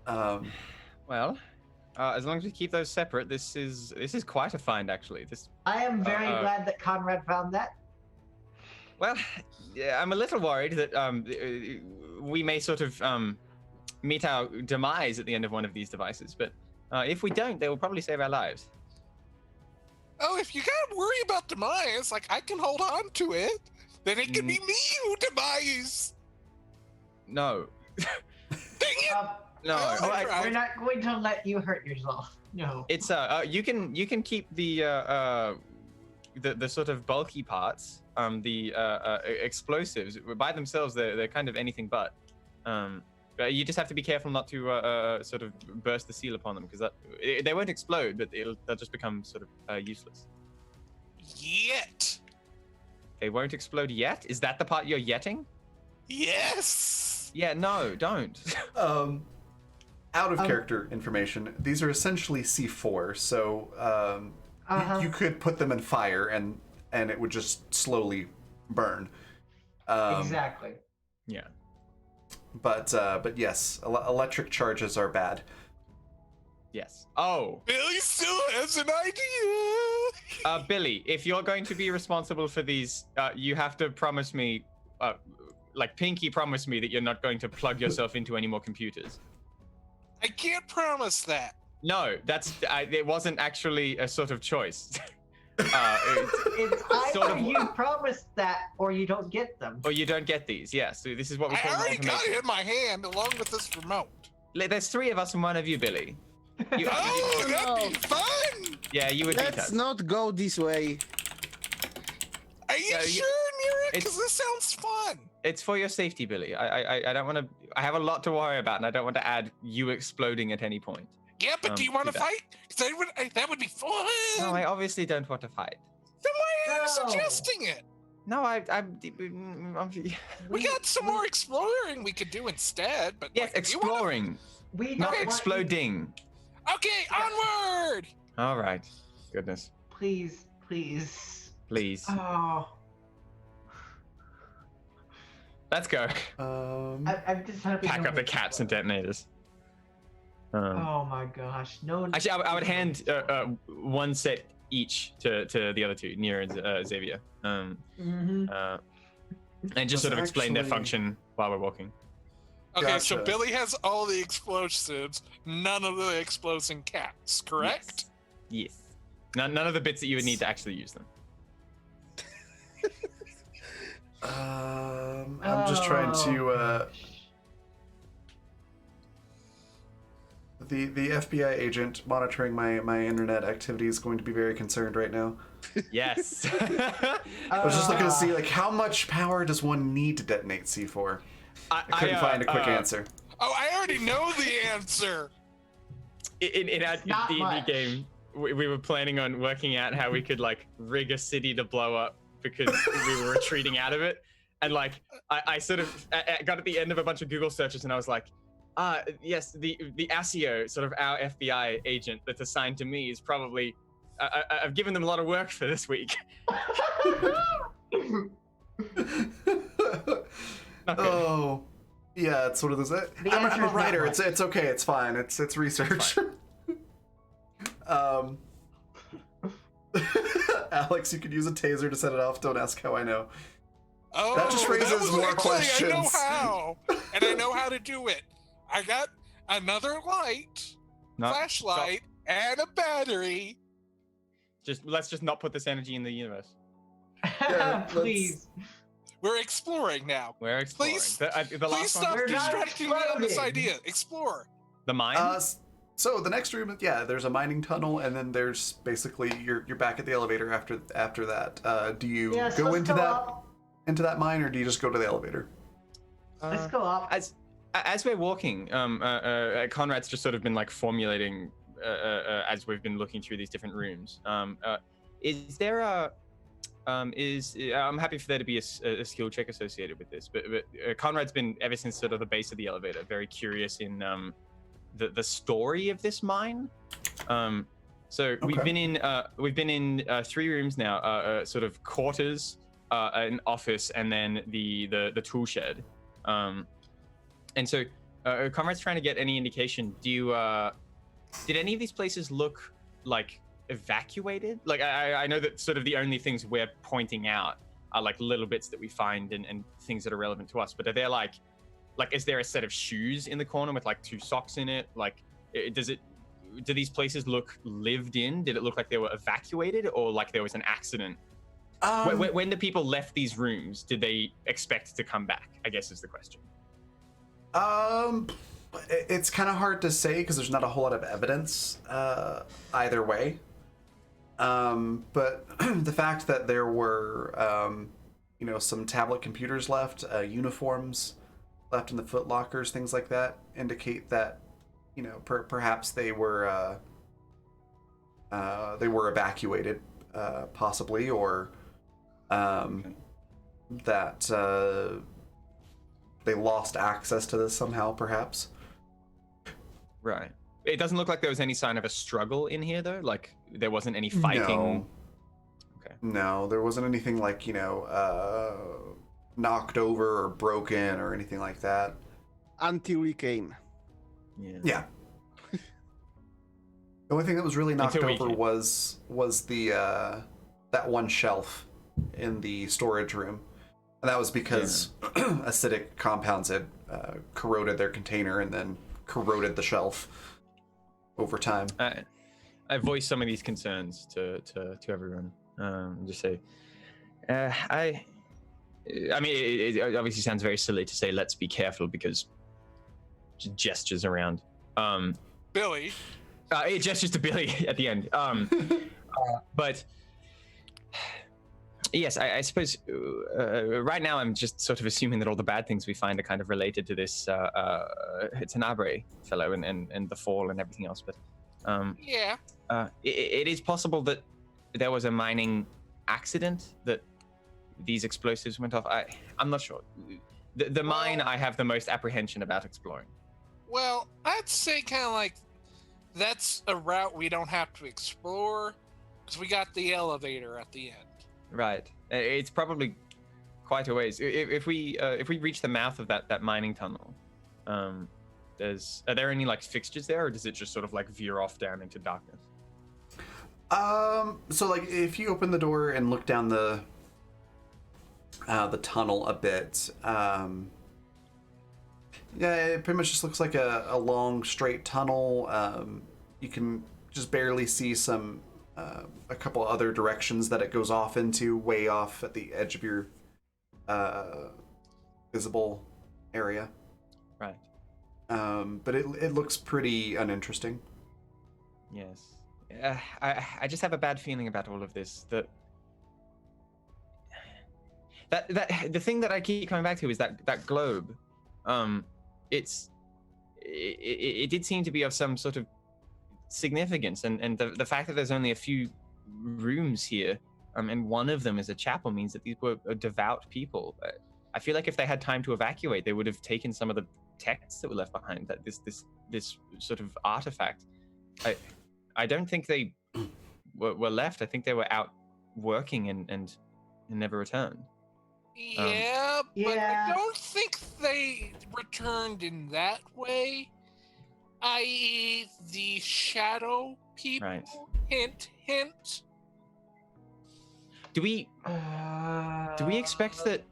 Well, as long as we keep those separate, this is quite a find, actually. I am very glad that Conrad found that. Well, yeah, I'm a little worried that we may sort of meet our demise at the end of one of these devices, but if we don't, they will probably save our lives. Oh, if you gotta worry about demise, like I can hold on to it, then it can be me who demise. No. Dang it! No. We're not going to let you hurt yourself. No. It's you can keep the sort of bulky parts, the explosives by themselves. They're kind of anything but. You just have to be careful not to sort of burst the seal upon them, because they won't explode, but they'll just become sort of useless. Yet. They won't explode yet? Is that the part you're yetting? Yes. Yeah. No, don't. Out of character information, these are essentially C4, so you could put them in fire and it would just slowly burn. Exactly. Yeah. But yes, electric charges are bad. Yes. Oh. Billy still has an idea. Billy, if you're going to be responsible for these, you have to promise me, like Pinky promised me, that you're not going to plug yourself into any more computers. I can't promise that. No, it wasn't actually a sort of choice. It's either sort of- you promise that or you don't get them. Or you don't get these. Yeah, so this is what we I call already got automation. it in my hand along with this remote. There's 3 of us and 1 of you, Billy. Oh, that'd be fun! Yeah, you would beat Let's us. not go this way. Are you sure, Mira? Because this sounds fun. It's for your safety, Billy. I don't want to. I have a lot to worry about, and I don't want to add you exploding at any point. Yeah, but do you want to do that. fight? Because that would be fun. No, I obviously don't want to fight. Then why are you No. suggesting it? No, I'm We got some more exploring we could do instead. But yes, like, you wanna- exploring, We don't not want you- exploding. Okay, onward. All right. Goodness. Please. Please. Oh, Let's go. I'm just hoping. Pack no up the one- caps and detonators. Oh my gosh, no. Actually, I would hand 1 set each to the other 2, Nira and Xavier. Mhm. And just sort of explain their actually- function while we're walking. Okay, so Gotcha. Billy has all the explosives, none of the exploding cats, correct? Yes. None of the bits that you would need to actually use them. I'm just trying to. Oh, The FBI agent monitoring my internet activity is going to be very concerned right now. Yes. I was just looking to see like how much power does one need to detonate C4. I couldn't find a quick answer. Oh, I already know the answer. In our Not D&D much. game, we were planning on working out how we could like rig a city to blow up because we were retreating out of it. And like, I sort of got at the end of a bunch of Google searches and I was like, yes, the ASIO, sort of our FBI agent that's assigned to me is probably, I've given them a lot of work for this week. Okay. Oh, yeah, it's one of those. I'm answer a is writer. not It's okay. It's fine. It's research. Alex, you could use a taser to set it off. Don't ask how I know. Oh, That just raises was more actually- I know questions. how, and I know how to do it. I got another light, No, flashlight, and a battery. let's just not put this energy in the universe. Yeah, Please. We're exploring now. We're exploring. Please- The Please last stop one, We're not distracting me on this exploding. idea. Explore. the mine. So the next room, yeah, there's a mining tunnel, and then there's basically you're back at the elevator after that. Do you Yes, go let's into go that up. mine, or do you just go to the elevator? Let's go up. As we're walking, Conrad's just sort of been like formulating as we've been looking through these different rooms. Is there a I'm happy for there to be a skill check associated with this, but Conrad's been ever since sort of the base of the elevator very curious in the story of this mine. So we've been in 3 rooms now, sort of quarters, an office, and then the tool shed. And so, Comrade's trying to get any indication. Did any of these places look like evacuated? Like I know that sort of the only things we're pointing out are like little bits that we find and things that are relevant to us. But are there like is there a set of shoes in the corner with like 2 socks in it? Like, do these places look lived in? Did it look like they were evacuated, or like there was an accident? When the people left these rooms, did they expect to come back? I guess is the question. It's kind of hard to say because there's not a whole lot of evidence either way. But the fact that there were, some tablet computers left, uniforms left in the foot lockers, things like that, indicate that, perhaps they were evacuated, possibly, or that they lost access to this somehow, perhaps. Right. It doesn't look like there was any sign of a struggle in here, though. Like there wasn't any fighting. No. Okay. No, there wasn't anything like knocked over or broken or anything like that. Until we came. Yeah. The only thing that was really knocked over was the that one shelf in the storage room, and that was because acidic compounds had corroded their container and then corroded the shelf over time. I voiced some of these concerns to everyone. Just say, I mean, it obviously sounds very silly to say let's be careful because gestures around. Billy. It gestures to Billy at the end. But yes, I suppose right now I'm just sort of assuming that all the bad things we find are kind of related to this Tenebrae fellow and the fall and everything else. But it is possible that there was a mining accident that these explosives went off. I'm not sure. The mine I have the most apprehension about exploring. Well, I'd say kind of like that's a route we don't have to explore because we got the elevator at the end. Right. It's probably quite a ways. If we reach the mouth of that mining tunnel, are there any like fixtures there, or does it just sort of like veer off down into darkness? So like if you open the door and look down the tunnel a bit, it pretty much just looks like a long straight tunnel. You can just barely see some a couple other directions that it goes off into, way off at the edge of your visible area. Right. But it looks pretty uninteresting. Yes. I just have a bad feeling about all of this. That the thing that I keep coming back to is that globe. It did seem to be of some sort of significance, and the fact that there's only a few rooms here, and one of them is a chapel, means that these were devout people. I feel like if they had time to evacuate, they would have taken some of the texts that were left behind. That this sort of artifact. I don't think they were left. I think they were out working and never returned. Yeah, but I don't think they returned in that way. I.e., the shadow people. Right. Hint, hint. Do we expect that?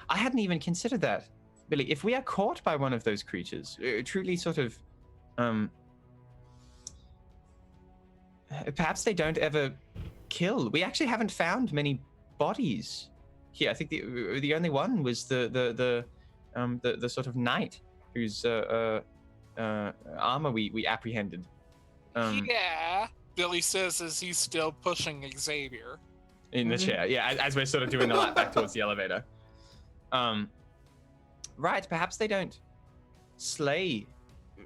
I hadn't even considered that, Billy. If we are caught by one of those creatures, truly sort of, perhaps they don't ever kill. We actually haven't found many bodies here. I think the only one was the sort of knight whose armor we apprehended. Yeah, Billy says as he's still pushing Xavier in the chair. Yeah, as we're sort of doing the lap back towards the elevator. Right, perhaps they don't slay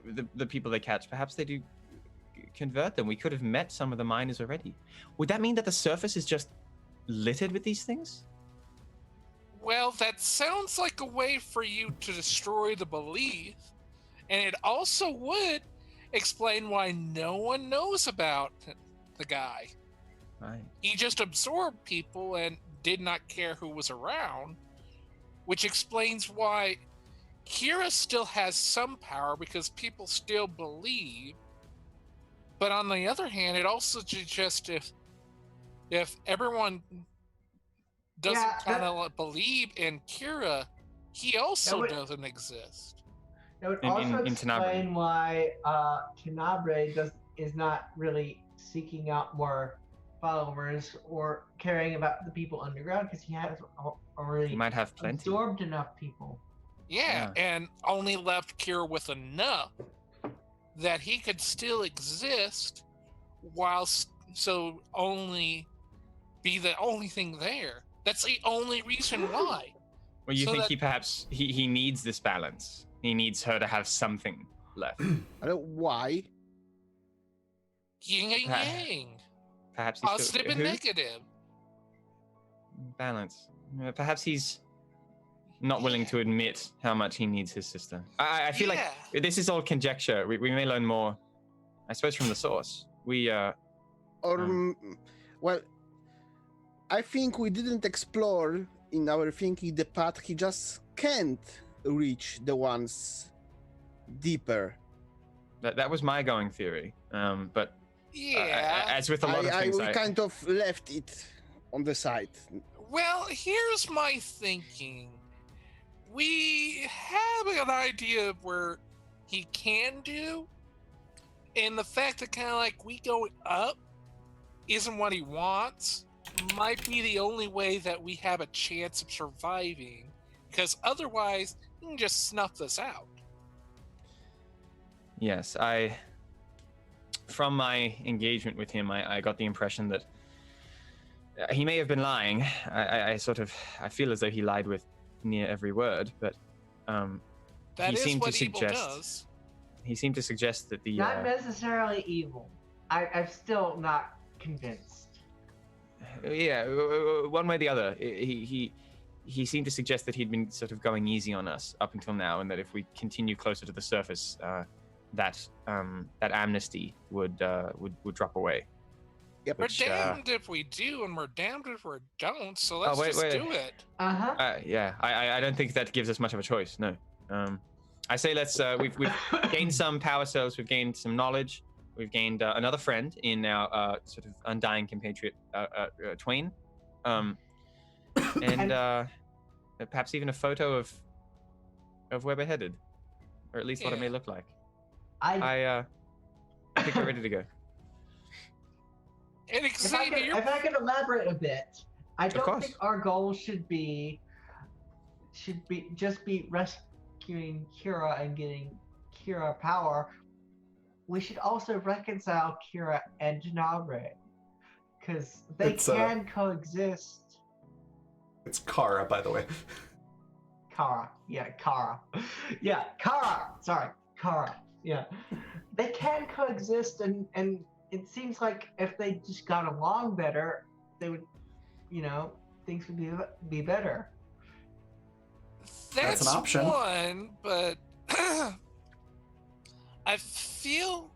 the people they catch. Perhaps they do convert them. We could have met some of the miners already. Would that mean that the surface is just littered with these things? Well, that sounds like a way for you to destroy the belief, and it also would explain why no one knows about the guy. Right. He just absorbed people and did not care who was around, which explains why Kira still has some power because people still believe. But on the other hand, it also suggests if everyone doesn't Yeah, kind of believe in Kira, he also would- doesn't exist. That would In- also in Tenebrae. explain why Tenebrae is not really seeking out more followers or caring about the people underground because he has already He might have plenty. absorbed enough people. Yeah, and only left Kira with enough that he could still exist so only be the only thing there. That's the only reason why. Well, you So think that- he perhaps he needs this balance. He needs her to have something left. Why? Yin and yang. Perhaps he's Positive and who? negative. Balance. Perhaps he's not willing to admit how much he needs his sister. I feel like this is all conjecture. We may learn more, I suppose, from the source. Well, I think we didn't explore in our thinking the path he just can't reach the ones deeper. That was my going theory. But Yeah. as with a lot of things, we kind of left it on the side. Well, here's my thinking. We have an idea of where he can do, and the fact that kind of like we go up isn't what he wants might be the only way that we have a chance of surviving, because otherwise he can just snuff this out. Yes, from my engagement with him, I got the impression that he may have been lying. I feel as though he lied with near every word, but That he is seemed what to evil suggest. does. He seemed to suggest that the Not necessarily evil. I'm still not convinced. one way or the other. He seemed to suggest that he'd been sort of going easy on us up until now, and that if we continue closer to the surface, that amnesty would drop away. Yep. We're damned if we do, and we're damned if we don't. So let's wait. do it. I don't think that gives us much of a choice. No. I say let's. We've gained some power cells. We've gained some knowledge. We've gained another friend in our sort of undying compatriot Twain, and perhaps even a photo of where we're headed, or at least what it may look like. I think we're ready to go. And If I could elaborate a bit, I don't course. think our goal should be rescuing Kira and getting Kira power. We should also reconcile Kira and Tenebrae, because they can coexist. It's Kara, by the way. Kara. Sorry, Kara. Yeah. They can coexist, and it seems like if they just got along better, they would, things would be better. That's an option. One, but I feel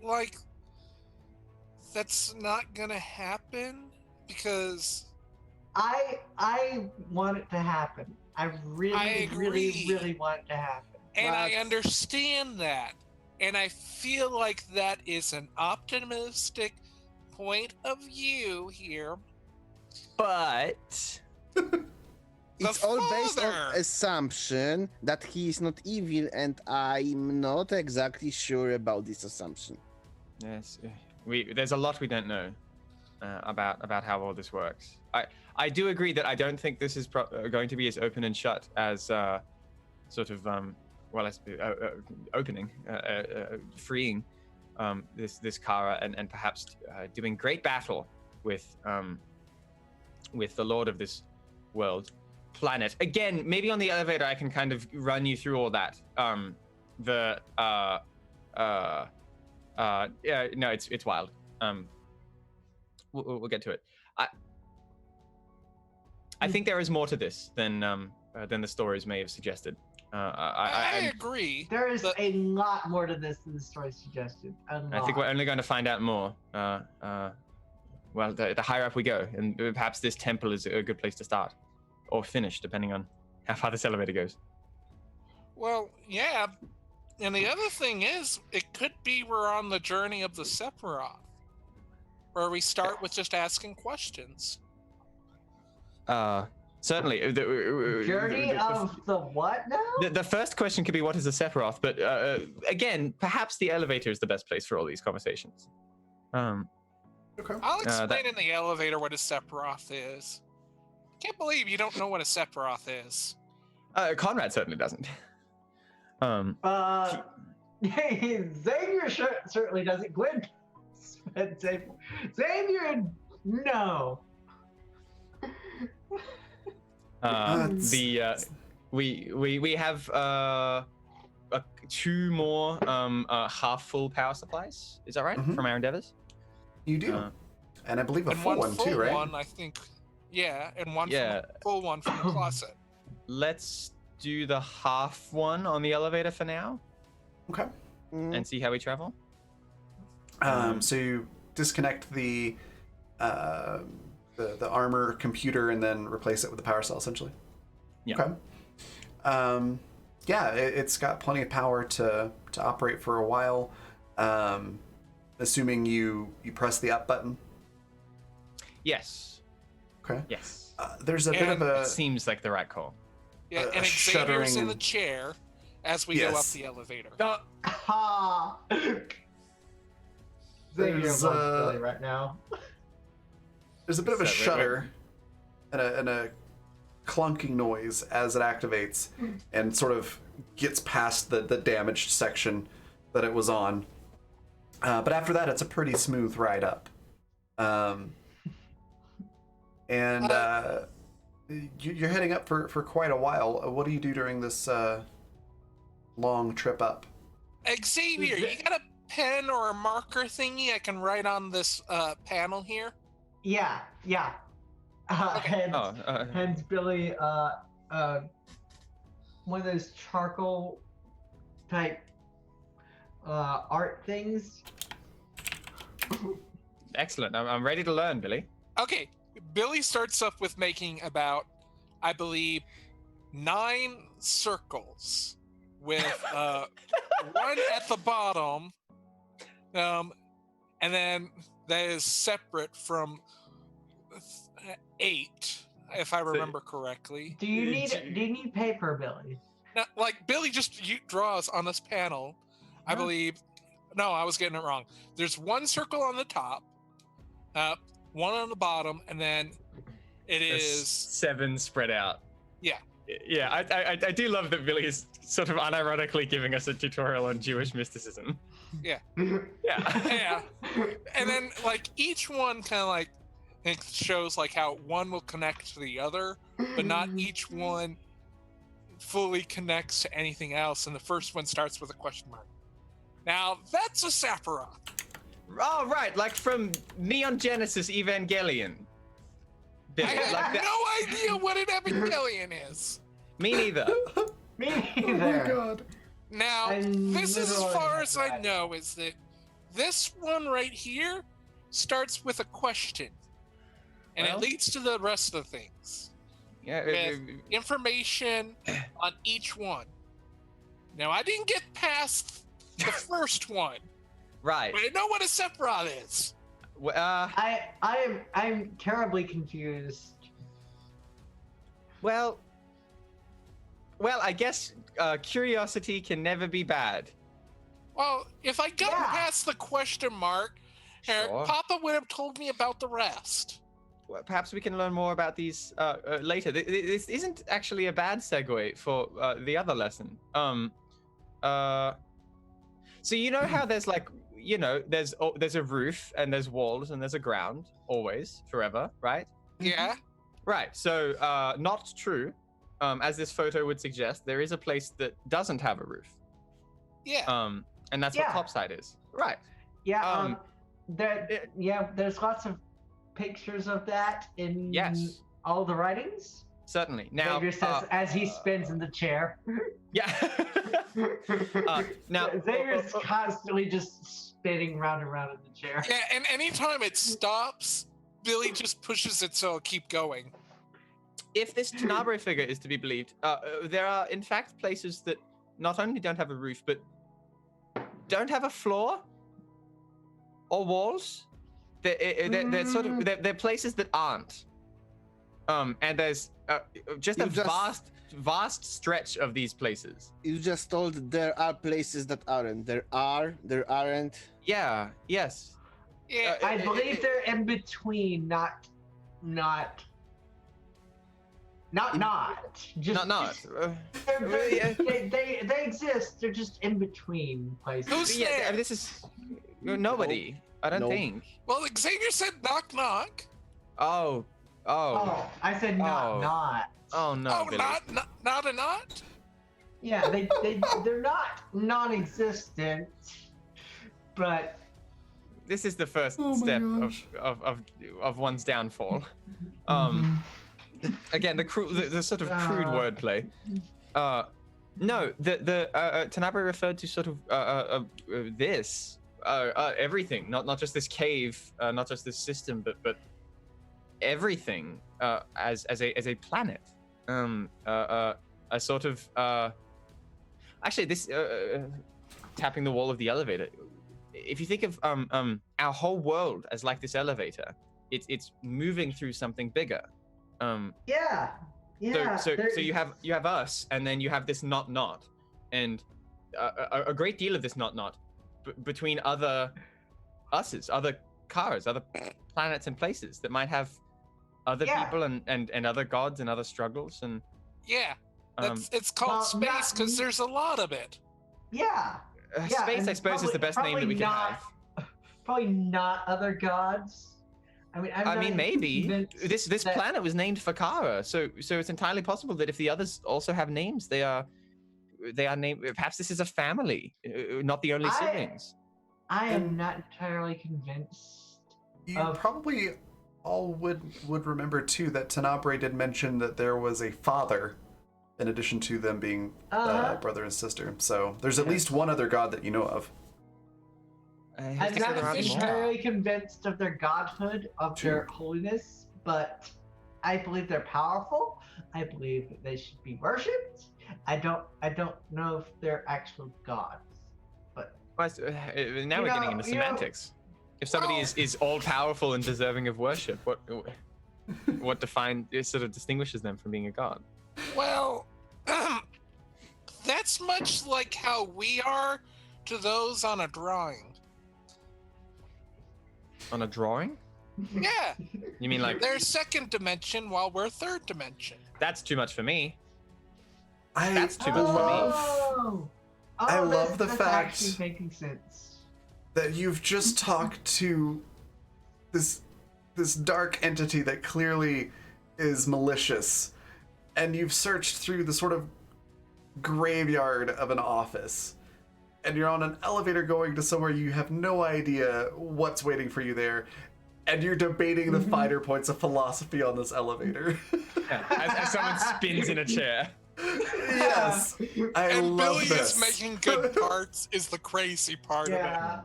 like that's not gonna happen because I want it to happen. I really, really, agree. really want it to happen. And I understand that. And I feel like that is an optimistic point of view here. But It's all based on assumption that he is not evil, and I'm not exactly sure about this assumption. yes, there's a lot we don't know about how all this works. I do agree that I don't think this is going to be as open and shut as sort of opening, freeing this Kara and perhaps doing great battle with the Lord of this world planet. Again, maybe on the elevator I can kind of run you through all that. It's wild. We'll get to it. I think there is more to this than the stories may have suggested. I agree. There is but- a lot more to this than the story suggested. I think we're only going to find out more. Well, the higher up we go, and perhaps this temple is a good place to start, or finish, depending on how far this elevator goes. Well, yeah. And the other thing is, it could be we're on the journey of the Sephiroth, where we start with just asking questions. Certainly. Journey of the what now? The first question could be, what is a Sephiroth? But again, perhaps the elevator is the best place for all these conversations. Okay. I'll explain in the elevator what a Sephiroth is. Can't believe you don't know what a Sephiroth is. Conrad certainly doesn't. Xavier certainly doesn't. Gwen said Xavier, no. We have 2 more half full power supplies. Is that right? Mhm. From our endeavors? You do. And I believe a And full one full too, right? one, I think. Yeah, and one Yeah. full one from the closet. Let's do the half one on the elevator for now Okay. and see how we travel. So you disconnect the armor computer and then replace it with the power cell, essentially. Yeah. Okay. Yeah, it's got plenty of power to operate for a while. Assuming you press the up button. Yes. Okay. Yes. There's a bit of a. It seems like the right call. Yeah, a and shuddering Xavier's in the and- chair as we go up Yes. the elevator. Ha! Xavier There's, loves Billy right now. There's a bit of a Is that right? shudder and a clunking noise as it activates and sort of gets past the damaged section that it was on. But after that, it's a pretty smooth ride up. You're heading up for quite a while. What do you do during this long trip up? Xavier, you got a pen or a marker thingy I can write on this panel here? Yeah. Okay. Hands Billy one of those charcoal type art things. Excellent. I'm ready to learn, Billy. Okay, Billy starts up with making about, I believe, 9 circles with one at the bottom, and then that is separate from 8, if I remember correctly. Do you need paper, Billy? Now, like Billy just draws on this panel, I Huh? believe. No, I was getting it wrong. There's 1 circle on the top, 1 on the bottom, and then it There's is 7 spread out. Yeah. Yeah, I do love that Billy is sort of unironically giving us a tutorial on Jewish mysticism. Yeah. yeah. And then like each one kind of like it shows like how one will connect to the other, but not each one fully connects to anything else. And the first one starts with a question mark. Now that's a Sephiroth. Oh, right, like from Neon Genesis Evangelion. Billy, I have like that. no idea what an Evangelion is. Me neither. Me Oh my neither. god. Now, I this is as literally far have as no I idea. know is that this one right here starts with a question, and Well. it leads to the rest of the things. Yeah. With information on each one. Now, I didn't get past the first one, right. but I know what a Sephiroth is. I'm terribly confused. Well, I guess curiosity can never be bad. Well, if I got Yeah. past the question mark, Sure. Papa would have told me about the rest. Well, perhaps we can learn more about these later. This isn't actually a bad segue for the other lesson. So you know how there's like, there's a roof and there's walls and there's a ground, always, forever, right? Yeah. Right. So not true. As this photo would suggest, there is a place that doesn't have a roof. Yeah. And that's Yeah. what topside is. Right. Yeah, there's lots of pictures of that in Yes. all the writings. Certainly. Now, Xavier says as he spins in the chair. yeah. Now, Xavier's constantly just spinning round and round in the chair. Yeah, and anytime it stops, Billy just pushes it so it'll keep going. if this Tenebrae figure is to be believed, there are in fact places that not only don't have a roof, but don't have a floor or walls. They're sort of they're places that aren't. And there's just a vast stretch of these places. You just told there are places that aren't. There aren't. Yeah. Yes. Yeah, I believe they're in between, not. Just, Not. they exist. They're just in between places. Who's Yeah. there? This is nobody. I don't Nope. think. Well, Xavier said knock knock. Oh. Oh, I said not. Oh no. Oh, Billy. not a not? Yeah, they're not non-existent, but This is the first step of one's downfall. Again, the sort of crude wordplay. No, the Tenebrae referred to sort of this everything, not just this cave, not just this system, but everything as a planet, a sort of actually this tapping the wall of the elevator. If you think of our whole world as like this elevator, it's moving through something bigger. yeah. So you have us, and then you have this not, and a great deal of this not between other us's, other cars, other planets and places that might have other people and other gods and other struggles and Yeah, it's called space because there's a lot of it. Yeah. space. I suppose is the best name that we can have. Probably not other gods. I mean, maybe this planet was named for Kara, so it's entirely possible that if the others also have names, they are named. Perhaps this is a family, not the only siblings. I am not entirely convinced. You probably all would remember too that Tenebrae did mention that there was a father, in addition to them being brother and sister. So there's at least one other god that you know of. I'm not entirely convinced of their godhood, of their holiness, but I believe they're powerful. I believe that they should be worshipped. I don't know if they're actual gods, but now we're getting into semantics. If somebody is all powerful and deserving of worship, what sort of distinguishes them from being a god? Well, that's much like how we are to those on a drawing. On a drawing? Yeah. You mean like They're second dimension while we're third dimension. that's too much for me? That's too much for me. I love the that's fact actually making sense. that you've just talked to this dark entity that clearly is malicious, and you've searched through the sort of graveyard of an office, and you're on an elevator going to somewhere you have no idea what's waiting for you there, and you're debating the finer points of philosophy on this elevator. As someone spins in a chair. Yes, I and love Billy this. is making good parts is the crazy part of it.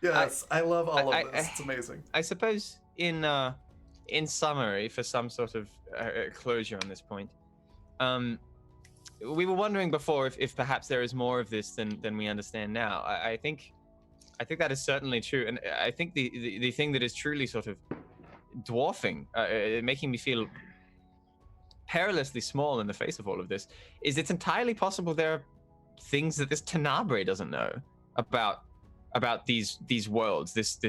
Yes, I love all of this. It's amazing. I suppose in summary, for some sort of closure on this point, we were wondering before if perhaps there is more of this than we understand now. I think that is certainly true, and I think the thing that is truly sort of dwarfing, making me feel perilously small in the face of all of this, is it's entirely possible there are things that this Tenebrae doesn't know about these worlds, this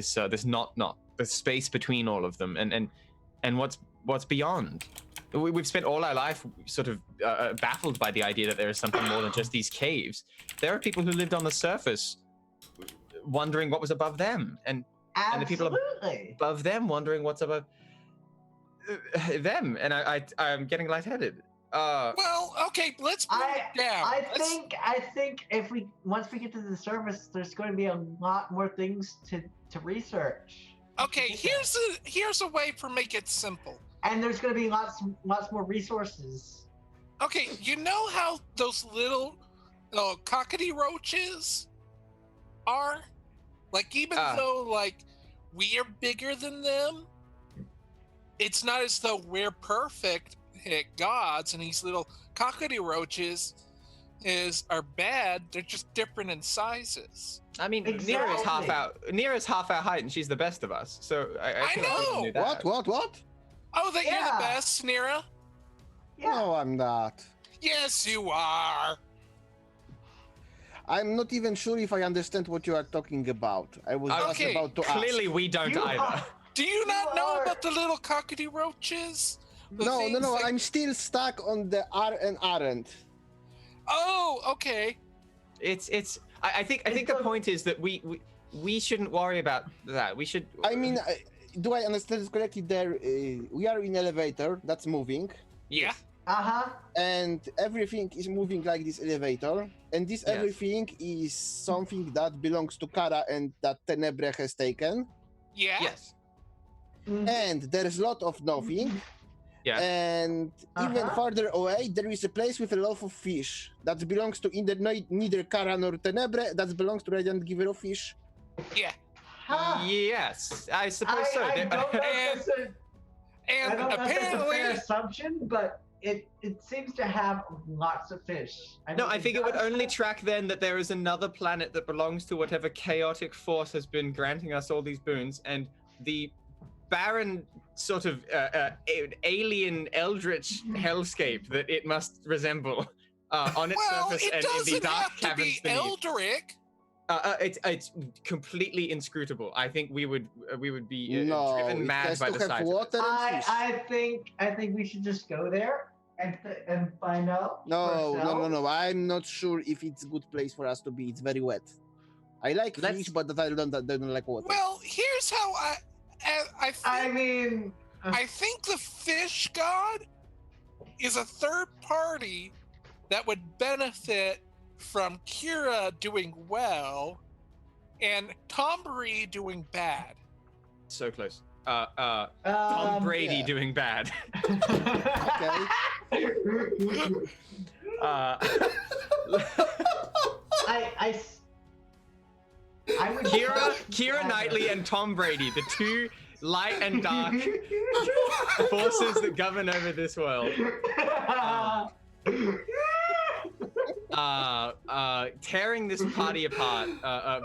not the space between all of them, and what's beyond. We've spent all our life sort of baffled by the idea that there is something more than just these caves. There are people who lived on the surface wondering what was above them, and the people above them wondering what's above them. And I'm getting lightheaded. Well, okay, let's bring it down. I think once we get to the surface, there's going to be a lot more things to research. Okay, here's a way for make it simple. and there's going to be lots more resources. Okay, you know how those little cockatoo roaches are? Like, even though, like, we are bigger than them, it's not as though we're perfect gods, and these little cockatoo roaches are bad. They're just different in sizes. I mean, Exactly. Nira's half our height, and she's the best of us. So I feel like we can know! do that. What? Oh, that you're Yeah. the best, Nira? Yeah. No, I'm not. Yes, you are. I'm not even sure if I understand what you are talking about. I was just Okay, about to Clearly, ask. we don't You either. are- Do you not You know are- about the little cockatoo roaches? The No. things that- I'm still stuck on the are and aren't. Oh, okay. I think the point is that we shouldn't worry about that. We should. I mean, do I understand this correctly? There, we are in elevator that's moving, Yeah. Uh-huh. and everything is moving like this elevator, and this Yes. everything is something that belongs to Kara and that Tenebre has taken. Yeah. Yes. Mhm. And there's a lot of nothing. Yeah. And even Uh-huh. farther away, there is a place with a lot of fish that belongs to neither Kara nor Tenebre. That belongs to Radiant Giver of Fish. Yeah. Huh. Yes, I suppose so. I There- don't know if that's a, I And don't know if that's a fair apparently, assumption, but it seems to have lots of fish. No, I think it would does only have- track then that there is another planet that belongs to whatever chaotic force has been granting us all these boons, and the barren sort of alien eldritch hellscape that it must resemble on its well, surface it and in the doesn't dark have to caverns be beneath. Eldrick. It's completely inscrutable. I think we would be No, driven it mad has by to the have sight of it. water and fish. I think we should just go there and find out. for No. ourselves. I'm not sure if it's a good place for us to be. It's very wet. I like Let's- fish, but I don't like water. Well, here's how I think, I think the fish god is a third party that would benefit from Kira doing well and Tombury doing bad. So close. Tom Brady yeah. doing bad. Okay. I would Kira Knightley and Tom Brady, the two light and dark forces that govern over this world, tearing this party apart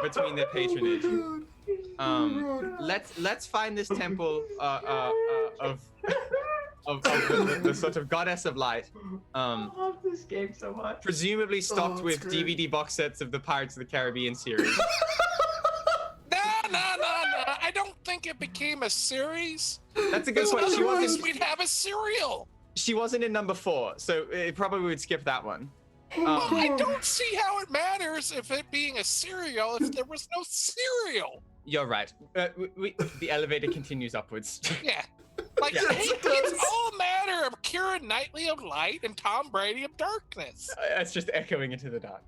between their patronage. Let's find this temple of the sort of goddess of light. I love this game so much. Presumably stocked it's with great. DVD box sets of the Pirates of the Caribbean series. No. I don't think it became a series. That's a good point. She Otherwise, wasn't. we'd have a serial. She wasn't in number 4, so it probably would skip that one. Well, I don't see how it matters if it being a serial if there was no serial. You're right. The elevator continues upwards. Yeah. Like, Yeah. it's all a matter of Kira Knightley of light and Tom Brady of darkness. It's just echoing into the dark.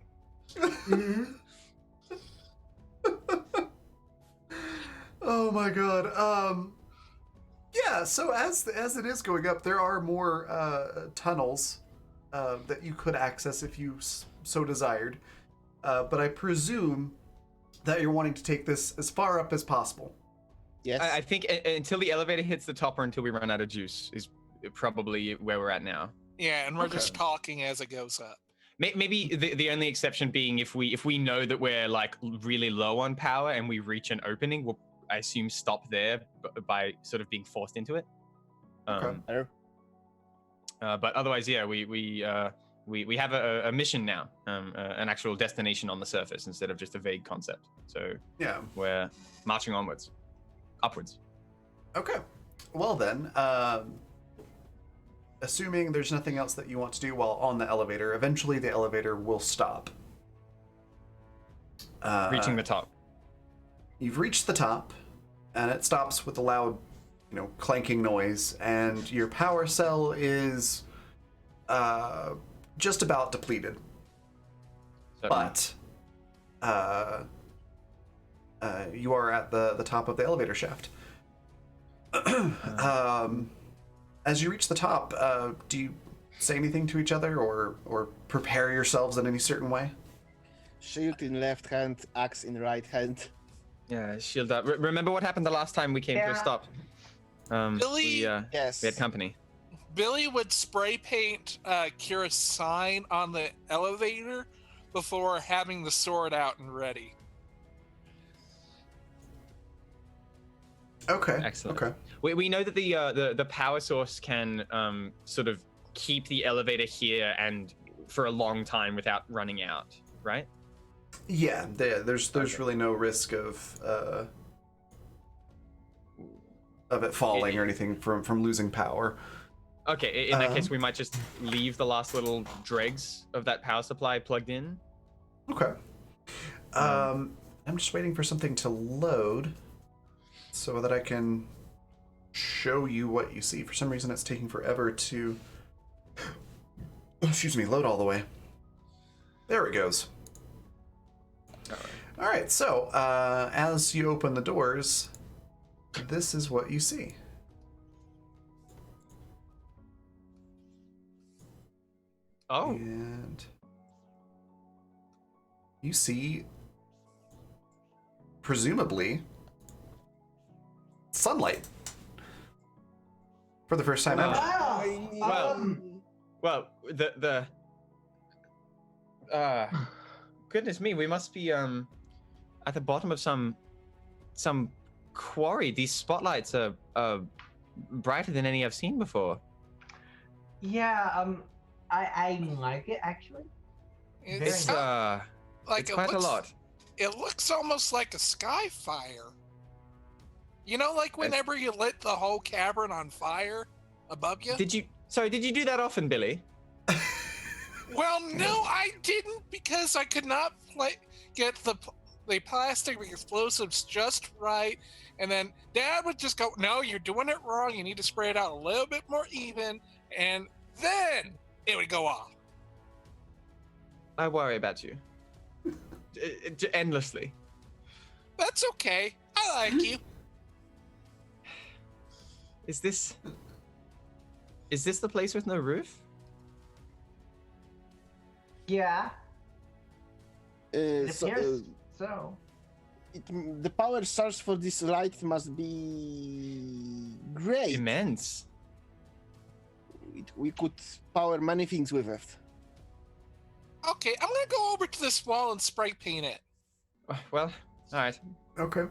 Oh my god. Yeah, so as it is going up, there are more tunnels that you could access if you so desired. But I presume that you're wanting to take this as far up as possible. Yes. I think until the elevator hits the top or until we run out of juice is probably where we're at now. Yeah, and we're Okay. just talking as it goes up. Maybe the only exception being if we know that we're like really low on power and we reach an opening, we'll, I assume, stop there by sort of being forced into it. Okay. But otherwise, yeah, we have a mission now, an actual destination on the surface instead of just a vague concept. So Yeah. we're marching upwards. Okay. Well then, assuming there's nothing else that you want to do while on the elevator, eventually the elevator will stop. Reaching the top. You've reached the top, and it stops with a loud, clanking noise, and your power cell is just about depleted. Certainly. But you are at the top of the elevator shaft. As you reach the top, do you say anything to each other or prepare yourselves in any certain way? Shield in left hand, axe in right hand. Yeah, shield up. Remember what happened the last time we came to a Yeah. stop? Billy? Yes. We had company. Billy would spray paint Kira's sign on the elevator before having the sword out and ready. Okay. Excellent. Okay. We know that the power source can sort of keep the elevator here and for a long time without running out, right? Yeah. There's Okay. really no risk of it falling or anything from losing power. Okay, in that case, we might just leave the last little dregs of that power supply plugged in. Okay. I'm just waiting for something to load so that I can show you what you see. For some reason, it's taking forever to, excuse me, load all the way. There it goes. All right, so as you open the doors, this is what you see. Oh, And you see, presumably, sunlight for the first time ever. Wow. well, the goodness me, we must be at the bottom of some quarry. These spotlights are brighter than any I've seen before. Yeah. I like it actually. Very It's nice. Like it's quite a lot. It looks almost like a sky fire. You know, like whenever you lit the whole cavern on fire above you? Did you do that often, Billy? Well, no, I didn't because I could not get the plastic explosives just right. And then Dad would just go, "No, you're doing it wrong. You need to spray it out a little bit more even." And then it would go off. I worry about you. Endlessly. That's okay. I like you. Is this the place with no roof? Yeah. It So, appears so. the power source for this light must be great. Immense. We could power many things with it. Okay, I'm gonna go over to this wall and spray paint it. Well, all right. Okay.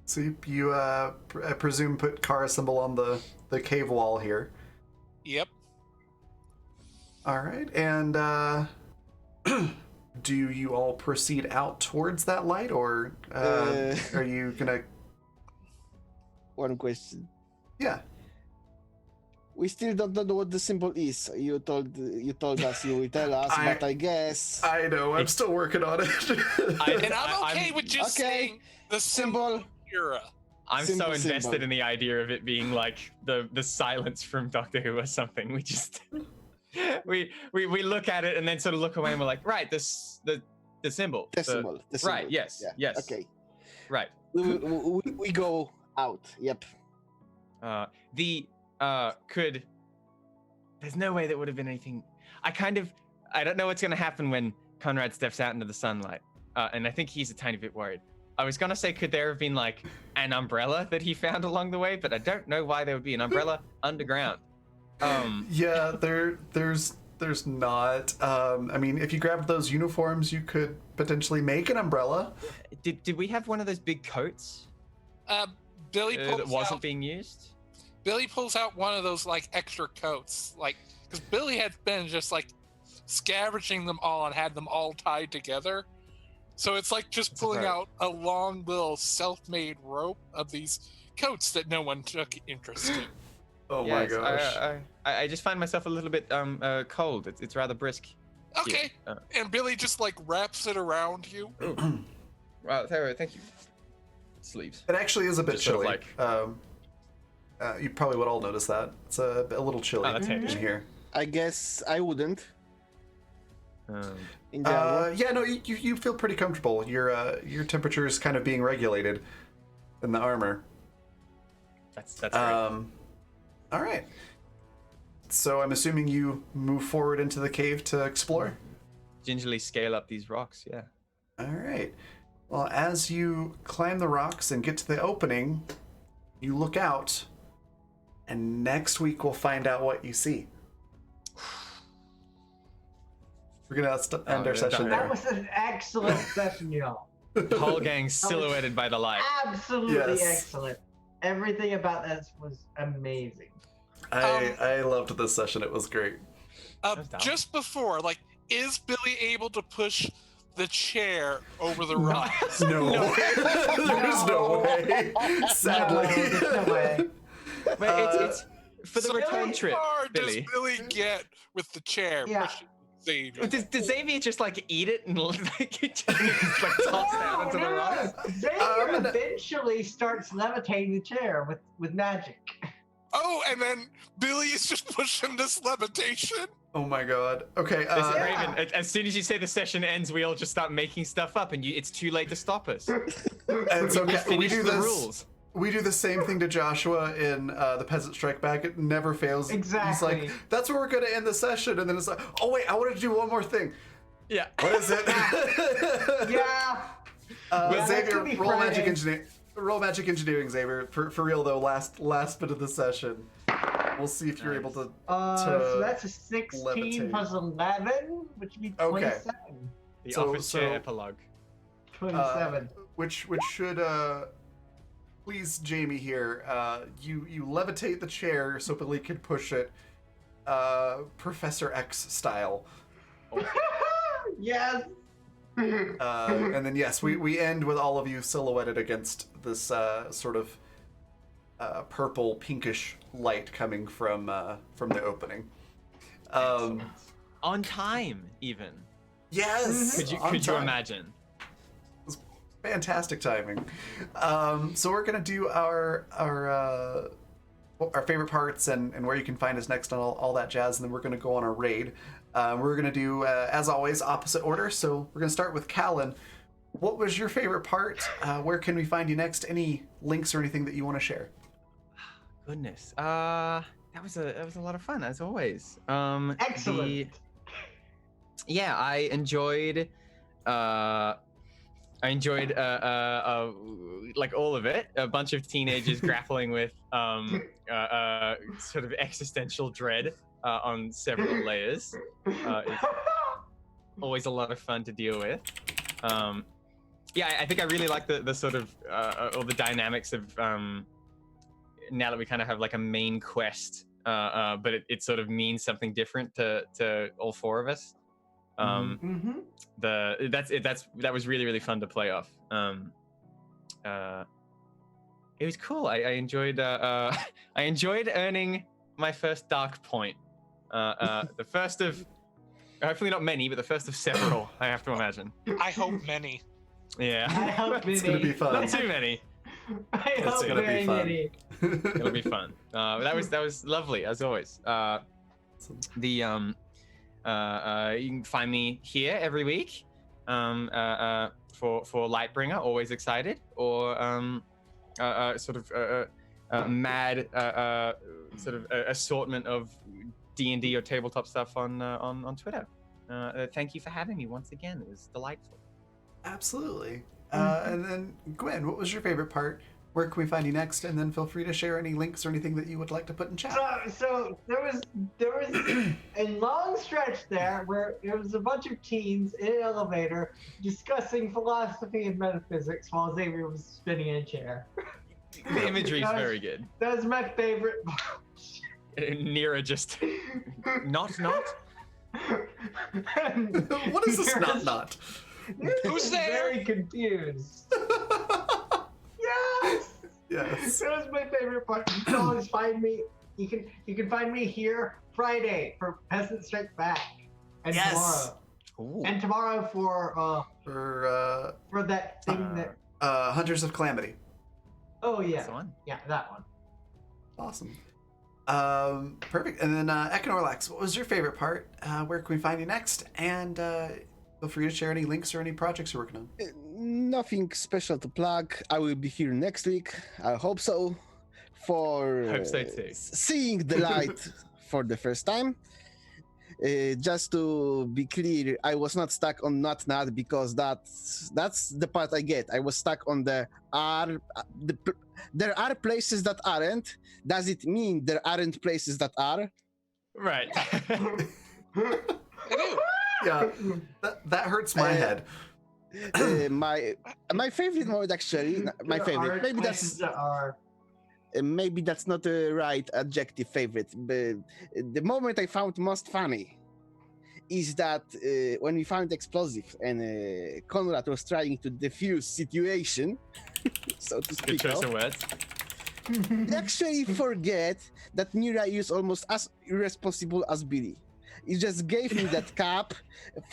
So you I presume put car symbol on the cave wall here. Yep. All right, and do you all proceed out towards that light, or are you gonna? One question. Yeah. We still don't know what the symbol is. You told us you will tell us, but I guess I know. I'm still working on it. And I'm okay with just okay. saying the symbol Kira. I'm Symbol, so invested symbol. in the idea of it being like the silence from Doctor Who or something. We just we look at it and then sort of look away and we're like, right, the symbol. the symbol. The symbol. Right. Yes. Yeah. Yes. Okay. Right. We go out. Yep. There's no way that would have been anything. I don't know what's gonna happen when Conrad steps out into the sunlight, and I think he's a tiny bit worried. I was gonna say, could there have been like an umbrella that he found along the way, but I don't know why there would be an umbrella underground. Yeah, there's not. I mean, if you grabbed those uniforms, you could potentially make an umbrella. Did we have one of those big coats Billy that pulls wasn't out. being used? Billy pulls out one of those like extra coats, like because Billy had been just like scavenging them all and had them all tied together. So it's like just pulling right. out a long little self-made rope of these coats that no one took interest in. Oh Yes, my gosh. I just find myself a little bit cold. It's rather brisk. Okay, and Billy just like wraps it around you. Wow, thank you. Sleeves. It actually is a bit Just sort chilly. of You probably would all notice that. It's a little chilly Oh, that's in handy. here. I guess I wouldn't. Um, In the armor. Yeah, no, you feel pretty comfortable. Your temperature is kind of being regulated in the armor. that's great. All right. So I'm assuming you move forward into the cave to explore? Gingerly scale up these rocks, yeah. All right. Well, as you climb the rocks and get to the opening, you look out, and next week we'll find out what you see. We're gonna end our session there. That was an excellent session, y'all. The whole gang silhouetted by the light. Absolutely Yes. excellent. Everything about this was amazing. I loved this session. It was great. was dumb. Just before, like, is Billy able to push the chair over the rocks? No, there's no way. Sadly. No, there's no way. But it's for the So return how trip, far Billy. does Billy get with the chair? Yeah. pushing Xavier? Does Xavier just like eat it and like it just like toss down into the rocks? Xavier eventually starts levitating the chair with magic. Oh, and then Billy is just pushing this levitation? Oh my god. Okay. Listen, Yeah. Raven, as soon as you say the session ends, we all just start making stuff up, and it's too late to stop us. And so We we finished do the this. rules. We do the same thing to Joshua in the Peasant Strike Back. It never fails. He's Exactly. like, "That's where we're gonna end the session," and then it's like, "Oh wait, I wanted to do one more thing." Yeah. What is it? Yeah. that Xavier, could be roll magic Friday. engineering. Roll magic engineering, Xavier. For real though, last bit of the session. We'll see if you're able to. So that's a 16 levitate. plus 11, which would be Okay. 27. The So- office chair epilogue. 27. Which should please Jamie here. You levitate the chair so Billy can push it, Professor X style. Yes. And then yes, we end with all of you silhouetted against this sort of purple pinkish light coming from the opening. On time, even. Yes. Could you on time. imagine? Fantastic timing. So we're gonna do our favorite parts and where you can find us next and all that jazz, and then we're gonna go on a raid. We're gonna do as always opposite order. So we're gonna start with Callan. What was your favorite part? Where can we find you next? Any links or anything that you want to share? Goodness. That was a lot of fun as always. Excellent. Yeah, I enjoyed like all of it. A bunch of teenagers grappling with sort of existential dread on several layers. It's always a lot of fun to deal with. Yeah, I think I really like the sort of all the dynamics of now that we kind of have like a main quest, but it sort of means something different to all four of us. That was really fun to play off. It was cool. I enjoyed I enjoyed earning my first dark point. The first of hopefully not many, but the first of several. I have to imagine. I hope many. Yeah, I hope It's gonna be fun. not too many. I It's hope gonna be very fun. many. It'll be fun. That was lovely as always. You can find me here every week for Lightbringer, always excited, or sort of mad sort of assortment of D&D or tabletop stuff on Twitter. Thank you for having me once again. It was delightful. Absolutely. And then Gwen, what was your favorite part? Where can we find you next? And then feel free to share any links or anything that you would like to put in chat. So there was a long stretch there where there was a bunch of teens in an elevator discussing philosophy and metaphysics while Xavier was spinning in a chair. The imagery is very good. That was my favorite part. Nira just not. What is this not? Who's there? Very confused. Yes. Yes. That was my favorite part. You can always find me. You can find me here Friday for Peasant Strike Back, and Yes. tomorrow, Ooh. and tomorrow For that thing that. Hunters of Calamity. Oh That's yeah, the one. yeah, that one. Awesome. Perfect. And then Econorlax, what was your favorite part? Where can we find you next? And feel free to share any links or any projects you're working on. Nothing special to plug. I will be here next week. I hope so. For Hope so too. seeing the light for the first time. Just to be clear, I was not stuck on not because that's the part I get. I was stuck on there are places that aren't. Does it mean there aren't places that are? Right. I do. Yeah, that hurts my head. My favorite moment, actually, my There favorite. are places that are. Maybe that's not the right adjective favorite, but the moment I found most funny is that when we found explosive and Conrad was trying to defuse situation, so to Good speak, choice of words. I actually forget that Nira is almost as irresponsible as Billy. He just gave me that cap,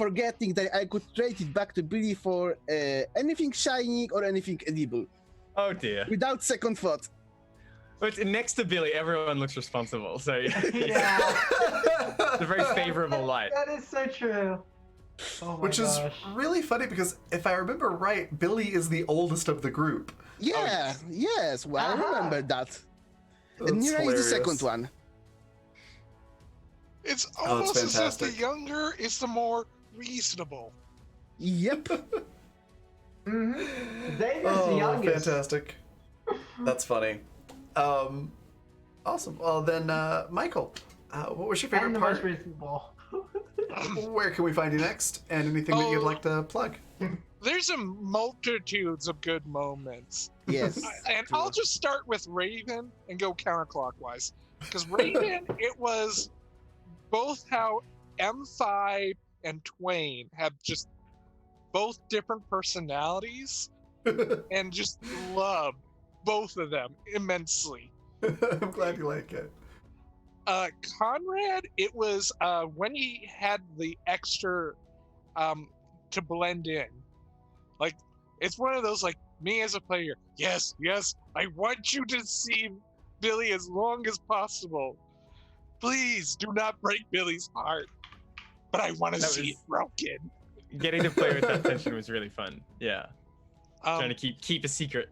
forgetting that I could trade it back to Billy for anything shiny or anything edible, Oh dear. without second thought. But next to Billy, everyone looks responsible, so Yeah. it's a very favorable light. That is so true. Oh my Which is gosh. really funny because if I remember right, Billy is the oldest of the group. Yeah, yes, well, I remember that. And That's Nira is the hilarious. second one. It's Oh, almost it's as if the fantastic. younger is the more reasonable. Yep. David's the Oh, youngest. fantastic. That's funny. Awesome. Well, then, Michael, what was your And favorite the most part? reasonable. Where can we find you next? And anything that you'd Oh. like to plug? There's a multitudes of good moments. Yes. And I'll just start with Raven and go counterclockwise. Because Raven, it was both how M5 and Twain have just both different personalities and just love both of them immensely. I'm glad you like it. Conrad, it was when he had the extra to blend in. Like, it's one of those, like, me as a player, yes, I want you to see Billy as long as possible. Please do not break Billy's heart. But I want to That see was- it broken. Getting to play with that tension was really fun. Yeah. Trying Um, to keep a secret.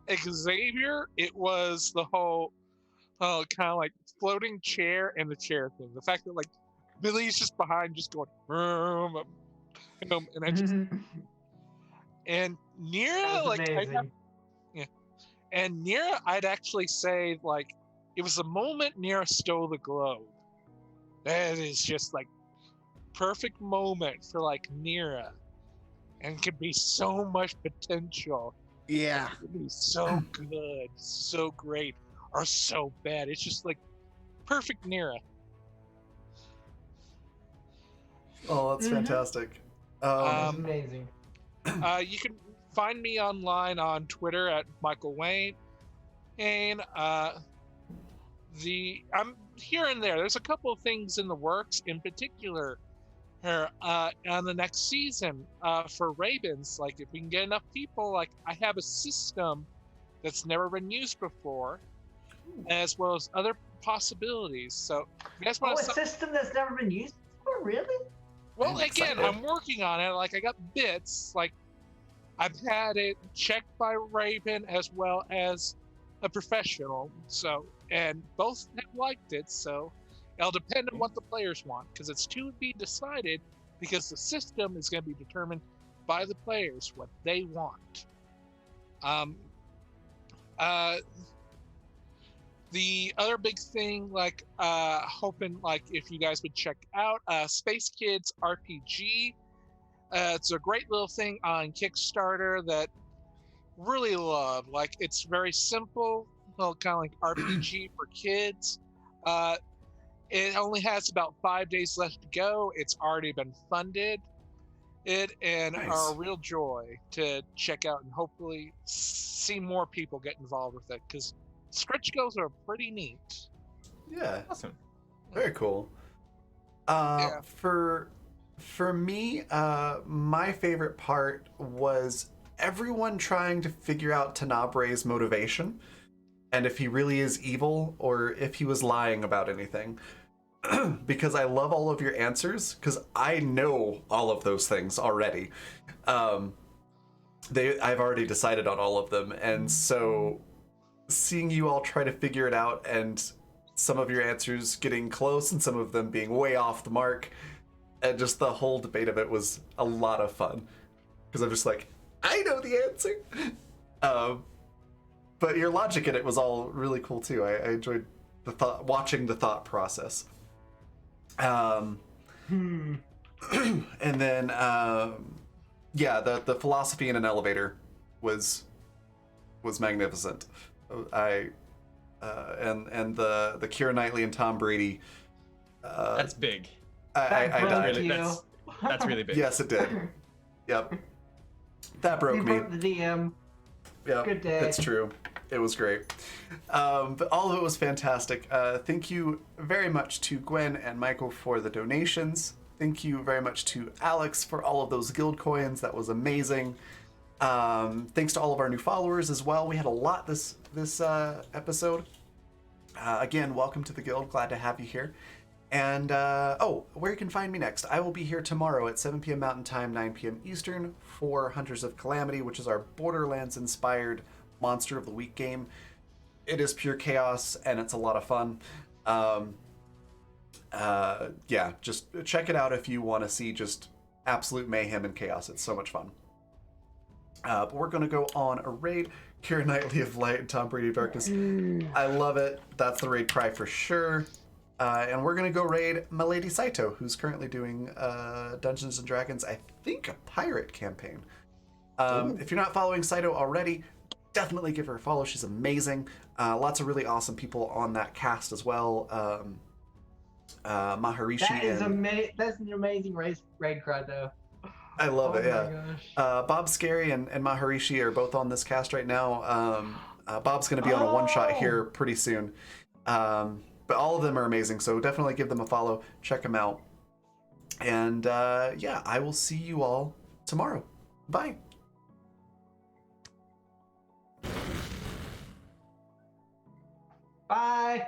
Xavier, it was the whole kind of like floating chair and the chair thing. The fact that, like, Billy's just behind, just going, and I just, and Nira, That was like, amazing. and Nira, I'd actually say, like, it was the moment Nira stole the globe. That is just, like, perfect moment for, like, Nira. And could be so much potential. Yeah. It could be so good, so great, or so bad. It's just, like, perfect Nira. Oh, that's Mhm. fantastic. That's amazing. You can find me online on Twitter at Michael Wayne. And I'm here and there. There's a couple of things in the works, in particular, on the next season for Ravens. Like, if we can get enough people, like, I have a system that's never been used before, as well as other possibilities. So, if you guys Oh, want a to. system that's never been used before? Really? Well, I'm again, excited. I'm working on it. Like, I got bits. Like, I've had it checked by Raven as well as a professional. So, and both have liked it. So, it'll depend on what the players want, because it's to be decided. Because the system is going to be determined by the players what they want. The other big thing, like, hoping, like, if you guys would check out Space Kids RPG. It's a great little thing on Kickstarter that really love. Like, it's very simple, well, kind of like RPG for kids. It only has about 5 days left to go. It's already been funded. And Nice. are a real joy to check out and hopefully see more people get involved with it, because stretch goals are pretty neat. Yeah, Awesome. very cool. For me, my favorite part was everyone trying to figure out Tenabre's motivation and if he really is evil or if he was lying about anything. Because I love all of your answers, because I know all of those things already. I've already decided on all of them, and so seeing you all try to figure it out and some of your answers getting close and some of them being way off the mark. And just the whole debate of it was a lot of fun. Because I'm just like, I know the answer. But your logic in it was all really cool too. I enjoyed watching the thought process. And then, yeah, the philosophy in an elevator was magnificent. And the Keira Knightley and Tom Brady. That's big. I died. That's really big. Yes, it did. Yep. That broke You me. broke the DM. Yep, Good day. that's true. It was great. But all of it was fantastic. Thank you very much to Gwen and Michael for the donations. Thank you very much to Alex for all of those guild coins. That was amazing. Thanks to all of our new followers as well. We had a lot this episode. Again, welcome to the guild. Glad to have you here. And, where you can find me next. I will be here tomorrow at 7 p.m. Mountain Time, 9 p.m. Eastern for Hunters of Calamity, which is our Borderlands-inspired Monster of the Week game. It is pure chaos, and it's a lot of fun. Yeah, just check it out if you want to see just absolute mayhem and chaos. It's so much fun. But we're going to go on a raid. Keira Knightley of Light and Tom Brady of Darkness. I love it. That's the raid cry for sure. And we're going to go raid Milady Saito, who's currently doing Dungeons & Dragons, I think a pirate campaign. If you're not following Saito already, definitely give her a follow. She's amazing. Lots of really awesome people on that cast as well. Maharishi. That's an amazing raid cry, though. I love it, yeah. Gosh. Bob Scary and Maharishi are both on this cast right now. Bob's going to be on a one-shot here pretty soon. But all of them are amazing, so definitely give them a follow. Check them out. And yeah, I will see you all tomorrow. Bye. Bye.